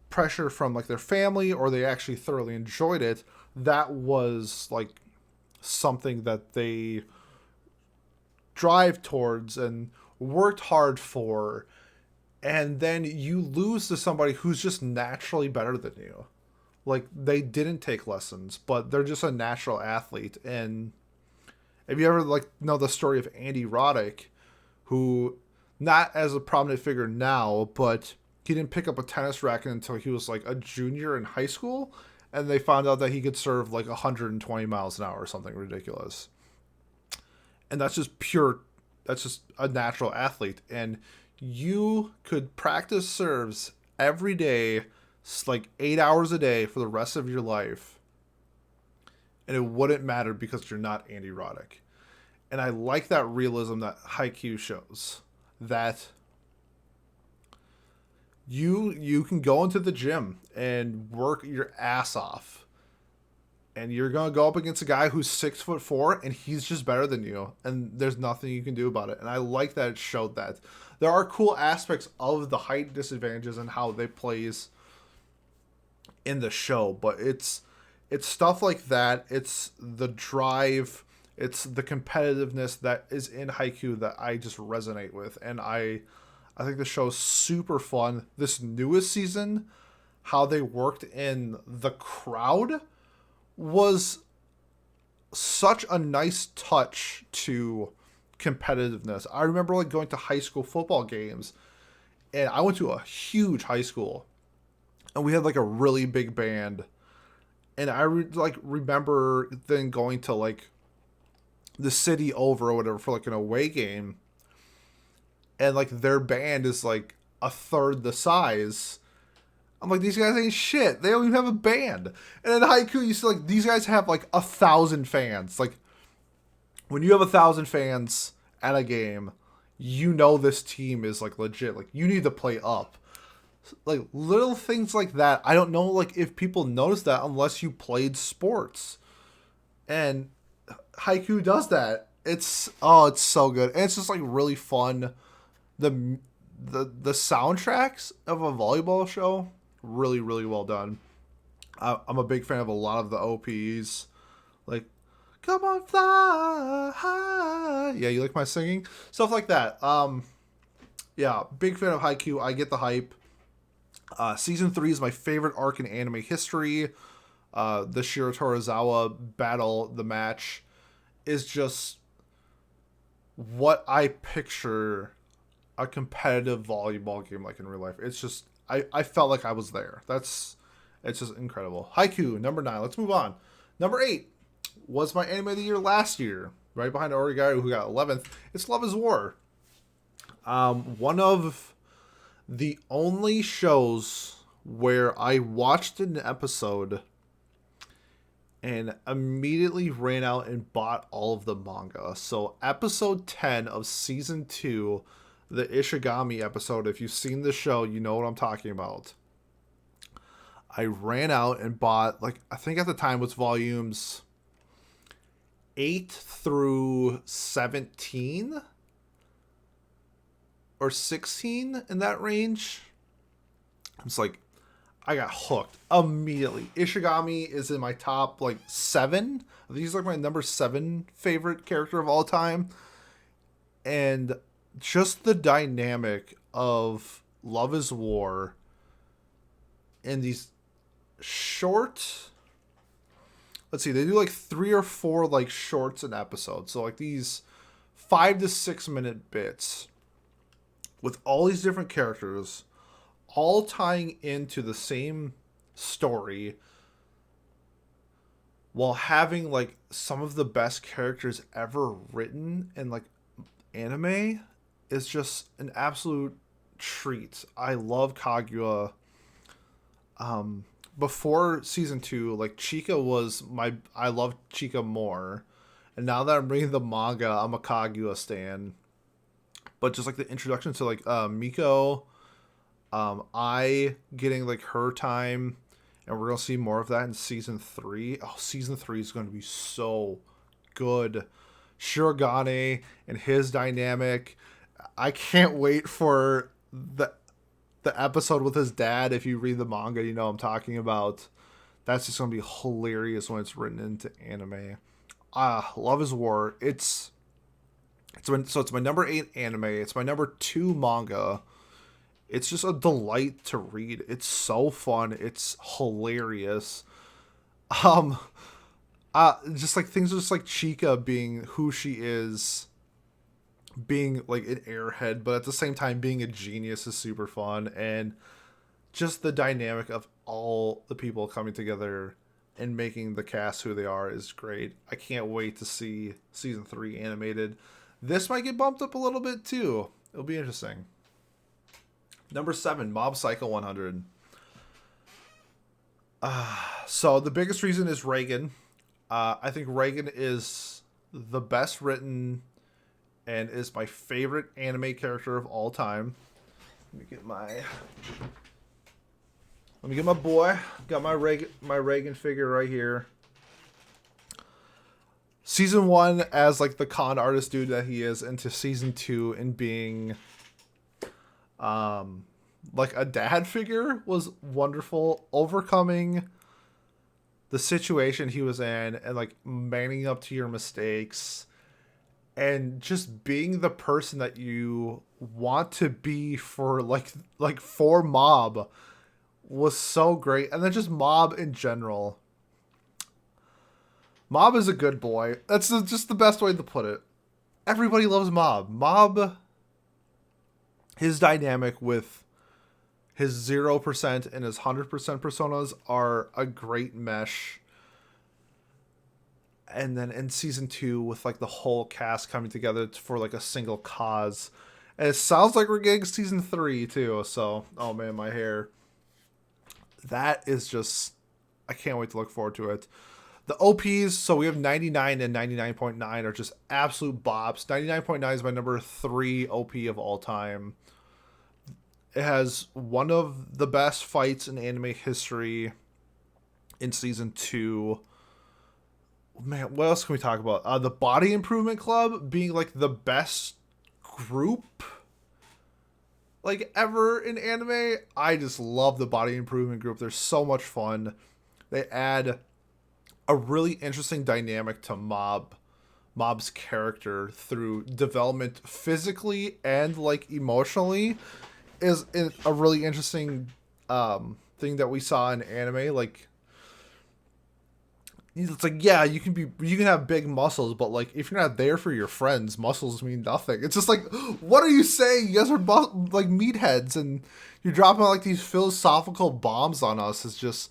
pressure from like their family or they actually thoroughly enjoyed it. That was like something that they drive towards and worked hard for. And then you lose to somebody who's just naturally better than you. Like, they didn't take lessons, but they're just a natural athlete. And if you ever like know the story of Andy Roddick, who, not as a prominent figure now, but he didn't pick up a tennis racket until he was like a junior in high school, and they found out that he could serve like 120 miles an hour or something ridiculous. And that's just a natural athlete. And you could practice serves every day, like 8 hours a day for the rest of your life, and it wouldn't matter because you're not Andy Roddick. And I like that realism that haiku shows, that you can go into the gym and work your ass off, and you're gonna go up against a guy who's 6'4" and he's just better than you, and there's nothing you can do about it. And I like that it showed that there are cool aspects of the height disadvantages and how they plays in the show, but it's stuff like that. It's the drive, it's the competitiveness that is in haiku that I just resonate with. And I think the show's super fun. This newest season, how they worked in the crowd was such a nice touch to competitiveness. I remember like going to high school football games, and I went to a huge high school, and we had like a really big band. And I remember then going to like the city over or whatever for like an away game, and like their band is like a third the size. I'm like, these guys ain't shit. They don't even have a band. And in haiku, you see like these guys have like 1,000 fans. Like, when you have 1,000 fans at a game, you know this team is like legit. Like, you need to play up. Like, little things like that. I don't know like if people notice that unless you played sports. And haiku does that. It's so good. And it's just like really fun. The soundtracks of a volleyball show, really, really well done. I'm a big fan of a lot of the OPs. Like, come on, fly high. Yeah, you like my singing? Stuff like that. Yeah, big fan of haiku. I get the hype. Season 3 is my favorite arc in anime history. The Shiro Torizawa battle, the match, is just what I picture a competitive volleyball game like in real life. It's just, I felt like I was there. It's just incredible. Haiku, number 9. Let's move on. Number 8 was my anime of the year last year, right behind Origaru, who got 11th. It's Love is War. One of the only shows where I watched an episode and immediately ran out and bought all of the manga. So episode 10 of season 2, the Ishigami episode, if you've seen the show, you know what I'm talking about. I ran out and bought, like, I think at the time was volumes 8 through 17 or 16, in that range. It's like, I got hooked immediately. Ishigami is in my top, like, 7. He's like my number 7 favorite character of all time. And just the dynamic of Love is War in these short, let's see, they do like 3 or 4 like shorts an episode. So like these 5 to 6 minute bits with all these different characters all tying into the same story while having like some of the best characters ever written in like anime is just an absolute treat. I love Kaguya. Before season 2, like Chika was I loved Chika more. And now that I'm reading the manga, I'm a Kaguya stan. But just like the introduction to like Miko, I getting like her time, and we're gonna see more of that in season 3. Oh, season 3 is gonna be so good. Shirogane and his dynamic. I can't wait for the episode with his dad. If you read the manga, you know what I'm talking about. That's just gonna be hilarious when it's written into anime. Love is War. It's my number 8 anime. It's my number 2 manga. It's just a delight to read. It's so fun. It's hilarious. Just like things just like Chika being who she is, being like an airhead, but at the same time being a genius is super fun. And just the dynamic of all the people coming together and making the cast who they are is great. I can't wait to see season 3 animated. This might get bumped up a little bit too. It'll be interesting. Number 7, Mob Psycho 100. So the biggest reason is Reagan. I think Reagan is the best written and is my favorite anime character of all time. Let me get my boy. Got my Reagan figure right here. Season 1 as like the con artist dude that he is, into season 2 and being like a dad figure was wonderful. Overcoming the situation he was in and like manning up to your mistakes and just being the person that you want to be for like for Mob was so great. And then just Mob in general. Mob is a good boy. That's just the best way to put it. Everybody loves Mob. Mob, his dynamic with his 0% and his 100% personas are a great mesh. And then in season 2 with like the whole cast coming together for like a single cause. And it sounds like we're getting season 3 too. So, oh man, my hair. That is just, I can't wait to look forward to it. The OPs, so we have 99 and 99.9 are just absolute bops. 99.9 is my number 3 OP of all time. It has one of the best fights in anime history in season 2. Man, what else can we talk about? The Body Improvement Club being like the best group like ever in anime. I just love the Body Improvement group. They're so much fun. They add a really interesting dynamic to Mob's character through development physically and like emotionally is a really interesting thing that we saw in anime. Like, it's like, yeah, you can have big muscles, but like if you're not there for your friends, muscles mean nothing. It's just like, what are you saying? You guys are like meatheads, and you're dropping like these philosophical bombs on us. It's just,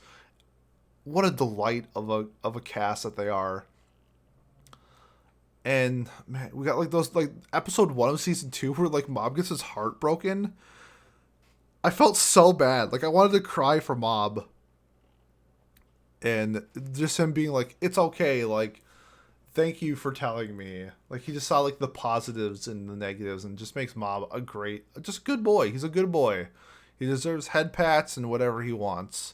what a delight of a cast that they are. And man, we got like those like episode 1 of season 2 where like Mob gets his heart broken. I felt so bad. Like I wanted to cry for Mob. And just him being like, it's okay, like, thank you for telling me. Like, he just saw like the positives and the negatives, and just makes Mob a great, just good boy. He's a good boy. He deserves head pats and whatever he wants.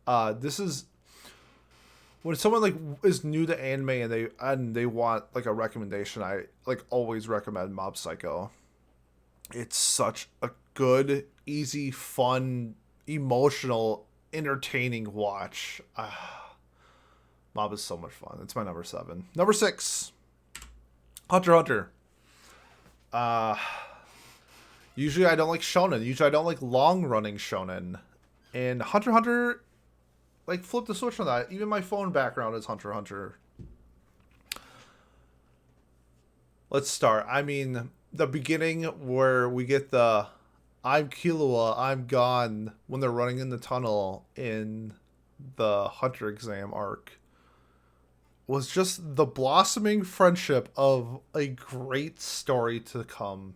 This is when someone like is new to anime and they want like a recommendation. I like always recommend Mob Psycho. It's such a good, easy, fun, emotional, entertaining watch. Mob is so much fun. It's my number 7. Number 6, Hunter x Hunter. Usually I don't like shonen. Usually I don't like long running shonen. And Hunter x Hunter, like, flip the switch on that. Even my phone background is Hunter x Hunter. Let's start. I mean, the beginning where we get the I'm Killua, I'm gone when they're running in the tunnel in the Hunter exam arc was just the blossoming friendship of a great story to come.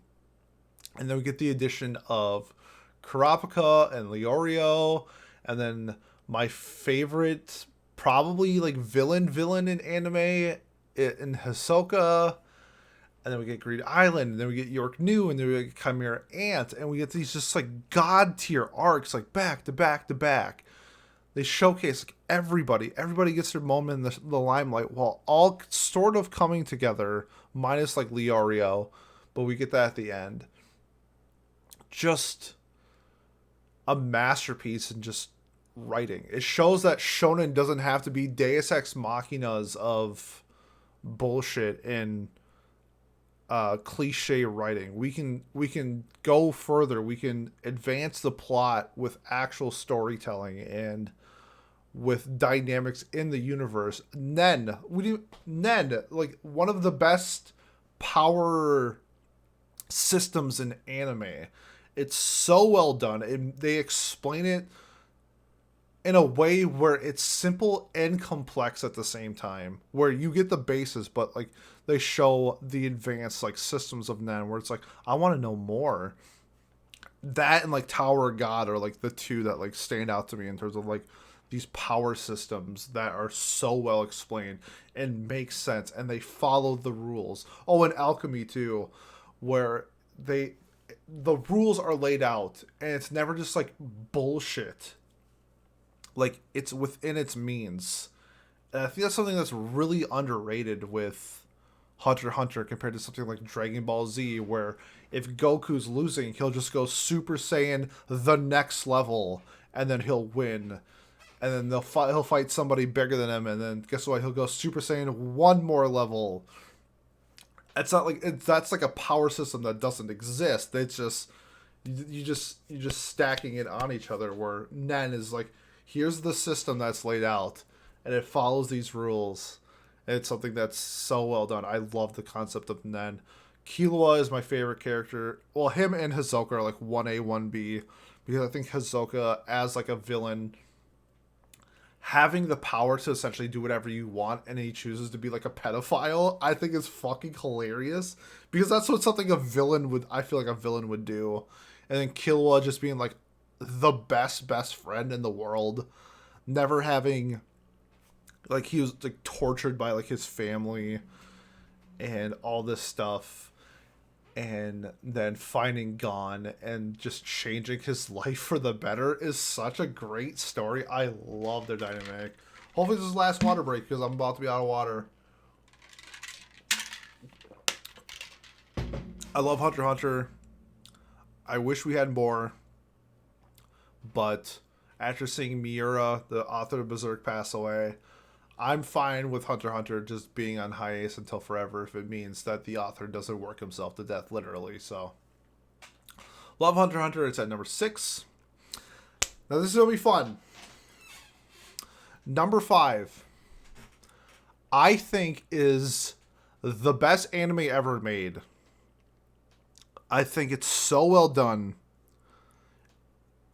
And then we get the addition of Kurapika and Leorio, and then my favorite, probably like villain in anime, in Hisoka, and then we get Greed Island, and then we get York New, and then we get Chimera Ant, and we get these just like god tier arcs, like back to back to back. They showcase like everybody gets their moment in the limelight, while all sort of coming together, minus like Leorio, but we get that at the end. Just a masterpiece in just writing. It shows that shonen doesn't have to be Deus Ex Machinas of bullshit and cliche writing. We can go further. We can advance the plot with actual storytelling and with dynamics in the universe. Nen, like one of the best power systems in anime. It's so well done, and they explain it in a way where it's simple and complex at the same time, where you get the basis, but like they show the advanced like systems of Nen, where it's like, I want to know more. That and like Tower of God are like the two that like stand out to me in terms of like these power systems that are so well explained and make sense, and they follow the rules. Oh, and Alchemy too, where the rules are laid out and it's never just like bullshit. Like, it's within its means. And I think that's something that's really underrated with Hunter x Hunter compared to something like Dragon Ball Z, where if Goku's losing, he'll just go Super Saiyan the next level, and then he'll win. And then he'll fight somebody bigger than him, and then guess what? He'll go Super Saiyan one more level. It's not like that's like a power system that doesn't exist. It's just you're just stacking it on each other. Where Nen is like, here's the system that's laid out, and it follows these rules. And it's something that's so well done. I love the concept of Nen. Killua is my favorite character. Well, him and Hisoka are like 1A, 1B, because I think Hisoka as like a villain, having the power to essentially do whatever you want, and he chooses to be like a pedophile, I think is fucking hilarious, because that's what something a villain would, I feel like a villain would do. And then Killua just being like the best friend in the world, never having, like, he was like tortured by like his family and all this stuff, and then finding Gon and just changing his life for the better is such a great story. I love their dynamic. Hopefully this is the last water break, because I'm about to be out of water. I love Hunter x Hunter. I wish we had more, but after seeing Miura, the author of Berserk, pass away, I'm fine with Hunter x Hunter just being on hiatus until forever, if it means that the author doesn't work himself to death, literally. So, love Hunter x Hunter. It's at number 6. Now this is going to be fun. Number 5, I think, is the best anime ever made. I think it's so well done.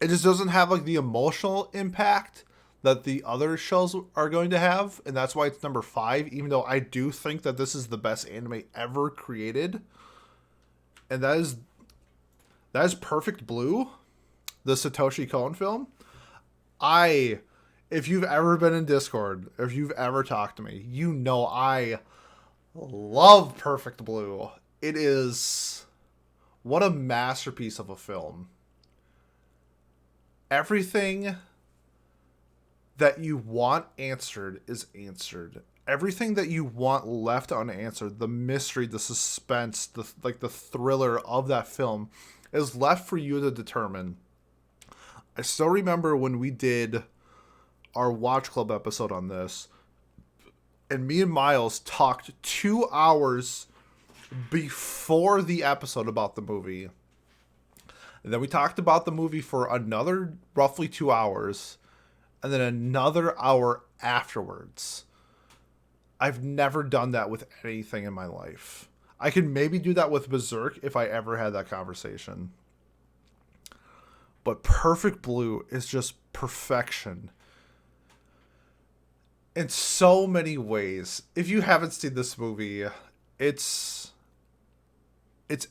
It just doesn't have like the emotional impact that the other shows are going to have, and that's why it's number 5, even though I do think that this is the best anime ever created. And that is Perfect Blue, the Satoshi Kon film. I if you've ever been in Discord, if you've ever talked to me, you know I love Perfect Blue. It is what a masterpiece of a film. Everything that you want answered is answered. Everything that you want left unanswered, the mystery, the suspense, the thriller of that film is left for you to determine. I still remember when we did our Watch Club episode on this, and me and Miles talked 2 hours before the episode about the movie. And then we talked about the movie for another roughly 2 hours, and then another hour afterwards. I've never done that with anything in my life. I could maybe do that with Berserk if I ever had that conversation. But Perfect Blue is just perfection in so many ways. If you haven't seen this movie, it's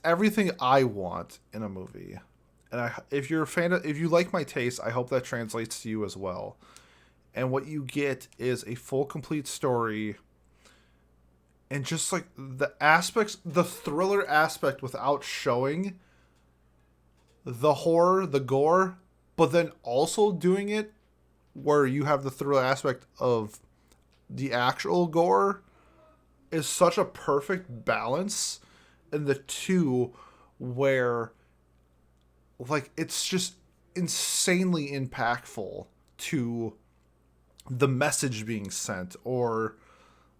everything I want in a movie. And if you're a fan if you like my taste, I hope that translates to you as well. And what you get is a full, complete story. And just like the aspects, the thriller aspect without showing the horror, the gore, but then also doing it where you have the thriller aspect of the actual gore is such a perfect balance in the two, where like it's just insanely impactful to the message being sent, or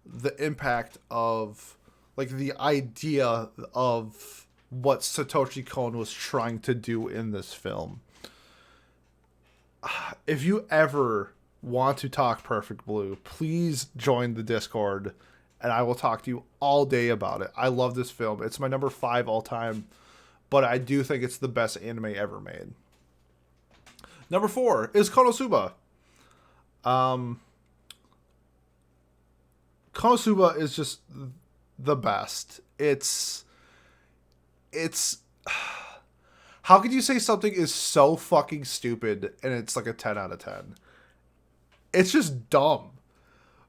the impact of like the idea of what Satoshi Kon was trying to do in this film. If you ever want to talk Perfect Blue, please join the Discord and I will talk to you all day about it. I love this film. It's my number 5 all time, but I do think it's the best anime ever made. Number 4 is Konosuba. Konosuba is just the best. It's how could you say something is so fucking stupid and it's like a 10 out of 10? It's just dumb.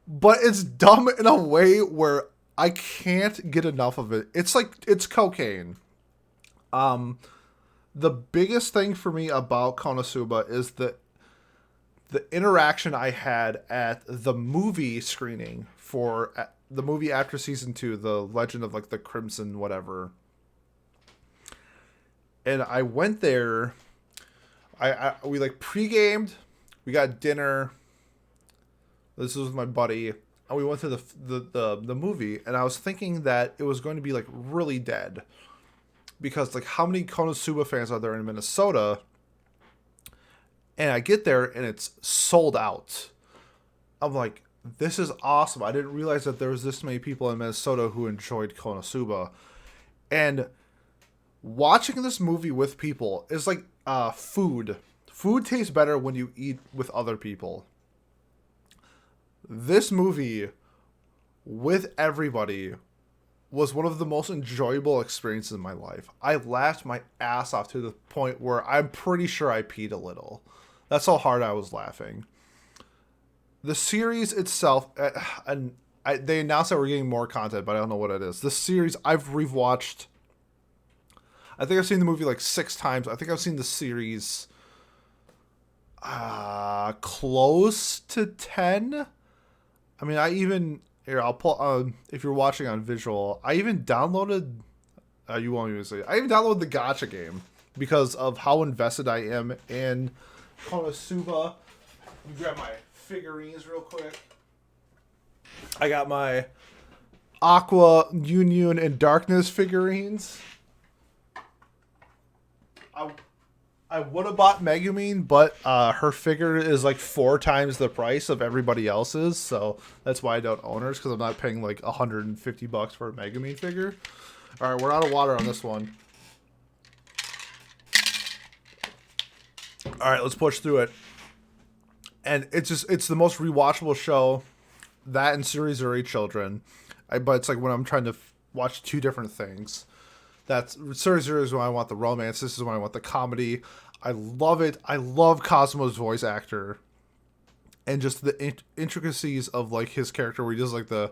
But it's dumb in a way where I can't get enough of it. It's like, it's cocaine. The biggest thing for me about Konosuba is the interaction I had at the movie screening for the movie after season 2, The Legend of like the Crimson whatever. And I went there. We like pre-gamed. We got dinner. This was with my buddy, and we went to the movie. And I was thinking that it was going to be like really dead, because like how many Konosuba fans are there in Minnesota? And I get there and it's sold out. I'm like, this is awesome. I didn't realize that there was this many people in Minnesota who enjoyed Konosuba. And watching this movie with people is like food. Food tastes better when you eat with other people. This movie with everybody was one of the most enjoyable experiences in my life. I laughed my ass off to the point where I'm pretty sure I peed a little. That's how hard I was laughing. The series itself, they announced that we're getting more content, but I don't know what it is. This series, I've rewatched. I think I've seen the movie like 6 times. I think I've seen the series close to 10. I mean, I'll pull, if you're watching on visual, I even downloaded, you won't even see it. I even downloaded the gacha game because of how invested I am in Konosuba. Let me grab my figurines real quick. I got my Aqua, Union, and Darkness figurines. I would have bought Megumin, but her figure is like 4 times the price of everybody else's, so that's why I don't own hers, because I'm not paying like $150 for a Megumin figure. All right, we're out of water on this one. All right, let's push through it. And it's the most rewatchable show. That and Series Uri Children. But it's like when I'm trying to watch 2 different things. That's Series Uri is when I want the romance. This is when I want the comedy. I love it. I love Cosmo's voice actor. and just the intricacies of like his character where he does like the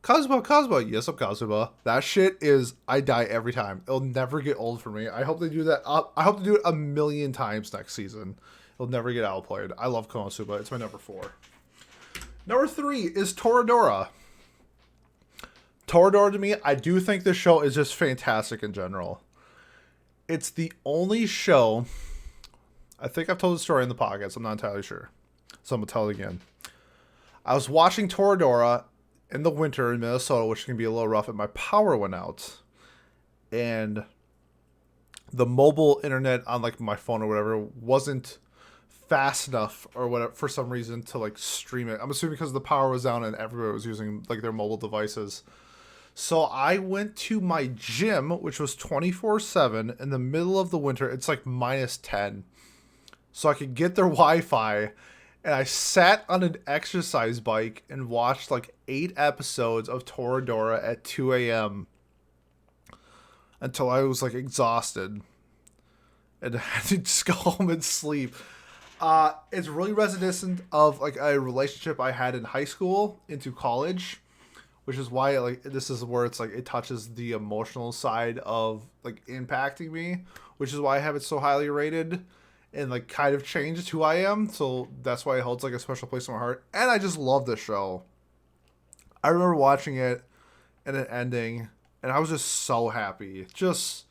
Kazuma, yes, I'm Kazuma. That shit is, I die every time. It'll never get old for me. I hope they do that. I hope to do it a million times next season. It'll never get outplayed. I love Konosuba. It's my number 4. Number 3 is Toradora. Toradora, to me, I do think this show is just fantastic in general. It's the only show, I think I've told the story in the podcast. I'm not entirely sure. So I'm going to tell it again. I was watching Toradora in the winter in Minnesota, which can be a little rough, and my power went out. And the mobile internet on like my phone or whatever wasn't fast enough or whatever for some reason to like stream it. I'm assuming because the power was down and everybody was using like their mobile devices. So I went to my gym, which was 24/7 in the middle of the winter. It's like -10. So I could get their Wi-Fi. And I sat on an exercise bike and watched like 8 episodes of Toradora at 2 a.m. until I was like exhausted and had to just go home and sleep. It's really reminiscent of like a relationship I had in high school into college, which is why like this is where it's like it touches the emotional side of like impacting me, which is why I have it so highly rated. And like kind of changed who I am, so that's why it holds like a special place in my heart. And I just love this show. I remember watching it and it ending, and I was just so happy, just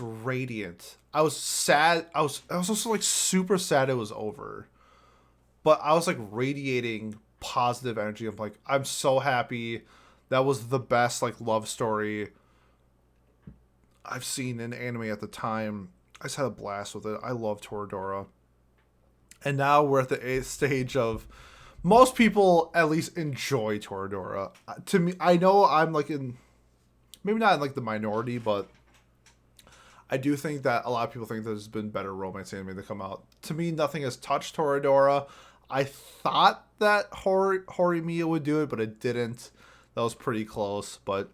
radiant. I was sad. I was also like super sad it was over, but I was like radiating positive energy. I'm like, I'm so happy. That was the best like love story I've seen in anime at the time. I just had a blast with it. I love Toradora. And now we're at the stage of most people at least enjoy Toradora. To me, I know I'm like maybe not in like the minority, but I do think that a lot of people think there's been better romance anime that come out. To me, nothing has touched Toradora. I thought that Horimiya would do it, but it didn't. That was pretty close, but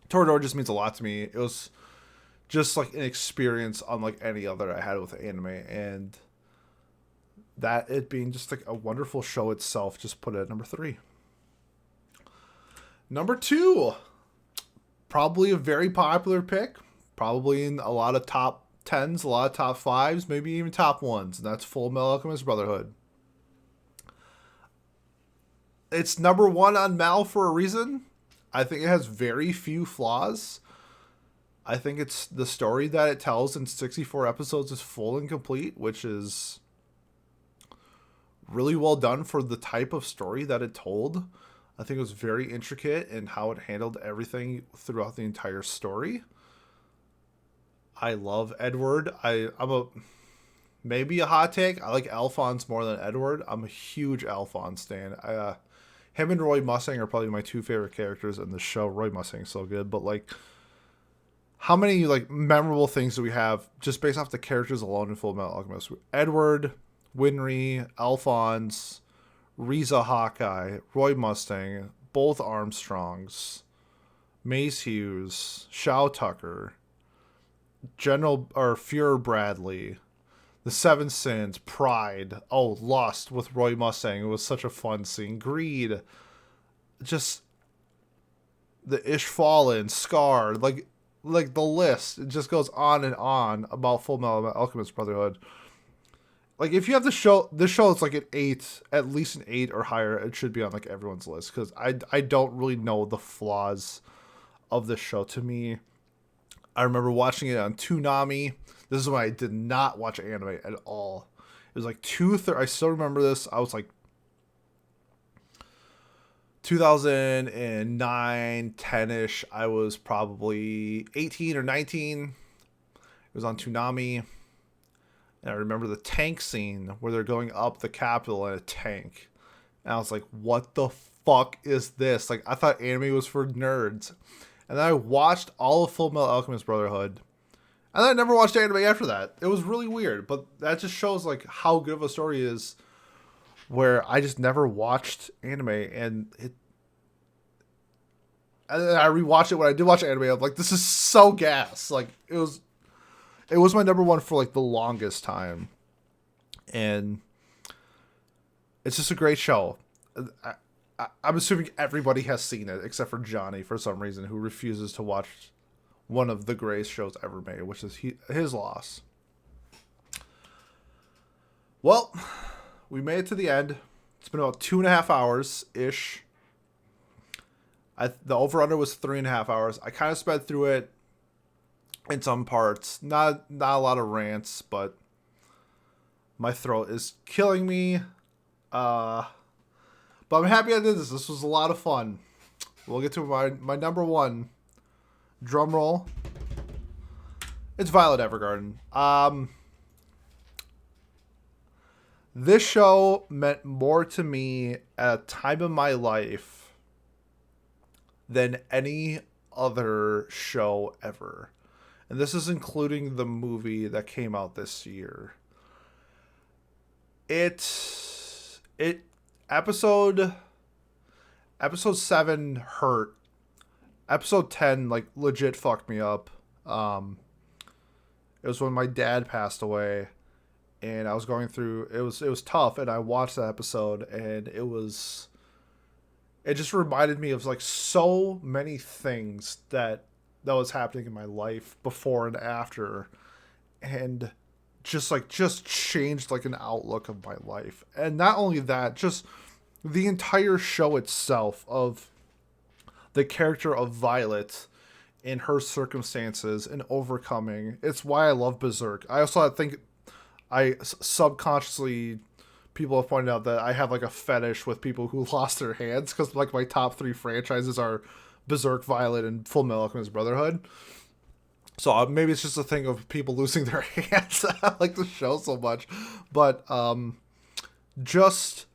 Toradora just means a lot to me. It was just like an experience unlike any other I had with anime, and that it being just like a wonderful show itself just put it at number 3. Number 2, probably a very popular pick, probably in a lot of top 10s, a lot of top 5s, maybe even top 1s, and that's Full Metal Alchemist Brotherhood. It's number 1 on Mal for a reason. I think it has very few flaws. I think it's the story that it tells in 64 episodes is full and complete, which is really well done for the type of story that it told. I think it was very intricate in how it handled everything throughout the entire story. I love Edward. I'm maybe a hot take. I like Alphonse more than Edward. I'm a huge Alphonse stan. Him and Roy Mustang are probably my 2 favorite characters in the show. Roy Mustang's so good, but like, how many like memorable things do we have just based off the characters alone in Full Metal Alchemist? Edward, Winry, Alphonse, Riza Hawkeye, Roy Mustang, both Armstrongs, Mace Hughes, Shao Tucker, Fuhrer Bradley, The 7 Sins, Pride, Lust with Roy Mustang. It was such a fun scene. Greed, just the Ishfallen, Scar, like the list, it just goes on and on about Full Metal Alchemist Brotherhood. Like, if you have this show is like an 8, at least an 8 or higher. It should be on like everyone's list, because I don't really know the flaws of this show. To me, I remember watching it on Toonami. This is when I did not watch anime at all. It was like I still remember this. I was like 2009, 10-ish. I was probably 18 or 19. It was on Toonami. And I remember the tank scene where they're going up the Capitol in a tank. And I was like, what the fuck is this? Like, I thought anime was for nerds. And then I watched all of Full Metal Alchemist Brotherhood. And then I never watched anime after that. It was really weird. But that just shows like how good of a story it is, where I just never watched anime, and then I rewatched it when I did watch anime. I'm like, this is so gas. Like, it was my number 1 for like the longest time. And It's just a great show. I'm assuming everybody has seen it except for Johnny for some reason, who refuses to watch one of the greatest shows ever made, which is his loss. Well, we made it to the end. It's been about 2.5 hours ish. The over under was 3.5 hours. I kind of sped through it in some parts. Not a lot of rants, but my throat is killing me. But I'm happy I did this. This was a lot of fun. We'll get to my number one. Drum roll. It's Violet Evergarden. This show meant more to me at a time in my life than any other show ever. And this is including the movie that came out this year. Episode 7 hurt. Episode 10 like legit fucked me up. It was when my dad passed away, and I was going through it was tough, and I watched that episode, and it just reminded me of like so many things that was happening in my life before and after, and just changed like an outlook of my life. And not only that, just the entire show itself, of the character of Violet in her circumstances and overcoming. It's why I love Berserk. I also think subconsciously, people have pointed out that I have like a fetish with people who lost their hands, because like my top 3 franchises are Berserk, Violet, and Full Metal Alchemist Brotherhood. So maybe it's just a thing of people losing their hands. I like the show so much. But just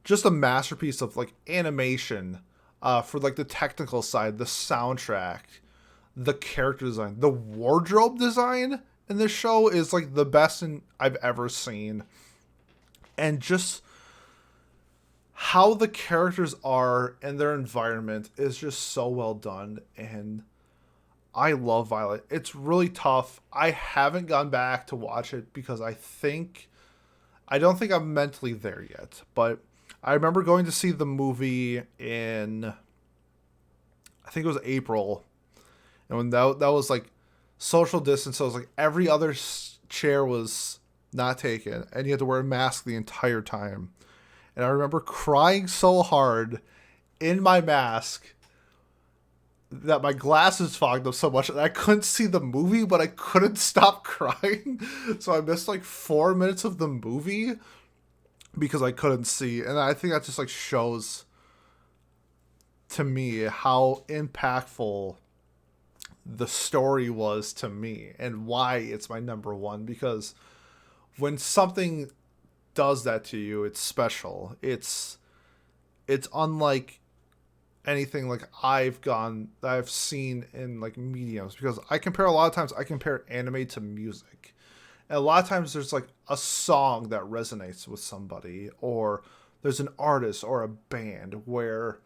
a masterpiece of like animation, for like the technical side, the soundtrack, the character design, the wardrobe design in this show is like the best I've ever seen. And just how the characters are and their environment is just so well done. And I love Violet. It's really tough. I haven't gone back to watch it because I don't think I'm mentally there yet. But I remember going to see the movie in, I think it was April. And when that was like social distance, so it was like every other chair was not taken, and you had to wear a mask the entire time. And I remember crying so hard in my mask that my glasses fogged up so much that I couldn't see the movie, but I couldn't stop crying. So I missed like 4 minutes of the movie because I couldn't see. And I think that just like shows to me how impactful the story was to me and why it's my number one. Because when something does that to you, it's special. It's unlike anything like I've seen in like mediums, because a lot of times I compare anime to music. And a lot of times there's like a song that resonates with somebody, or there's an artist or a band where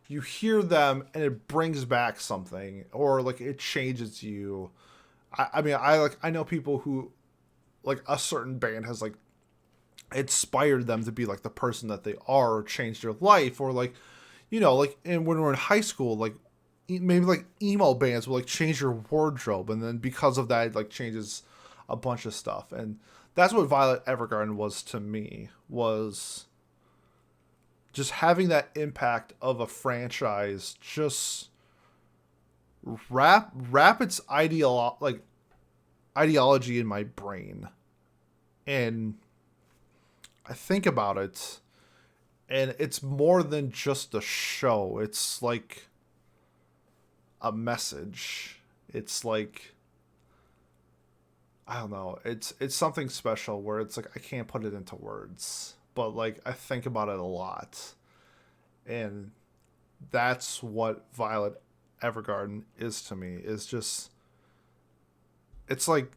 you hear them and it brings back something, or like it changes you. I know people who like a certain band has like inspired them to be like the person that they are, or changed their life, or like, you know, like, and when we're in high school, like maybe like emo bands will like change your wardrobe, and then because of that, it like changes a bunch of stuff. And that's what Violet Evergarden was to me, was just having that impact of a franchise, just wrap its ideology in my brain. And I think about it, and it's more than just a show. It's like a message. It's like, I don't know. It's something special where it's like I can't put it into words, but like I think about it a lot. And that's what Violet Evergarden is to me. Is just, it's like,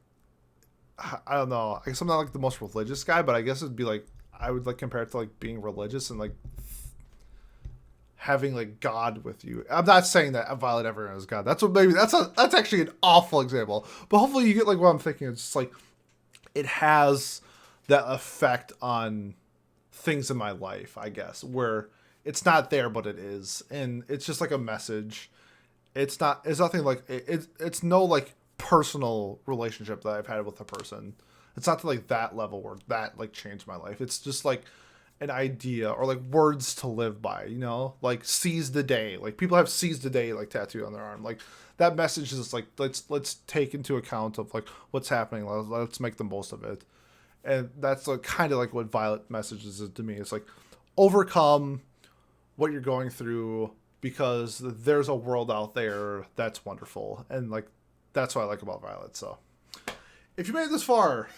I don't know. I guess I'm not like the most religious guy, but I guess it'd be like, I would like compare it to like being religious and like having like God with you. I'm not saying that Violet Evergarden is God. That's actually an awful example. But hopefully you get like what I'm thinking. It's just like it has that effect on things in my life, I guess, where it's not there, but it is. And it's just like a message. It's nothing like, it's no like personal relationship that I've had with a person. It's not to like that level where that like changed my life. It's just like an idea or like words to live by, you know, like seize the day. Like people have seize the day like tattooed on their arm. Like that message is like, let's take into account of like what's happening. Let's make the most of it. And that's like kind of like what Violet messages is to me. It's like overcome what you're going through because there's a world out there that's wonderful. And like, that's what I like about Violet. So if you made it this far,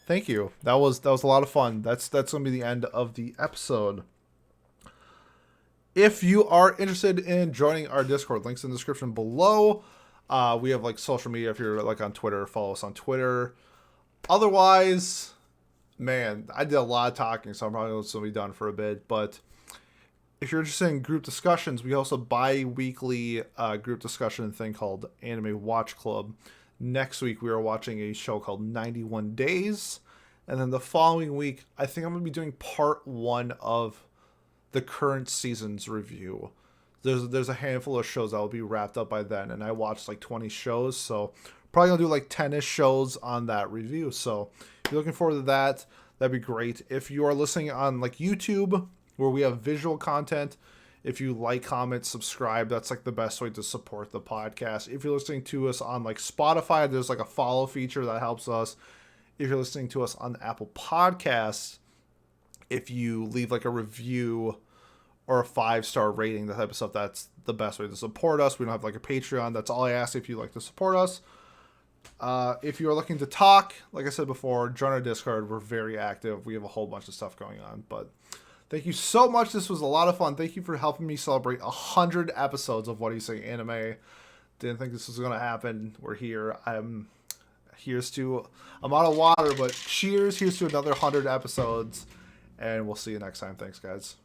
thank you. That was a lot of fun. That's going to be the end of the episode. If you are interested in joining our Discord, links in the description below. We have like social media. If you're like on Twitter, follow us on Twitter. Otherwise, man, I did a lot of talking, so I'm probably going to be done for a bit. But if you're interested in group discussions, we host a bi-weekly group discussion thing called Anime Watch Club. Next week, we are watching a show called 91 Days. And then the following week, I think I'm going to be doing part 1 of the current season's review. There's a handful of shows that will be wrapped up by then. And I watched like 20 shows. So probably going to do like 10-ish shows on that review. So if you're looking forward to that, that'd be great. If you are listening on like YouTube, where we have visual content, if you like, comment, subscribe, that's like the best way to support the podcast. If you're listening to us on like Spotify, there's like a follow feature that helps us. If you're listening to us on Apple Podcasts, if you leave like a review or a 5-star rating, that type of stuff, that's the best way to support us. We don't have like a Patreon. That's all I ask if you'd like to support us. If you are looking to talk, like I said before, join our Discord. We're very active. We have a whole bunch of stuff going on, but thank you so much. This was a lot of fun. Thank you for helping me celebrate 100 episodes of What Do You Say Anime. Didn't think this was going to happen. We're here. I'm out of water, but cheers. Here's to another 100 episodes. And we'll see you next time. Thanks, guys.